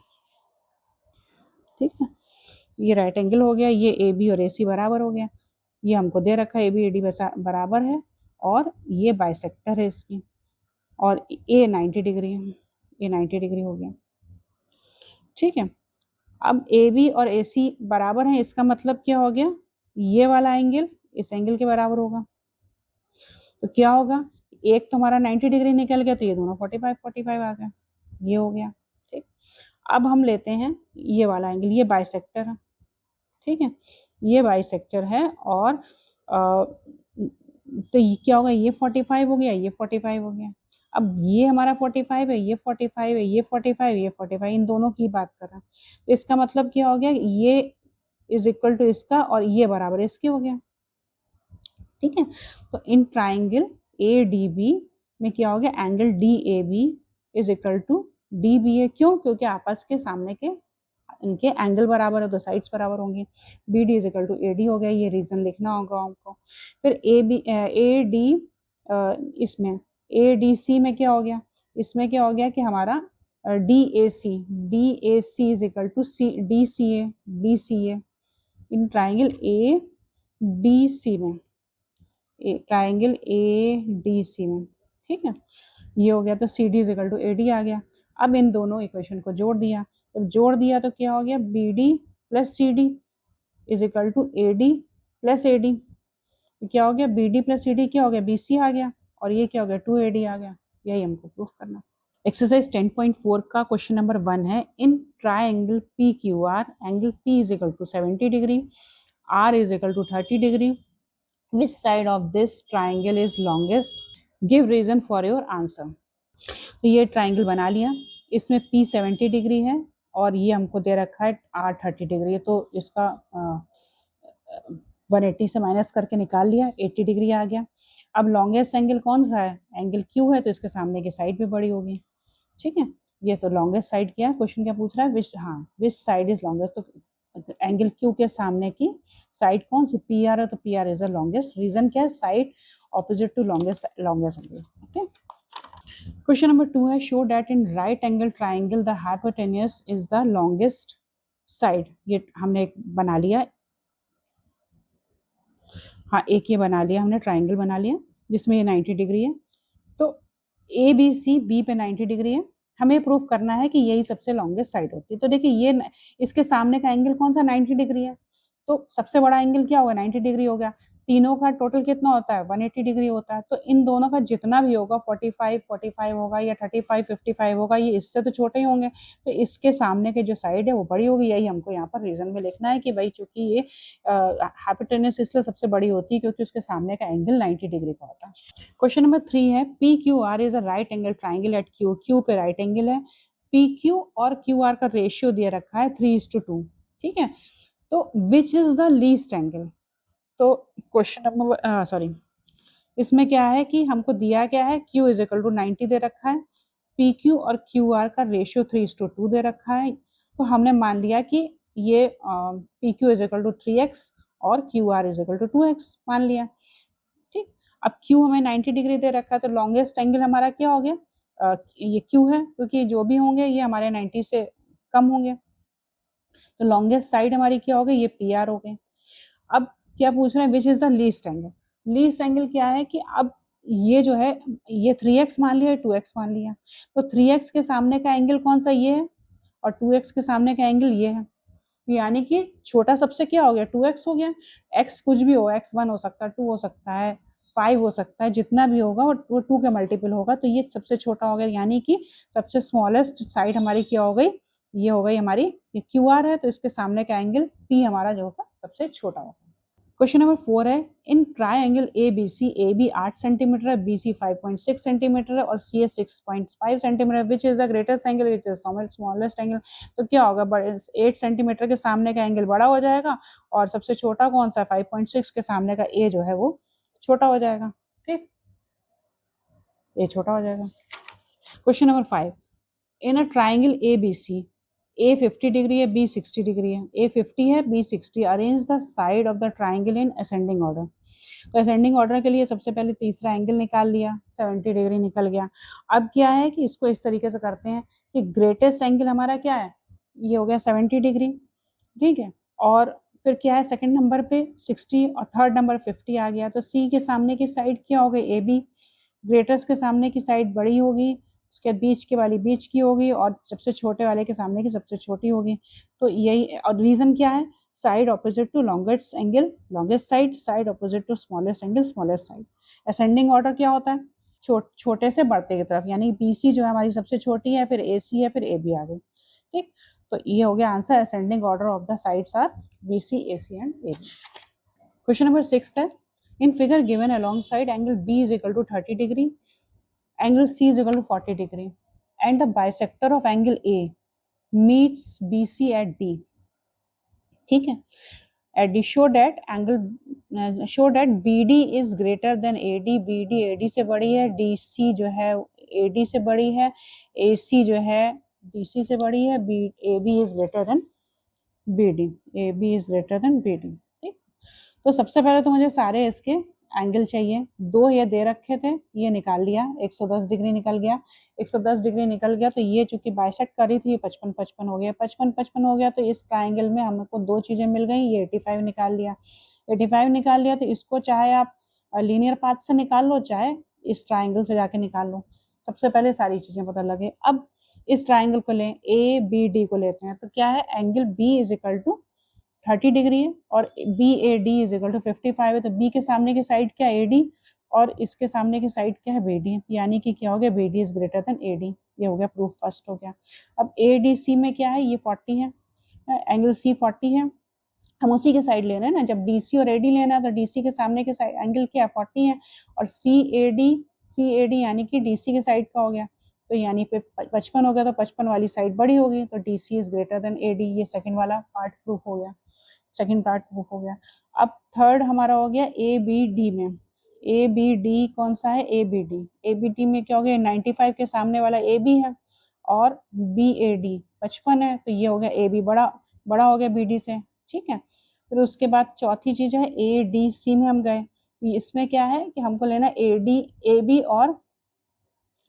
ठीक है, ये राइट एंगल हो गया, ये ए बी और ए सी बराबर हो गया, ये हमको दे रखा है ए बी ए डी बराबर है, और ये बाइसेक्टर है इसकी, और ए 90 डिग्री है, ये 90 डिग्री हो गया। ठीक है, अब ए बी और ए सी बराबर है, इसका मतलब क्या हो गया, ये वाला एंगल इस एंगल के बराबर होगा, तो क्या होगा, एक तो हमारा 90 डिग्री निकल गया, तो ये दोनों 45 आ गया, ये हो गया। ठीक, अब हम लेते हैं ये वाला एंगल, ये बाइसेक्टर है, ठीक है, ये बाइसेक्टर है, और तो ये क्या होगा, ये 45 हो गया, ये 45 हो गया। अब ये हमारा 45 है, ये 45 है, ये 45, ये 45, इन दोनों की बात कर रहा है। तो इसका मतलब क्या हो गया, ये इज इक्वल टू इसका और ये बराबर इसके हो गया। ठीक है, तो in triangle A D B में क्या हो गया, angle D A B is equal to D B A. क्यों? क्योंकि आपस के सामने के इनके एंगल बराबर है तो साइड्स बराबर होंगी। B D is equal to A D हो गया, ये रीजन लिखना होगा आपको। फिर ए डी इसमें ए डी सी में क्या हो गया, इसमें क्या हो गया कि हमारा D A C is equal to C D C A in triangle A D C में, ट्राइंगल ए डी सी में। ठीक है, ये हो गया, तो C D is equal to A D आ गया। अब इन दोनों इक्वेशन को जोड़ दिया, जब जोड़ दिया तो क्या हो गया, B D plus C D is equal to A D plus A D. तो क्या हो गया, B D plus C D क्या हो गया, बी सी आ गया, और ये क्या हो गया, 2AD आ गया। यही हमको प्रूफ करना। एक्सरसाइज 10.4 का क्वेश्चन नंबर 1 है, in triangle P Q R angle P is equal to 70 degree, R is equal to 30 degree, which side of this triangle is longest, give reason for your answer. तो ये triangle बना लिया, इसमें P 70 degree है और ये हमको दे रखा है आर 30 डिग्री है, तो इसका 180 से माइनस करके निकाल लिया, 80 डिग्री आ गया। अब लॉन्गेस्ट एंगल कौन सा है, एंगल क्यू है, तो इसके सामने की साइड भी बड़ी होगी। ठीक है, ये तो लॉन्गेस्ट साइड क्या है, क्वेश्चन क्या पूछ रहा है, विच साइड इज लॉन्गेस्ट, तो एंगल क्यू के सामने की साइड कौन सी, पी आर है, तो P R is the longest. Reason क्या है, side opposite to longest angle. Okay, question number 2 है, show that in right angle triangle the hypotenuse is the longest side. ये हमने एक बना लिया, हाँ एक ये बना लिया हमने, ट्राइंगल बना लिया जिसमें ये 90 डिग्री है, तो ए बी सी बी पे 90 डिग्री है, हमें प्रूफ करना है कि यही सबसे लॉन्गेस्ट साइड होती है। तो देखिए ये इसके सामने का एंगल कौन सा, 90 डिग्री है, तो सबसे बड़ा एंगल क्या होगा, 90 डिग्री हो गया। तीनों का टोटल कितना होता है, 180 डिग्री होता है, तो इन दोनों का जितना भी होगा 45 होगा या 35 55 होगा, ये इससे तो छोटे ही होंगे, तो इसके सामने के जो साइड है वो बड़ी होगी। यही हमको यहाँ पर रीजन में लिखना है कि भाई चूंकि ये हाइपोटेन्यूज इसलिए सबसे बड़ी होती है क्योंकि उसके सामने का एंगल 90 डिग्री का होता है। क्वेश्चन नंबर 3 है, P Q R is a right angle triangle at Q, Q पे राइट एंगल है, पी क्यू और क्यू आर का रेशियो दिया रखा है 3:2। ठीक है, तो which is the least angle, तो क्वेश्चन नंबर सॉरी इसमें क्या है कि हमको दिया क्या है, Q इज इक्वल टू 90 दे रखा है, पी क्यू और क्यू आर का रेशियो 3:2 दे रखा है, तो हमने मान लिया कि ये P Q is equal to 3x और Q R is equal to 2x मान लिया। ठीक, अब Q हमें 90 डिग्री दे रखा है, तो लॉन्गेस्ट एंगल हमारा क्या हो गया, ये Q है, क्योंकि जो भी होंगे ये हमारे 90 से कम होंगे, तो लॉन्गेस्ट साइड हमारी क्या हो गई, ये पी आर हो गई। अब क्या पूछ रहे हैं, विच is the least angle, least angle क्या है कि अब ये जो है ये 3x मान लिया, 2x मान लिया, तो 3x के सामने का एंगल कौन सा, ये है, और 2x के सामने का एंगल ये है, यानी कि छोटा सबसे क्या हो गया, 2x हो गया। x कुछ भी हो, x 1 हो सकता है, 2 हो सकता है, 5 हो सकता है, जितना भी होगा वो 2 के मल्टीपल होगा, तो ये सबसे छोटा हो गया, यानी कि सबसे स्मॉलेस्ट साइड हमारी क्या हो गई, ये हो गई हमारी, ये क्यू आर है, तो इसके सामने का एंगल p हमारा जो होगा सबसे छोटा होगा। क्वेश्चन नंबर 4 है, in triangle A B C, A B 8 centimetre है, बी सी 5.6 सेंटीमीटर है और C S 6.5 centimetre, which is the greatest angle, which is smallest angle. तो क्या होगा, 8 सेंटीमीटर के सामने का एंगल बड़ा हो जाएगा और सबसे छोटा कौन सा, 5.6 के सामने का ए जो है वो छोटा हो जाएगा। ठीक, ए छोटा हो जाएगा। Question number 5, in a triangle A B C, A 50 degree है, बी 60 डिग्री है, ए 50 है, B 60, arrange the side of the triangle in ascending order. तो असेंडिंग ऑर्डर के लिए सबसे पहले तीसरा एंगल निकाल लिया, 70 डिग्री निकल गया। अब क्या है कि इसको इस तरीके से करते हैं कि ग्रेटेस्ट एंगल हमारा क्या है, ये हो गया 70 डिग्री। ठीक है, और फिर क्या है, सेकंड नंबर पे 60 और थर्ड नंबर 50 आ गया, तो सी के सामने की साइड क्या हो गई, ए बी, ग्रेटेस्ट के सामने की साइड बड़ी होगी, इसके बीच के वाली बीच की होगी और सबसे छोटे वाले के सामने की सबसे छोटी होगी। तो यही, और रीजन क्या है, side opposite to longest angle longest side, side opposite to smallest angle smallest side. Ascending order क्या होता है, छोटे से बढ़ते की तरफ, यानी बीसी जो है हमारी सबसे छोटी है, फिर एसी है, फिर ए बी आ गई। ठीक, तो ये हो गया answer, ascending order of the sides are BC, AC and A B. Question number 6 है, in figure given along side angle B is equal to 30 degree angle C is equal to 40 degree and the bisector of angle A meets B C at D. ठीक है, at D show that angle show that B D is greater than A D, B D A D से बड़ी है, D C जो है A D से बड़ी है, ए सी जो है डी सी से बड़ी है, B A B is greater than B D, A B is greater than B D. ठीक, तो सबसे पहले तो मुझे सारे इसके एंगल चाहिए। दो ये दे रखे थे, ये निकाल लिया, 110 डिग्री निकल गया, 110 डिग्री निकल गया। तो ये चूंकि बाइसेक्ट करी थी, ये 55 55 हो गया, 55 55 हो गया। तो इस ट्राइंगल में हमको दो चीजें मिल गई, ये 85 निकाल लिया, 85 निकाल लिया। तो इसको चाहे आप लीनियर पाथ से निकाल लो, चाहे इस ट्राइंगल से जाके निकाल लो। सबसे पहले सारी चीजें पता लगे। अब इस ट्राइंगल को लें, ए बी डी को लेते हैं, तो क्या है, angle B is equal to 30 degree है और B A D is equal to 55 है। तो बी के सामने की साइड क्या ए डी और इसके सामने की साइड क्या है बी डी, यानी कि क्या हो गया, B D is greater than A D. ये हो गया प्रूफ फर्स्ट हो गया। अब ए डी सी में क्या है, ये 40 है, एंगल सी 40 है, हम उसी के साइड ले रहे हैं ना। जब डी सी और ए डी लेना है तो डी सी के सामने के साइड एंगल क्या 40 है और सी ए डी यानी कि डी सी के साइड का हो गया। तो यानी पे 55 हो गया, तो 55 वाली साइड बड़ी होगी, तो D C is greater than A D. ये सेकंड वाला पार्ट प्रूफ हो गया, सेकंड पार्ट प्रूफ हो गया। अब थर्ड हमारा हो गया ए बी डी में। ए बी डी कौन सा है, A B D. A B D में क्या हो गया, 95 के सामने वाला ए बी है और बी ए डी 55 है, तो ये हो गया ए बी बड़ा बड़ा हो गया बी डी से। ठीक है, फिर उसके बाद चौथी चीज है ए डी सी में हम गए। इसमें क्या है कि हमको लेना ए डी ए बी और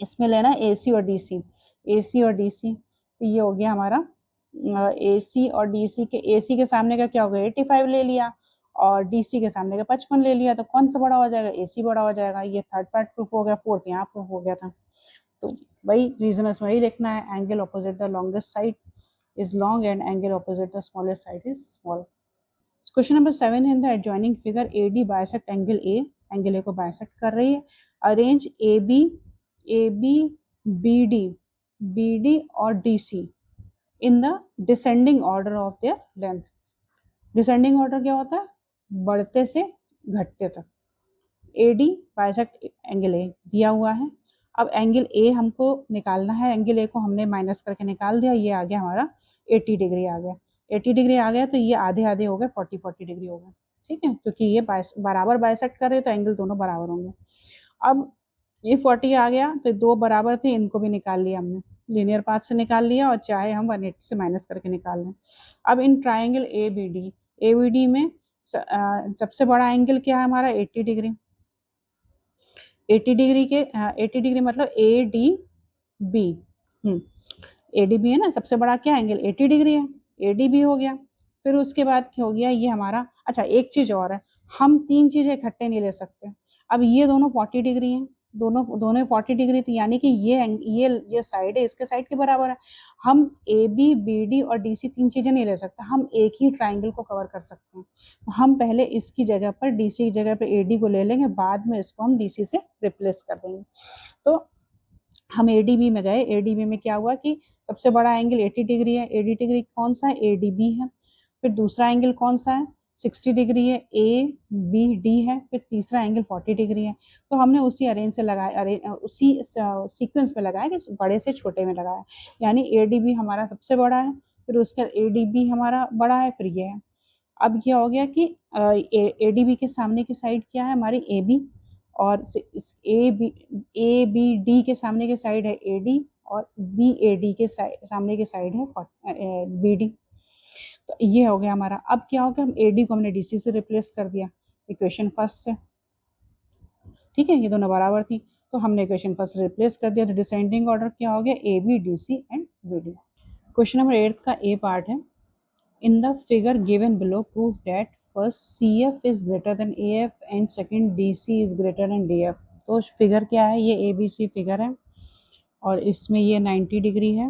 इसमें लेना ए सी और डी सी, ए सी और डी सी। तो ये हो गया हमारा ए सी और डी सी के। ए सी के सामने का क्या हो गया, 85 ले लिया और डी सी के सामने का 55 ले लिया। तो कौन सा बड़ा हो जाएगा, ए सी बड़ा हो जाएगा। ये थर्ड पार्ट प्रूफ हो गया, फोर्थ यहाँ प्रूफ हो गया था। तो वही रीजन उसमें वही लिखना है, angle opposite the longest side is long and angle opposite the smallest side is small. Question number 7 in the adjoining figure AD bisect angle A, angle A को bisect कर रही है। Arrange AB, BD, BD और DC in the descending order of their length. Descending order क्या होता है, बढ़ते से घटते तक। AD bisect angle A दिया हुआ है। अब एंगल ए हमको निकालना है, एंगल ए को हमने माइनस करके निकाल दिया, ये आ गया हमारा 80 डिग्री आ गया, 80 डिग्री आ गया। तो ये आधे आधे हो गए, 40 डिग्री हो गए। ठीक है, क्योंकि ये बराबर बाइसेक्ट कर रहे तो एंगल दोनों बराबर होंगे। अब ये 40 आ गया, तो दो बराबर थे, इनको भी निकाल लिया हमने, लीनियर पाथ से निकाल लिया और चाहे हम 180 से माइनस करके निकाल लें। अब in triangle A B D में सबसे बड़ा एंगल क्या है हमारा, 80 डिग्री। 80 डिग्री के 80 डिग्री मतलब A D B, A D B है ना, सबसे बड़ा क्या एंगल 80 डिग्री है, ए डी बी हो गया। फिर उसके बाद क्या हो गया, ये हमारा, अच्छा एक चीज और है, हम तीन चीजें इकट्ठे नहीं ले सकते। अब ये दोनों 40 डिग्री हैं, दोनों 40 डिग्री, तो यानी कि ये साइड है इसके साइड के बराबर है। हम ए बी बी डी और डी सी तीन चीजें नहीं ले सकते, हम एक ही ट्राइंगल को कवर कर सकते हैं। तो हम पहले इसकी जगह पर डी सी की जगह पर ए डी को ले लेंगे, बाद में इसको हम डी सी से रिप्लेस कर देंगे। तो हम एडीबी में गए, एडीबी में क्या हुआ कि सबसे बड़ा एंगल 80 डिग्री है, 80 डिग्री कौन सा है, एडीबी है। फिर दूसरा एंगल कौन सा है, 60 डिग्री है, ए बी डी है। फिर तीसरा एंगल 40 डिग्री है। तो हमने उसी अरेंज से लगाया, उसी सीक्वेंस में लगाया कि बड़े से छोटे में लगाया, यानी एडीबी हमारा सबसे बड़ा है, फिर उसके एडीबी हमारा बड़ा है, फिर ये है। अब ये हो गया कि एडीबी के सामने की साइड क्या है हमारी ए बी, और इस ए बी डी के सामने के साइड है ए डी और बी ए डी के सामने के साइड है बी डी। तो ये हो गया हमारा। अब क्या हो गया, हम ए डी को हमने डी सी से रिप्लेस कर दिया इक्वेशन फर्स्ट से। ठीक है, ये दोनों बराबर थी तो हमने इक्वेशन फर्स्ट रिप्लेस कर दिया। तो डिसेंडिंग ऑर्डर क्या हो गया, A B D C and B D. Question number 8 का ए पार्ट है, in the figure given below prove that first CF is greater than AF and second DC is greater than DF। तो figure क्या है, ये ABC figure है और इसमें ये 90 डिग्री है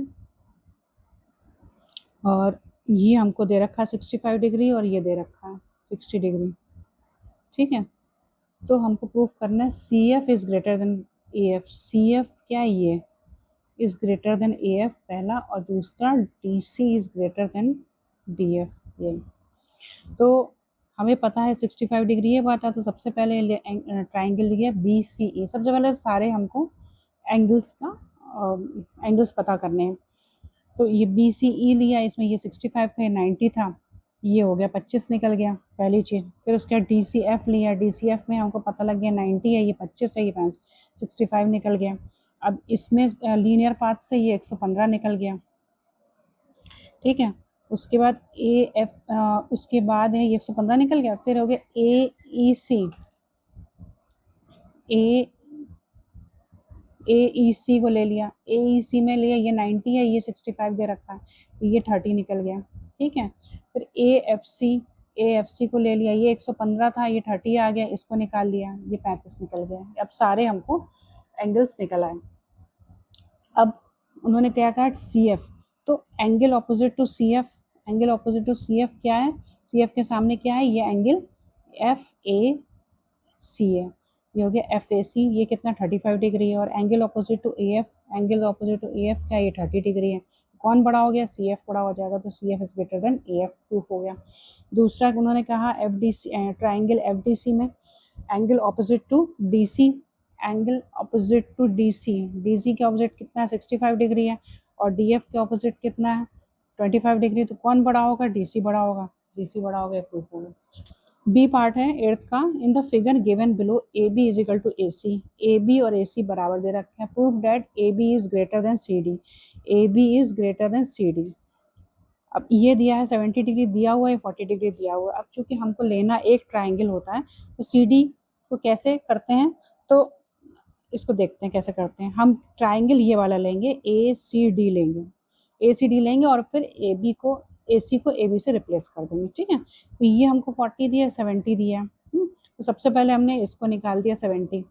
और ये हमको दे रखा है 65 डिग्री और ये दे रखा है 60 डिग्री। ठीक है, तो हमको प्रूफ करना है CF is greater than AF। CF क्या है, ये इज ग्रेटर देन AF पहला, और दूसरा DC is greater then DF। ये तो हमें पता है 65 डिग्री ये बात है। तो सबसे पहले ट्राइंगल लिया BCE, सबसे पहले सारे हमको एंगल्स का एंगल्स पता करने हैं। तो ये BCE लिया, इसमें ये 65 था, ये 90 था, ये हो गया 25 निकल गया पहली चीज़। फिर उसके बाद DCF लिया, DCF में हमको पता लग गया 90 है, ये 25 है, ये 65 निकल गया। अब इसमें लीनियर पाथ से ये 115 निकल गया, ठीक है। उसके बाद उसके बाद है ये 115 निकल गया। फिर हो गया AEC, AEC को ले लिया, AEC में लिया, ये 90 है, ये 65 दे रखा है, तो ये 30 निकल गया, ठीक है। फिर AFC को ले लिया, ये 115 था, ये 30 आ गया, इसको निकाल लिया, ये 35 निकल गया। अब सारे हमको एंगल्स निकल आए। अब उन्होंने क्या कहा, CF, तो angle opposite to CF, angle opposite to CF क्या है, CF के सामने क्या है, ये एंगल FAC है, ये हो गया FAC, ये कितना 35 डिग्री है। और angle opposite to AF, angle opposite to AF क्या है, ये 30 डिग्री है। कौन बड़ा हो गया, CF बड़ा हो जाएगा, तो CF is greater than AF, proof हो गया। दूसरा उन्होंने कहा FDC, ट्राइंगल FDC में angle opposite to DC, angle opposite to DC के ऑपोजिट कितना है, 65 डिग्री है, और DF के ऑपोजिट कितना है, 25 डिग्री। तो कौन बड़ा होगा, DC बड़ा होगा, DC बड़ा होगा, प्रूफ होगा। बी पार्ट है 8th का। In the figure given below AB is equal to AC, AB और AC बराबर दे रखे हैं। Proof that AB is greater than CD, AB is greater than CD। अब ये दिया है 70 डिग्री दिया हुआ है, 40 डिग्री दिया हुआ है। अब चूंकि हमको लेना एक ट्राइंगल होता है, तो CD को कैसे करते हैं, तो इसको देखते हैं कैसे करते हैं। हम ट्राइंगल ये वाला लेंगे, ACD लेंगे, ACD लेंगे, और फिर AB को AC को AB से रिप्लेस कर देंगे, ठीक है। तो ये हमको 40 दिया, 70 दिया, तो सबसे पहले हमने इसको निकाल दिया 70,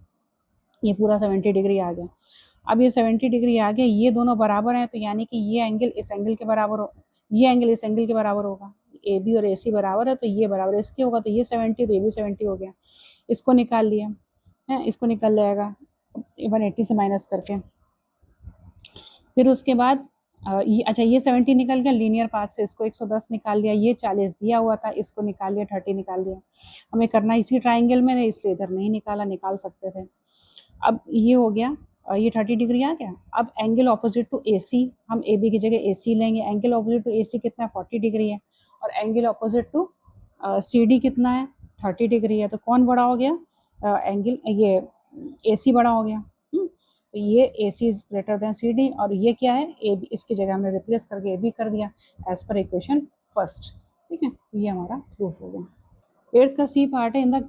ये पूरा 70 डिग्री आ गया। अब ये 70 डिग्री आ गया, ये दोनों बराबर हैं, तो यानी कि ये एंगल इस एंगल के बराबर हो, ये एंगल इस एंगल के बराबर होगा। AB और AC बराबर है, तो ये बराबर इसके होगा, तो ये 70, तो ये भी 70 हो गया। इसको निकाल लिया है, इसको निकल जाएगा 180 से माइनस करके। फिर उसके बाद ये अच्छा, ये 70 निकल गया लीनियर पाथ से, इसको 110 निकाल लिया, ये 40 दिया हुआ था, इसको निकाल लिया, 30 निकाल दिया। हमें करना इसी ट्राइंगल में, इसलिए इधर नहीं निकाला, निकाल सकते थे। अब ये हो गया, ये 30 डिग्री आ गया। अब एंगल ऑपोजिट टू AC, हम AB की जगह AC लेंगे। एंगल ऑपोजिट टू AC कितना है, 40 डिग्री है, और एंगल ऑपोजिट टू CD कितना है, 30 डिग्री है। तो कौन बड़ा हो गया, एंगल ये AC बड़ा हो गया। तो ये AC is greater than CD, और ये क्या है, AB, इसकी जगह हमने रिप्लेस करके AB कर दिया एज पर इक्वेशन फर्स्ट, ठीक है। ये हमारा प्रूफ हो गया। 8th का C पार्ट है। In the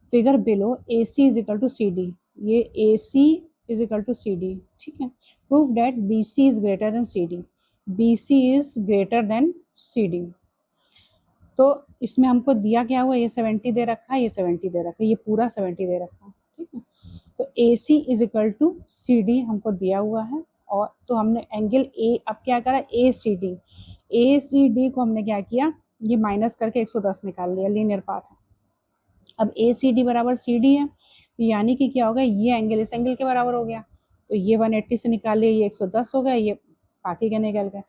figure below AC is equal to CD, ये AC is equal to CD, ठीक है। Proof that BC is greater than CD, BC is greater than CD। तो इसमें हमको दिया क्या हुआ, ये 70 दे रखा है, ये 70 दे रखा है, ये पूरा 70 दे रखा है, ठीक है। तो AC is equal to CD हमको दिया हुआ है, और तो हमने एंगल A, अब क्या करा, ACD को हमने क्या किया, ये माइनस करके 110 निकाल लिया, लीनियर पाथ है। अब ACD बराबर CD है, तो यानी कि क्या होगा, ये एंगल इस एंगल के बराबर हो गया, तो ये 180 से निकाल लिया, ये 110 हो गया, ये बाकी के निकल गए।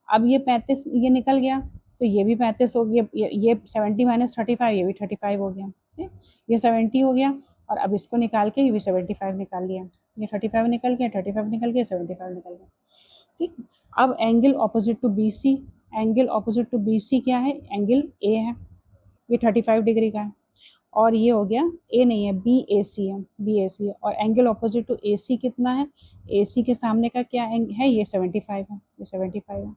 अब ये 35 ये निकल गया, तो ये भी 35 हो गया, ये 70 माइनस 35, ये भी 35 हो गया, ठीक, ये 70 हो गया। और अब इसको निकाल के ये भी 75 निकाल लिया, ये 35 निकल गया, 35 निकल गया, 75 निकल गया, ठीक। अब angle opposite to BC, angle opposite to BC क्या है, एंगल A है, ये 35 डिग्री का है, और ये हो गया A नहीं है, BAC है, BAC है। और एंगल ऑपोजिट टू AC कितना है, AC के सामने का क्या है, ये 75 है, ये 75 है।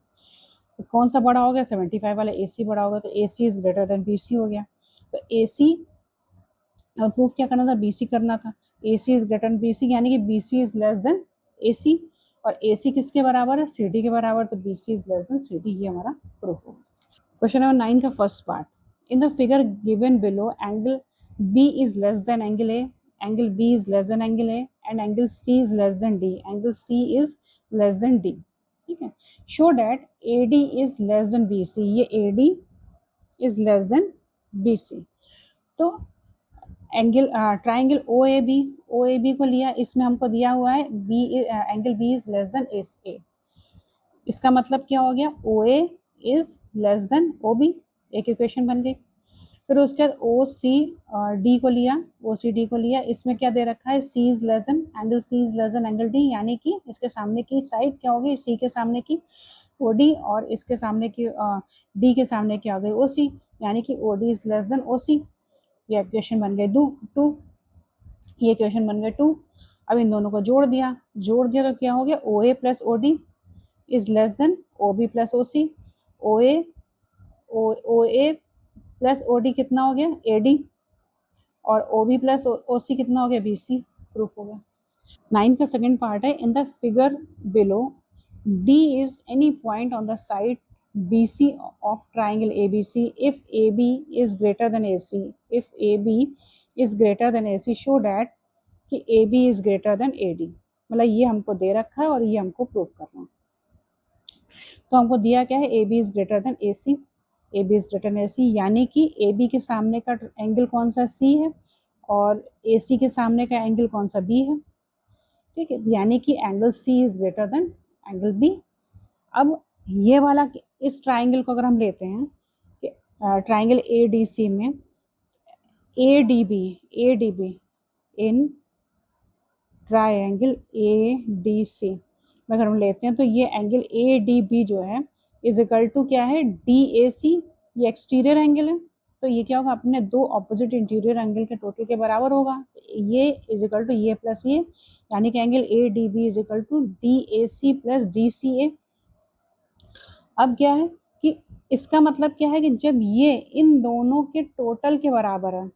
तो कौन सा बड़ा हो गया, 75 वाला AC बड़ा होगा, तो AC is greater then BC हो गया। तो AC प्रूफ क्या करना था, BC करना था। AC is greater then BC, यानी कि BC is less then AC, और AC किसके बराबर है, CD के बराबर, तो BC is less then CD, ये हमारा प्रूफ होगा। क्वेश्चन नंबर 9 का first part. In the figure given below, angle B is less than angle A, angle B is less than angle A, and angle C is less than D, angle C is less than D, ठीक है। Show that AD is less than BC, ये AD is less than BC। तो angle triangle OAB को लिया, इसमें हमको दिया हुआ है angle B is less than A, इसका मतलब क्या हो गया, OA is less than OB, एक इक्वेशन बन गई। फिर उसके बाद ओ सी डी को लिया, ओ सी डी को लिया, इसमें क्या दे रखा है, C is less than angle, C is less than angle D, यानी कि इसके सामने की साइड क्या होगी, सी के सामने की ओ डी, और इसके सामने की डी के सामने क्या आ गई, ओ सी, यानी कि O D is less than O C. ये इक्वेशन बन गए टू, ये इक्वेशन बन गए टू। अब इन दोनों को जोड़ दिया तो क्या हो गया, O A plus O D is less than O B plus O C, O A plus O D कितना हो गया, ए डी, और ओ बी प्लस ओ सी कितना हो गया, बी सी। प्रूफ हो गया। 9 का सेकंड पार्ट है, in the figure below D is any point on the side B C of triangle A B C if A B is greater than A C, if A B is greater than A C show that कि A B is greater than A D. मतलब ये हमको दे रखा है और ये हमको प्रूफ करना है। तो हमको दिया क्या है, A B is greater than A C, A B is greater than A C, यानी कि ए बी के सामने का एंगल कौन सा, सी है, और ए सी के सामने का एंगल कौन सा, बी है। ठीक है, यानी कि angle C is greater than angle B. अब ये वाला, इस ट्राइंगल को अगर हम लेते हैं, ट्राइंगल ए डी सी में A D B in triangle A D C में अगर हम लेते हैं तो ये एंगल ए डी बी जो है इज इक्वल टू क्या है, डी ए सी, ये एक्सटीरियर एंगल है, तो ये क्या होगा, अपने दो ऑपोजिट इंटीरियर एंगल के टोटल के बराबर होगा। ये इज इक्वल टू ये प्लस ये, यानी कि angle A D B is equal to D A C plus D C A. अब क्या है कि इसका मतलब क्या है कि जब ये इन दोनों के टोटल के बराबर है,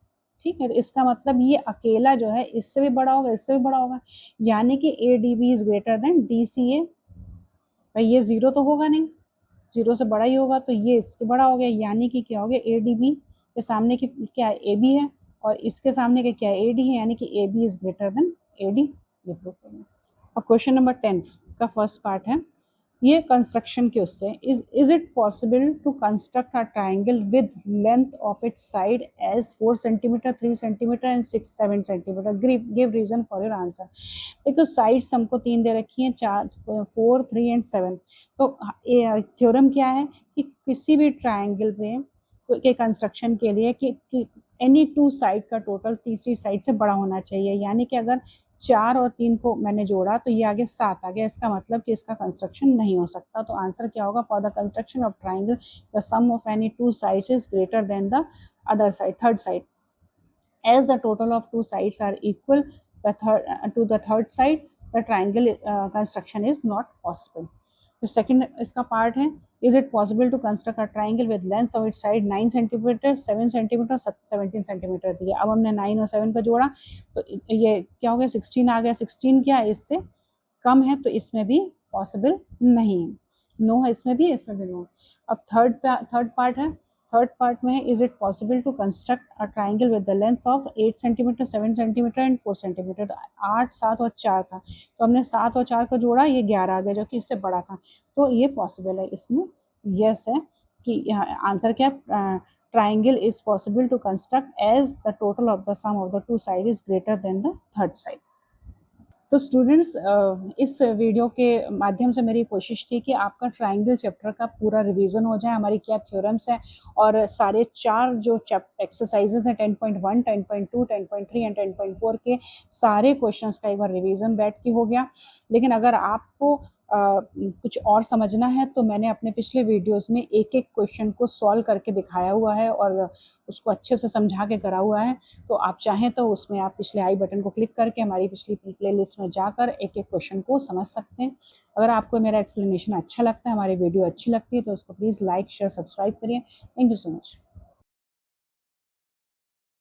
ठीक है, तो इसका मतलब ये अकेला जो है इससे भी बड़ा होगा, इससे भी बड़ा होगा, यानी कि A D B is greater than D C A. भाई ये जीरो तो होगा नहीं, जीरो से बड़ा ही होगा, तो ये इसके बड़ा हो गया, यानी कि क्या हो गया, ए डी बी के सामने की क्या है, ए बी है, और इसके सामने के क्या है, ए डी है, यानी कि A B is greater than A D. ये प्रूफ हो गया। अब क्वेश्चन नंबर 10 का फर्स्ट पार्ट है, ये कंस्ट्रक्शन के उससे, is it possible to construct a triangle with length of its side as 4 centimetre, 3 centimetre and 7 centimetre, give reason for your answer. देखो साइड्स हमको 3 दे रखी हैं, 4, 4, 3 एंड 7। तो थ्योरम क्या है कि किसी भी ट्राइंगल पे के कंस्ट्रक्शन के लिए कि एनी टू साइड का टोटल तीसरी साइड से बड़ा होना चाहिए, यानी कि अगर 4 और 3 को मैंने जोड़ा तो ये आगे 7 आ गया, इसका मतलब कि इसका कंस्ट्रक्शन नहीं हो सकता। तो आंसर क्या होगा, for the construction of triangle the sum of any two sides is greater than the other side, third side, as the total of two sides are equal to the third side, the triangle construction is not possible. तो second इसका part है, is it possible to construct a triangle with length of its side 9 centimetre, 7 centimetre, 17 centimetre दिया। अब हमने 9 और 7 को जोड़ा तो ये क्या हो गया, 16 आ गया। 16 क्या है, इससे कम है, तो इसमें भी पॉसिबल नहीं है, नो है इसमें भी, इसमें भी नो। अब थर्ड पार्ट है, थर्ड पार्ट में है, is it possible to construct a triangle with the length of 8 centimetre, 7 centimetre and 4 centimetre. 8, 7 और 4 था, तो हमने 7 और 4 को जोड़ा, ये 11 आ गया जो कि इससे बड़ा था, तो ये पॉसिबल है, इसमें यस है कि आंसर क्या, triangle is possible to construct as the total of the sum of the two side is greater than the third side. तो स्टूडेंट्स, इस वीडियो के माध्यम से मेरी कोशिश थी कि आपका ट्राइंगल चैप्टर का पूरा रिवीजन हो जाए, हमारी क्या थ्योरम्स हैं, और सारे 4 जो एक्सरसाइजेज हैं 10.1, 10.2, 10.3 एंड 10.4 के सारे क्वेश्चंस का एक बार रिवीजन बैठ के हो गया। लेकिन अगर आपको कुछ और समझना है तो मैंने अपने पिछले वीडियोस में एक एक क्वेश्चन को सॉल्व करके दिखाया हुआ है और उसको अच्छे से समझा के करा हुआ है। तो आप चाहें तो उसमें आप पिछले आई बटन को क्लिक करके हमारी पिछली प्लेलिस्ट में जाकर एक एक क्वेश्चन को समझ सकते हैं। अगर आपको मेरा एक्सप्लेनेशन अच्छा लगता है, हमारी वीडियो अच्छी लगती है, तो उसको प्लीज़ लाइक, शेयर, सब्सक्राइब करिए। Thank you so much.